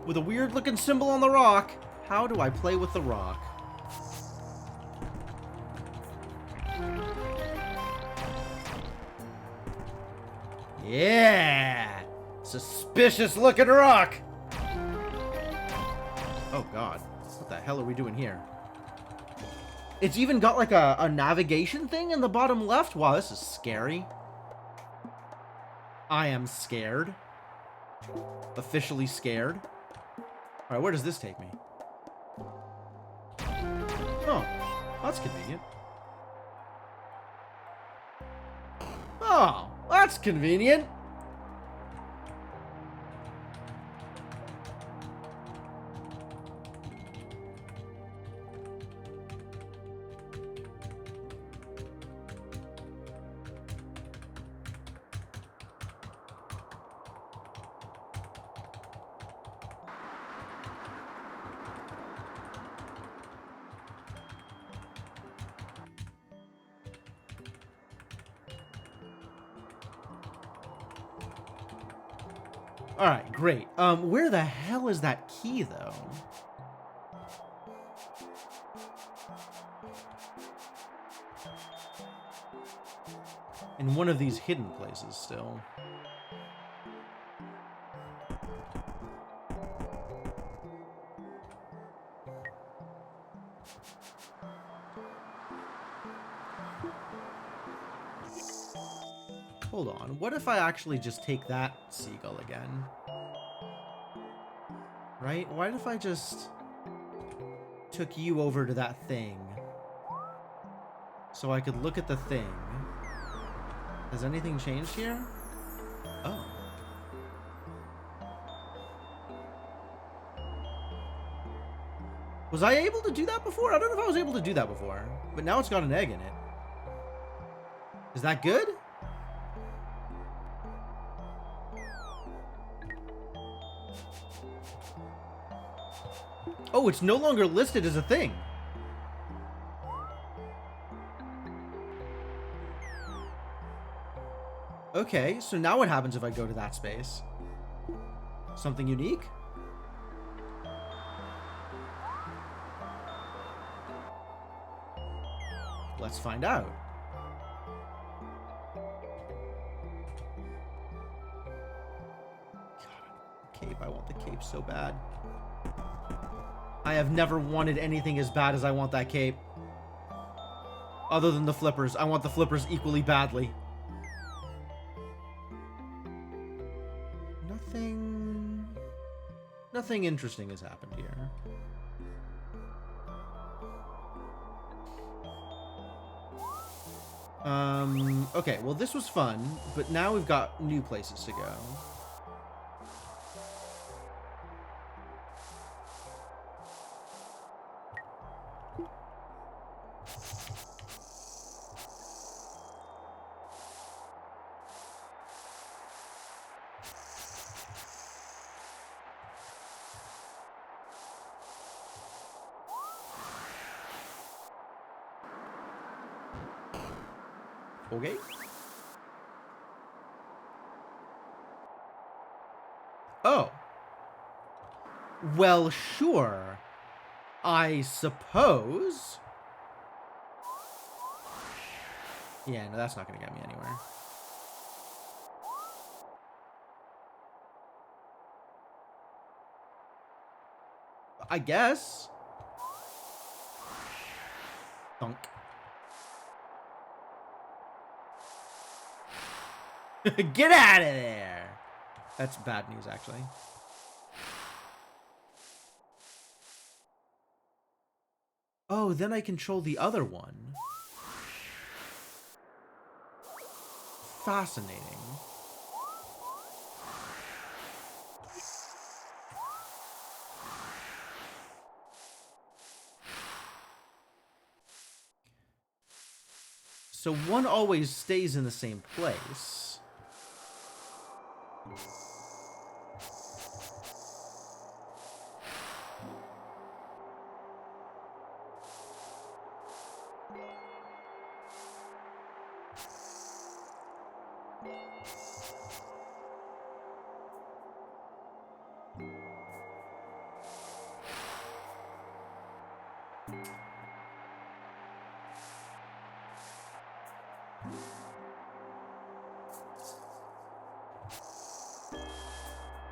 with a weird looking symbol on the rock. How do I play with the rock? Yeah! Suspicious looking rock! Oh god. What the hell are we doing here? It's even got like a navigation thing in the bottom left. Wow, this is scary. I am scared. Officially scared. Alright, where does this take me? Oh, that's convenient. Oh, that's convenient. Alright, great. Where the hell is that key, though? In one of these hidden places, still. Hold on, what if I actually just take that seagull again? Right? What if I just took you over to that thing? So I could look at the thing. Has anything changed here? Oh. Was I able to do that before? I don't know if I was able to do that before. But now it's got an egg in it. Is that good? Oh, it's no longer listed as a thing. Okay, so now what happens if I go to that space? Something unique? Let's find out. God, cape. I want the cape so bad. I have never wanted anything as bad as I want that cape. Other than the flippers. I want the flippers equally badly. Nothing interesting has happened here. Okay, well this was fun, but now we've got new places to go. Okay. Oh. Well, sure. I suppose. Yeah, no, that's not going to get me anywhere. I guess. Thunk. Get out of there! That's bad news, actually. Oh, then I control the other one. Fascinating. So one always stays in the same place.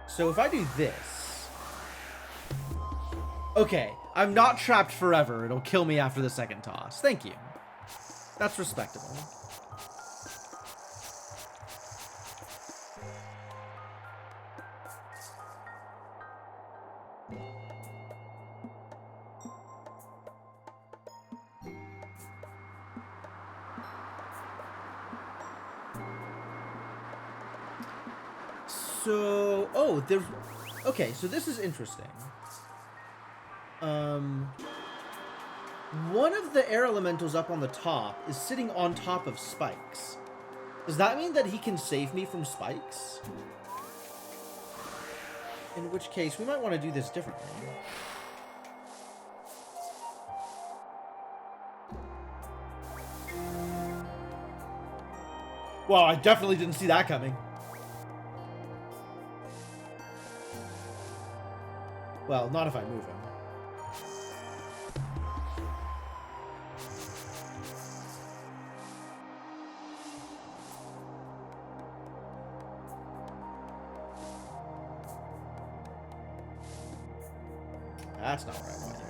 So if I do this... Okay, I'm not trapped forever. It'll kill me after the second toss. Thank you. That's respectable. So, oh, there's... Okay, so this is interesting. One of the air elementals up on the top is sitting on top of spikes. Does that mean that he can save me from spikes? In which case, we might want to do this differently. Wow, I definitely didn't see that coming. Well, not if I move him. That's not what I want to do.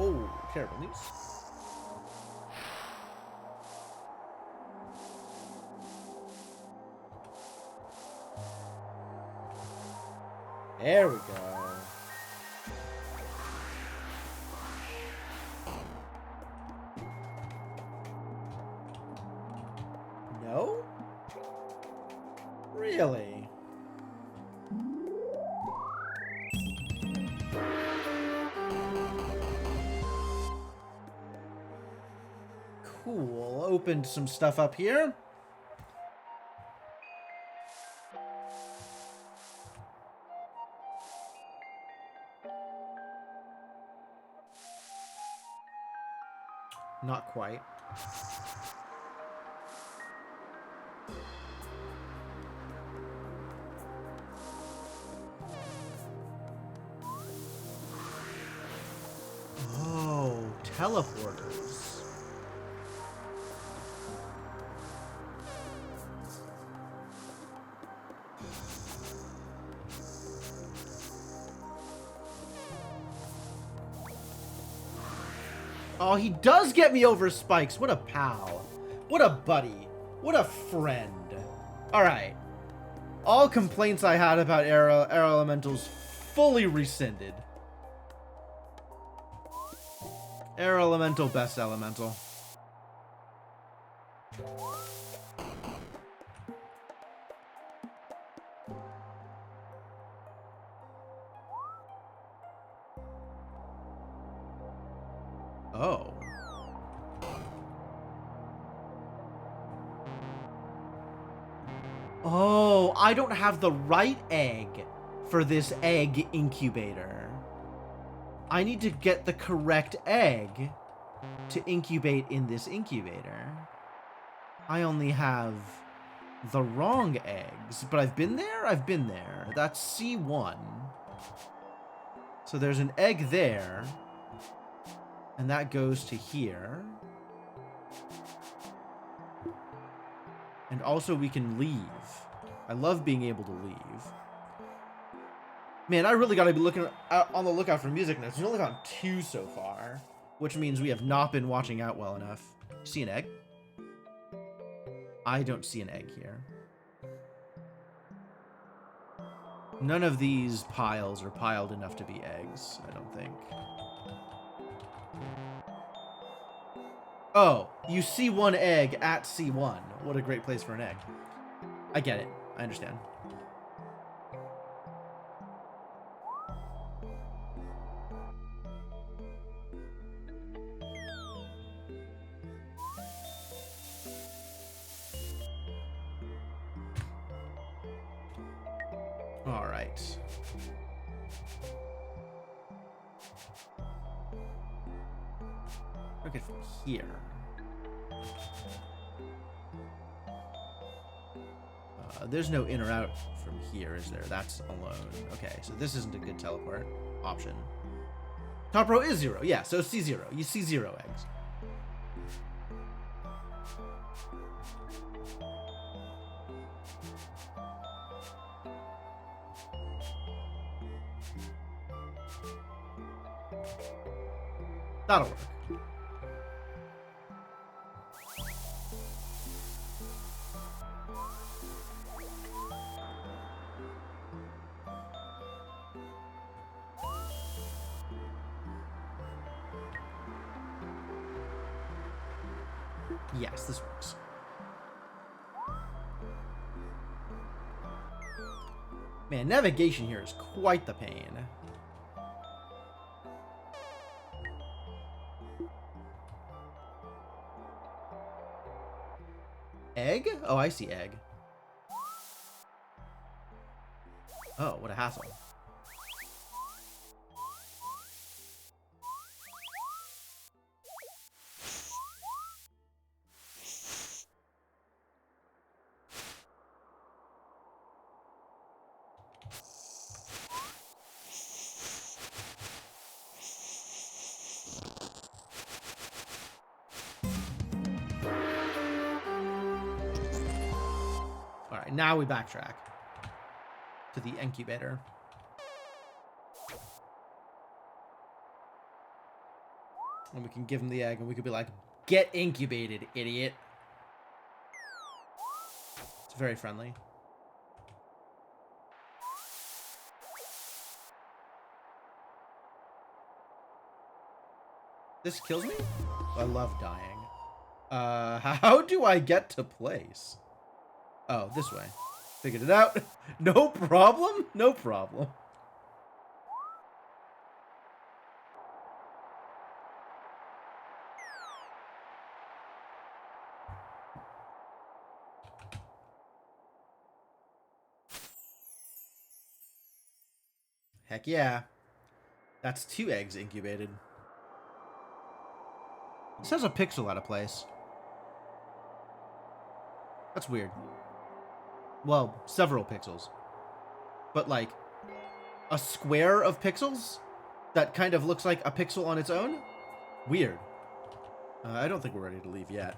Oh, terrible news. There we go. No? Really? Cool. Opened some stuff up here. Not quite. Oh, teleporters. Oh, he does get me over spikes. What a pal. What a buddy. What a friend. Alright. All complaints I had about air elementals fully rescinded. Air elemental, best elemental. Oh. Oh, I don't have the right egg for this egg incubator. I need to get the correct egg to incubate in this incubator. I only have the wrong eggs, but I've been there? I've been there. That's C1. So there's an egg there. And that goes to here. And also we can leave. I love being able to leave. Man, I really gotta be looking on the lookout for music notes. We've only got 2 so far, which means we have not been watching out well enough. See an egg? I don't see an egg here. None of these piles are piled enough to be eggs, I don't think. Oh, you see one egg at C1. What a great place for an egg. I get it. I understand. All right. Look at from here. There's no in or out from here, is there? That's alone. Okay, so this isn't a good teleport option. Top row is 0. Yeah, so C0. You see 0 eggs. That'll work. Yes, this works. Man, navigation here is quite the pain. Egg? Oh, I see egg. Oh, what a hassle. Alright, now we backtrack to the incubator. And we can give him the egg and we could be like, get incubated, idiot. It's very friendly. This kills me? I love dying. How do I get to place? Oh, this way. Figured it out. No problem. No problem. Heck yeah. That's 2 eggs incubated. This has a pixel out of place. That's weird. Well, several pixels. But like, a square of pixels that kind of looks like a pixel on its own? Weird. I don't think we're ready to leave yet.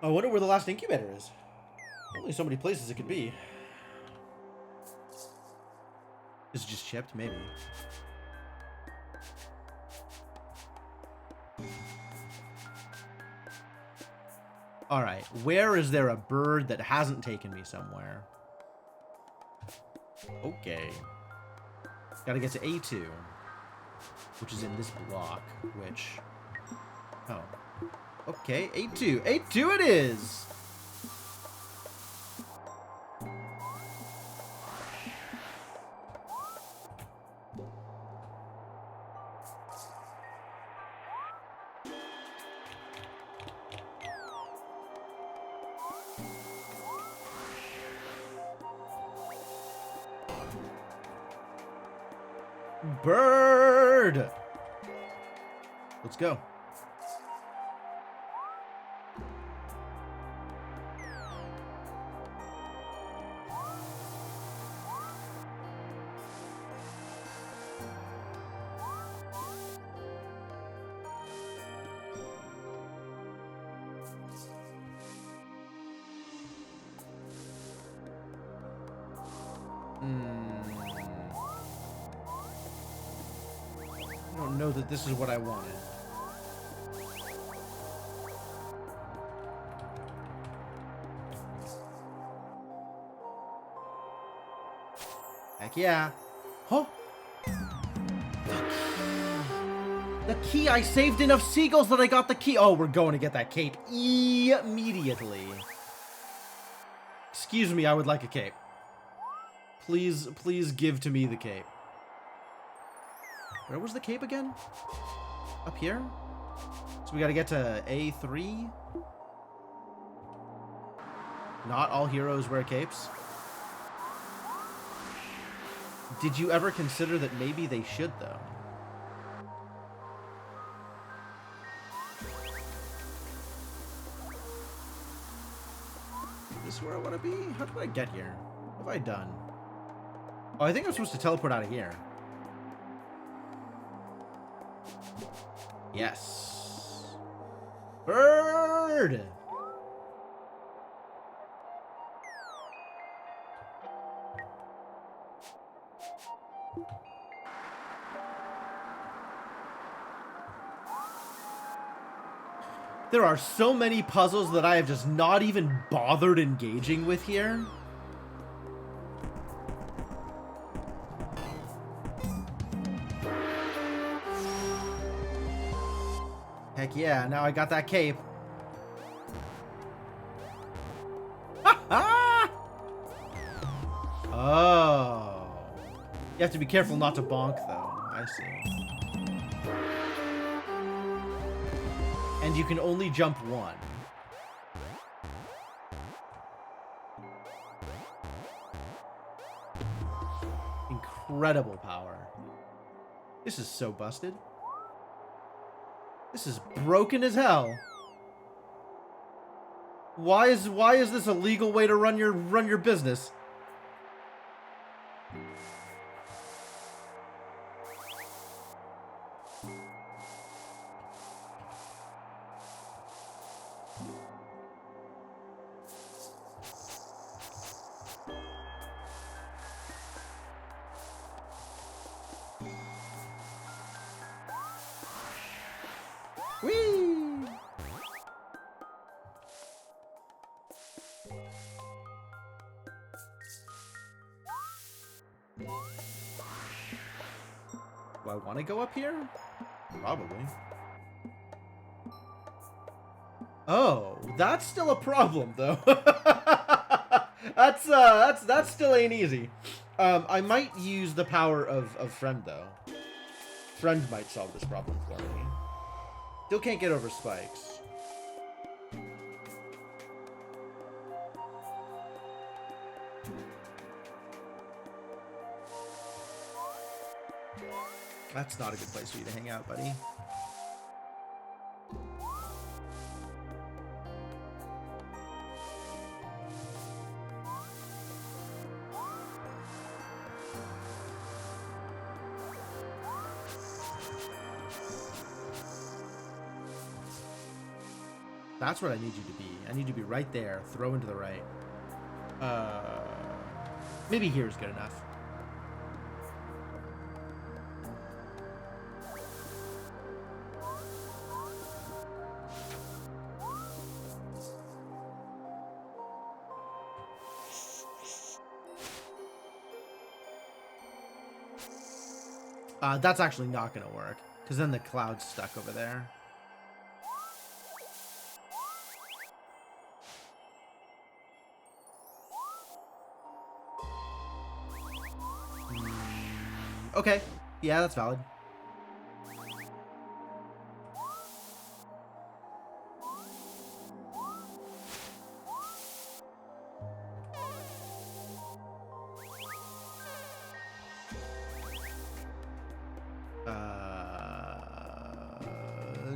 I wonder where the last incubator is. Only so many places it could be. Is it just chipped? Maybe. Alright, where is there a bird that hasn't taken me somewhere? Okay. Gotta get to A2. Which is in this block, which... Oh. Okay, A2. A2 it is! Bird! Let's go. I don't know that this is what I wanted. Heck yeah. Huh? The key! I saved enough seagulls that I got the key! Oh, we're going to get that cape immediately. Excuse me, I would like a cape. Please, please give to me the cape. Where was the cape again? Up here? So we gotta get to A3? Not all heroes wear capes. Did you ever consider that maybe they should, though? Is this where I want to be? How did I get here? What have I done? Oh, I think I'm supposed to teleport out of here. Yes. Bird! There are so many puzzles that I have just not even bothered engaging with here. Heck yeah, now I got that cape. Oh. You have to be careful not to bonk, though. I see. And you can only jump one. Incredible power. This is so busted. This is broken as hell. Why is this a legal way to run your business? Whee! Do I want to go up here? Probably. Oh, that's still a problem though. That's still ain't easy. I might use the power of friend though. Friend might solve this problem for me. Still can't get over spikes. That's not a good place for you to hang out, buddy. That's what I need you to be. I need you to be right there. Throw into the right. Maybe here is good enough. That's actually not going to work, because then the cloud's stuck over there. Okay. Yeah, that's valid.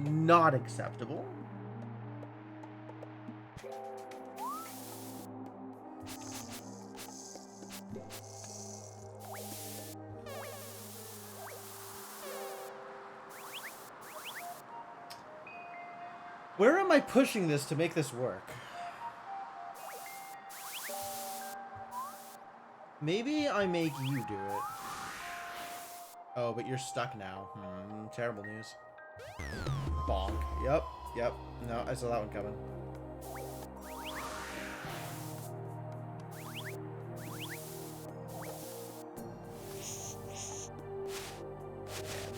Not acceptable. Where am I pushing this to make this work? Maybe I make you do it. Oh, but you're stuck now. Terrible news. Bonk. Yep. No, I saw that one coming.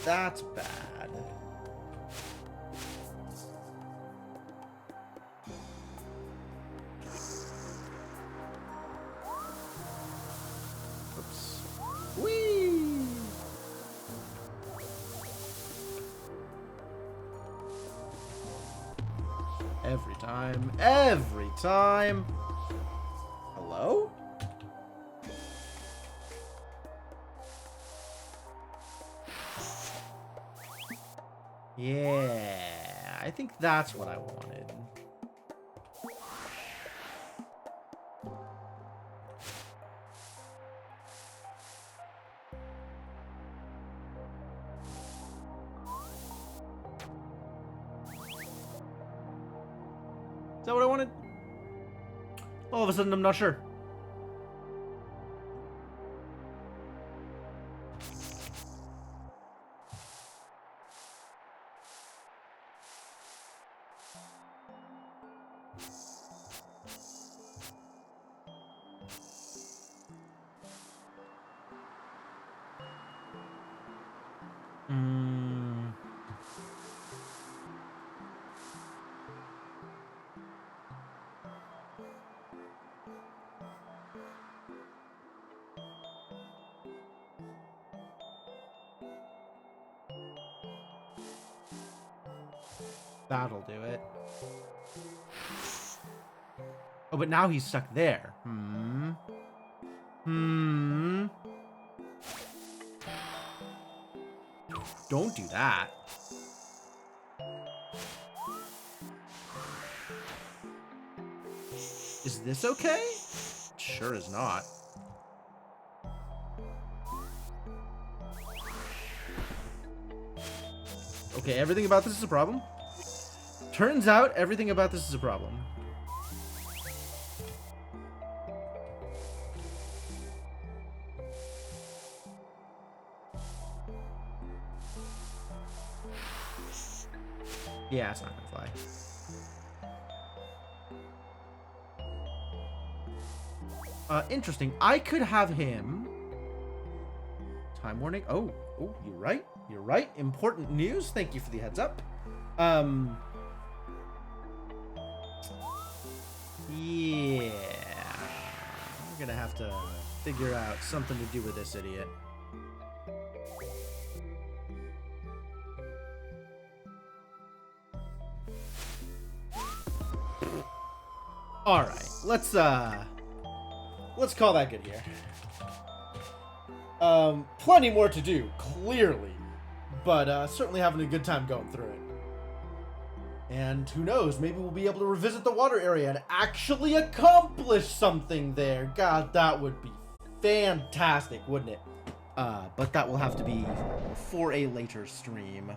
Yeah, that's bad. Oops. Whee! Every time. Hello? Yeah, I think that's what I wanted. Is that what I wanted? All of a sudden, I'm not sure. That'll do it. Oh, but now he's stuck there. Don't do that. Is this okay? Sure is not. Okay, everything about this is a problem. Turns out everything about this is a problem. Yeah, it's not gonna fly. Interesting. I could have him. Time warning. Oh, you're right. You're right. Important news. Thank you for the heads up. Yeah. I'm gonna have to figure out something to do with this idiot. All right, let's call that good here. Plenty more to do, clearly, but certainly having a good time going through it. And who knows, maybe we'll be able to revisit the water area and actually accomplish something there. God, that would be fantastic, wouldn't it? But that will have to be for a later stream.